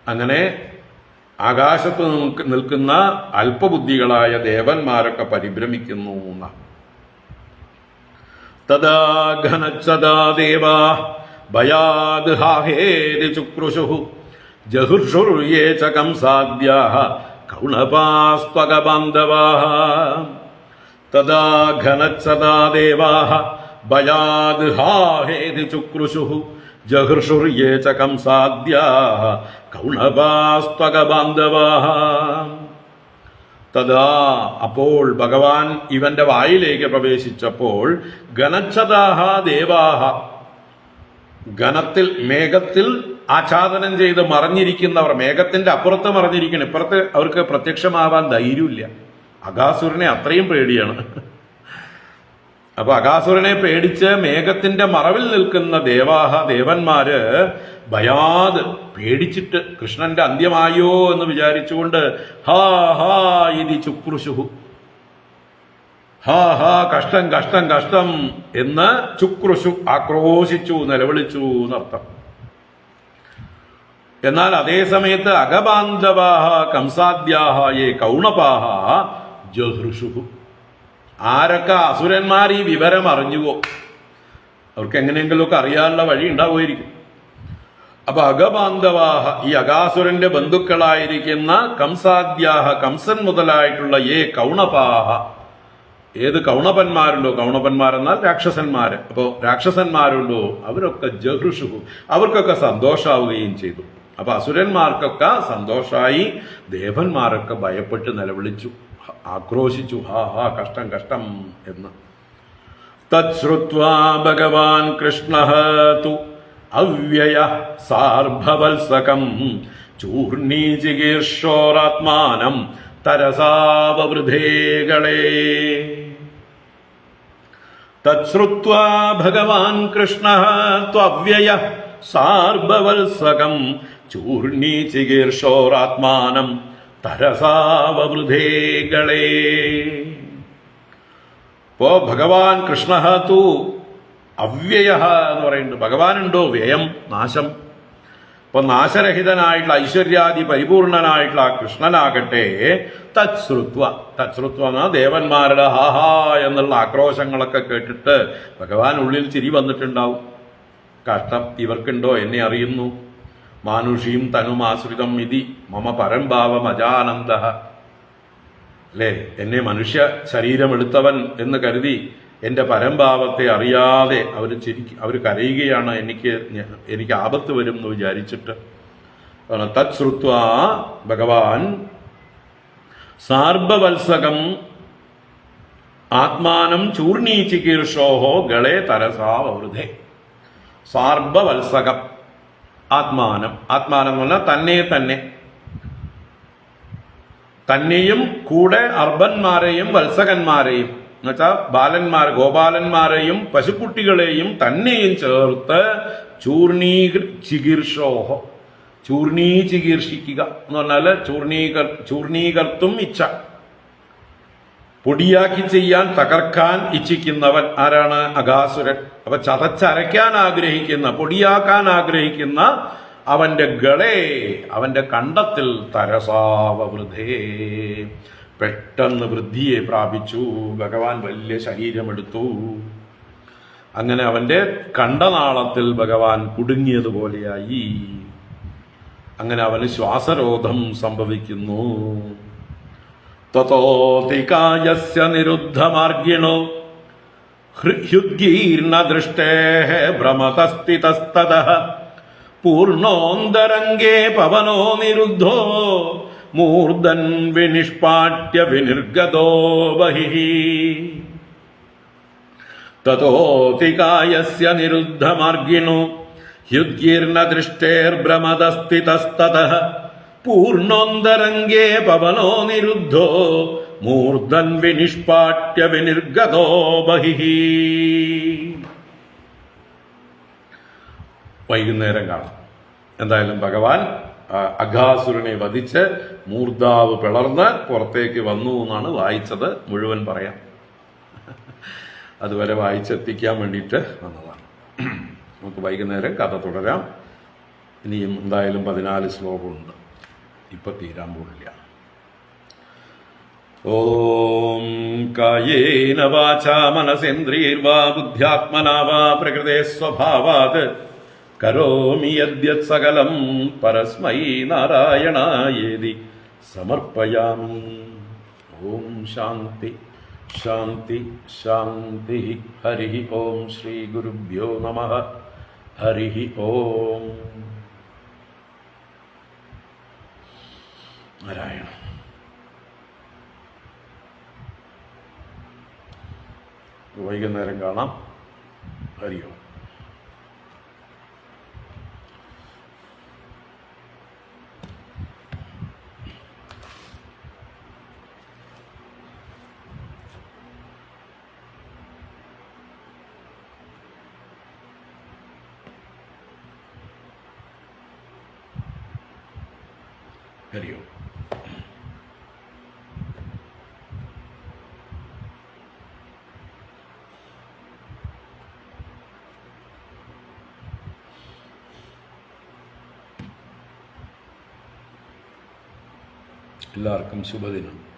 അങ്ങനെ ആകാശത്ത് നിൽക്കുന്ന അല്പബുദ്ധികളായ ദേവന്മാരൊക്കെ പരിഭ്രമിക്കുന്നു. തദാ ഘനച്ചദാ ദേവാ ഭയാദ് ഹാഹേതി ചുക്രുഷുഃ ജഹുർഷുർയേ ച കംസാദ്യാഃ കൗണപാസ്ത്വകബാന്ധവാഃ തദാ ഘനത്സദാ ദേവാഃ ഭയാദ് ഹാഹേതി ചുക്രുശുഃ ജഹൃഷുർയേ ച കംസാദ്യാഃ കൗണപാസ്ത്വകബാന്ധവാഃ തദാ അപ്പോൾ ഭഗവാൻ ഇവന്റെ വായിലേക്ക് പ്രവേശിച്ചപ്പോൾ ഗനച്ഛതാഹ ദേവാഹ ഗണത്തിൽ മേഘത്തിൽ ആച്ഛാദനം ചെയ്ത് മറഞ്ഞിരിക്കുന്നവർ, മേഘത്തിന്റെ അപ്പുറത്ത് മറഞ്ഞിരിക്കണം, ഇപ്പുറത്ത് അവർക്ക് പ്രത്യക്ഷമാവാൻ ധൈര്യമില്ല. അകാസുരനെ അത്രയും പേടിയാണ്. അപ്പൊ അകാസുരനെ പേടിച്ച് മേഘത്തിന്റെ മറവിൽ നിൽക്കുന്ന ദേവന്മാര് ഭയാത് പേടിച്ചിട്ട് കൃഷ്ണന്റെ അന്ത്യമായോ എന്ന് വിചാരിച്ചുകൊണ്ട് ഹാ ഹാ ഇതി ചുക്രുശുഹു, ഹാ ഹാ കഷ്ടം കഷ്ടം കഷ്ടം എന്ന് ചുക്രുശു ആക്രോശിച്ചു, നിലവിളിച്ചു എന്നർത്ഥം. എന്നാൽ അതേ സമയത്ത് അഗബാന്ധവാഹ കംസാദ്യാഹ യേ കൗണപാഹ ജഹൃഷുഹു, ആരൊക്കെ അസുരന്മാർ ഈ വിവരം അറിഞ്ഞുവോ അവർക്ക് എങ്ങനെയെങ്കിലുമൊക്കെ അറിയാനുള്ള വഴി ഉണ്ടാവുമായിരിക്കും. അപ്പൊ അഗബാന്ധവാഹ ഈ അകാസുരന്റെ ബന്ധുക്കളായിരിക്കുന്ന കംസാദ്യാഹ കംസൻ മുതലായിട്ടുള്ള യേ കൗണപാഹ, ഏത് കൗണപന്മാരുണ്ടോ, കൗണപന്മാരെന്നാൽ രാക്ഷസന്മാര്, അപ്പോ രാക്ഷസന്മാരുണ്ടോ അവരൊക്കെ ജഹൃഷുഹു, അവർക്കൊക്കെ സന്തോഷാവുകയും ചെയ്തു. അപ്പൊ അസുരന്മാർക്കൊക്കെ സന്തോഷായി, ദേവന്മാരൊക്കെ ഭയപ്പെട്ട് നിലവിളിച്ചു, ആക്രോശിച്ചു, ഹാ ഹാ കഷ്ടം കഷ്ടം എന്ന്. തച്ഛ്രുത്വാ ഭഗവാൻ കൃഷ്ണഃ തു അവ്യയ സാർഭവത്സകം ചൂർണീചികീർഷോരാത്മാനം തരസാവവൃധേകളേ. തച്ഛ്രുത്വാ ഭഗവാൻ കൃഷ്ണഃ ത്വവ്യയ സാർഭവത്സകം ചൂർണീചികീർഷോരാത്മാനം തരസാവവൃധേകളേ. ഇപ്പോ ഭഗവാൻ കൃഷ്ണ തു അവ്യയ എന്ന് പറയുന്നുണ്ട്. ഭഗവാനുണ്ടോ വ്യയം, നാശം. ഇപ്പൊ നാശരഹിതനായിട്ടുള്ള ഐശ്വര്യാദി പരിപൂർണനായിട്ടുള്ള ആ കൃഷ്ണനാകട്ടെ തച്ഛ്രുത്വ എന്ന ദേവന്മാരുടെ ഹാഹാ എന്നുള്ള ആക്രോശങ്ങളൊക്കെ കേട്ടിട്ട് ഭഗവാൻ ഉള്ളിൽ ചിരി വന്നിട്ടുണ്ടാവും. കഷ്ടം, ഇവർക്കുണ്ടോ, എന്നെ അറിയുന്നു. മാനുഷീം തനുമാശ്രിതം ഇതി മമ പരംഭാവം അജാനന്ദ, അല്ലേ, എന്നെ മനുഷ്യ ശരീരമെടുത്തവൻ എന്ന് കരുതി എൻ്റെ പരംഭാവത്തെ അറിയാതെ അവർ കരയുകയാണ്, എനിക്ക് ആപത്ത് വരും എന്ന് വിചാരിച്ചിട്ട്. തച്ഛ്രുത്വ ഭഗവാൻ സാർഭവത്സകം ആത്മാനം ചൂർണീചികീർഷോഹോ ഗളേ തരസാവവൃധേ. സാർഭവത്സകം ആത്മാനം, ആത്മാനം എന്ന് പറഞ്ഞാൽ തന്നെയും കൂടെ അർബന്മാരെയും വത്സകന്മാരെയും എന്നുവെച്ചാൽ ഗോപാലന്മാരെയും പശുക്കുട്ടികളെയും തന്നെയും ചേർത്ത് ചികീർഷോഹോ, ചികീർഷിക്കുക എന്ന് പറഞ്ഞാല് ചൂർണീകർത്തും ഇച്ഛ, പൊടിയാക്കി ചെയ്യാൻ, തകർക്കാൻ ഇച്ഛിക്കുന്നവൻ ആരാണ്? അകാസുരൻ. അപ്പൊ ചതച്ചരയ്ക്കാൻ ആഗ്രഹിക്കുന്ന, പൊടിയാക്കാൻ ആഗ്രഹിക്കുന്ന അവന്റെ ഗളേ, അവന്റെ കണ്ടത്തിൽ തരസാവവൃധേ, പെട്ടെന്ന് വൃദ്ധിയെ പ്രാപിച്ചു. ഭഗവാൻ വലിയ ശരീരമെടുത്തു. അങ്ങനെ അവന്റെ കണ്ടനാളത്തിൽ ഭഗവാൻ കുടുങ്ങിയതുപോലെയായി. അങ്ങനെ അവന് ശ്വാസരോധം സംഭവിക്കുന്നു. തതോതികായസ്യ നിരുദ്ധമാർഗിണോ ഹ്യുദ്ഗീർണ ദൃഷ്ടേഃ ഭ്രമതസ്ഥിതസ്തതഃ പൂർണോന്തരംഗേ പവനോ നിരുദ്ധോ മൂർധൻ വിനിഷ്പാട്യ വിനിർഗതോ ബഹിഃ. തതോതികായസ്യ നിരുദ്ധമാർഗിണോ ഹ്യുദ്ഗീർണ ദൃഷ്ടേർഭ്രമതസ്ഥിതസ്തതഃ പൂർണോന്തരംഗേ പവനോ നിരുദ്ധോ മൂർധൻ വിനിഷ്പാട്യ വിനിർഗതോ ബഹിഃ. വൈകുന്നേരം കാണാം. എന്തായാലും ഭഗവാൻ അഘാസുരനെ വധിച്ച് മൂർധാവ് പിളർന്ന് പുറത്തേക്ക് വന്നു എന്നാണ് വായിച്ചത്. മുഴുവൻ പറയാം, അതുവരെ വായിച്ചെത്തിക്കാൻ വേണ്ടിയിട്ട് വന്നതാണ്. നമുക്ക് വൈകുന്നേരം കഥ തുടരാം. ഇനിയും എന്തായാലും 14 ശ്ലോകമുണ്ട്, ഇപ്പൊ തീരാൻ പോലില്ല. ഓം കായേന വാചാ മനസേന്ദ്രിയൈർവാ ബുദ്ധ്യാത്മനാ വാ പ്രകൃതേ സ്വഭാവാത് കരോമി യദ്യത് സകലം പരസ്മൈ നാരായണായേതി സമർപ്പയാമി. ഓം ശാന്തി ശാന്തി ശാന്തി. ഹരി ഓം. ശ്രീ ഗുരുഭ്യോ നമഃ. ഹരി ഓം. നാരായണ. വൈകുന്നേരം കാണാം. ഹരി ഓം. ഹരി ഓം. എല്ലാവർക്കും ശുഭദിനം.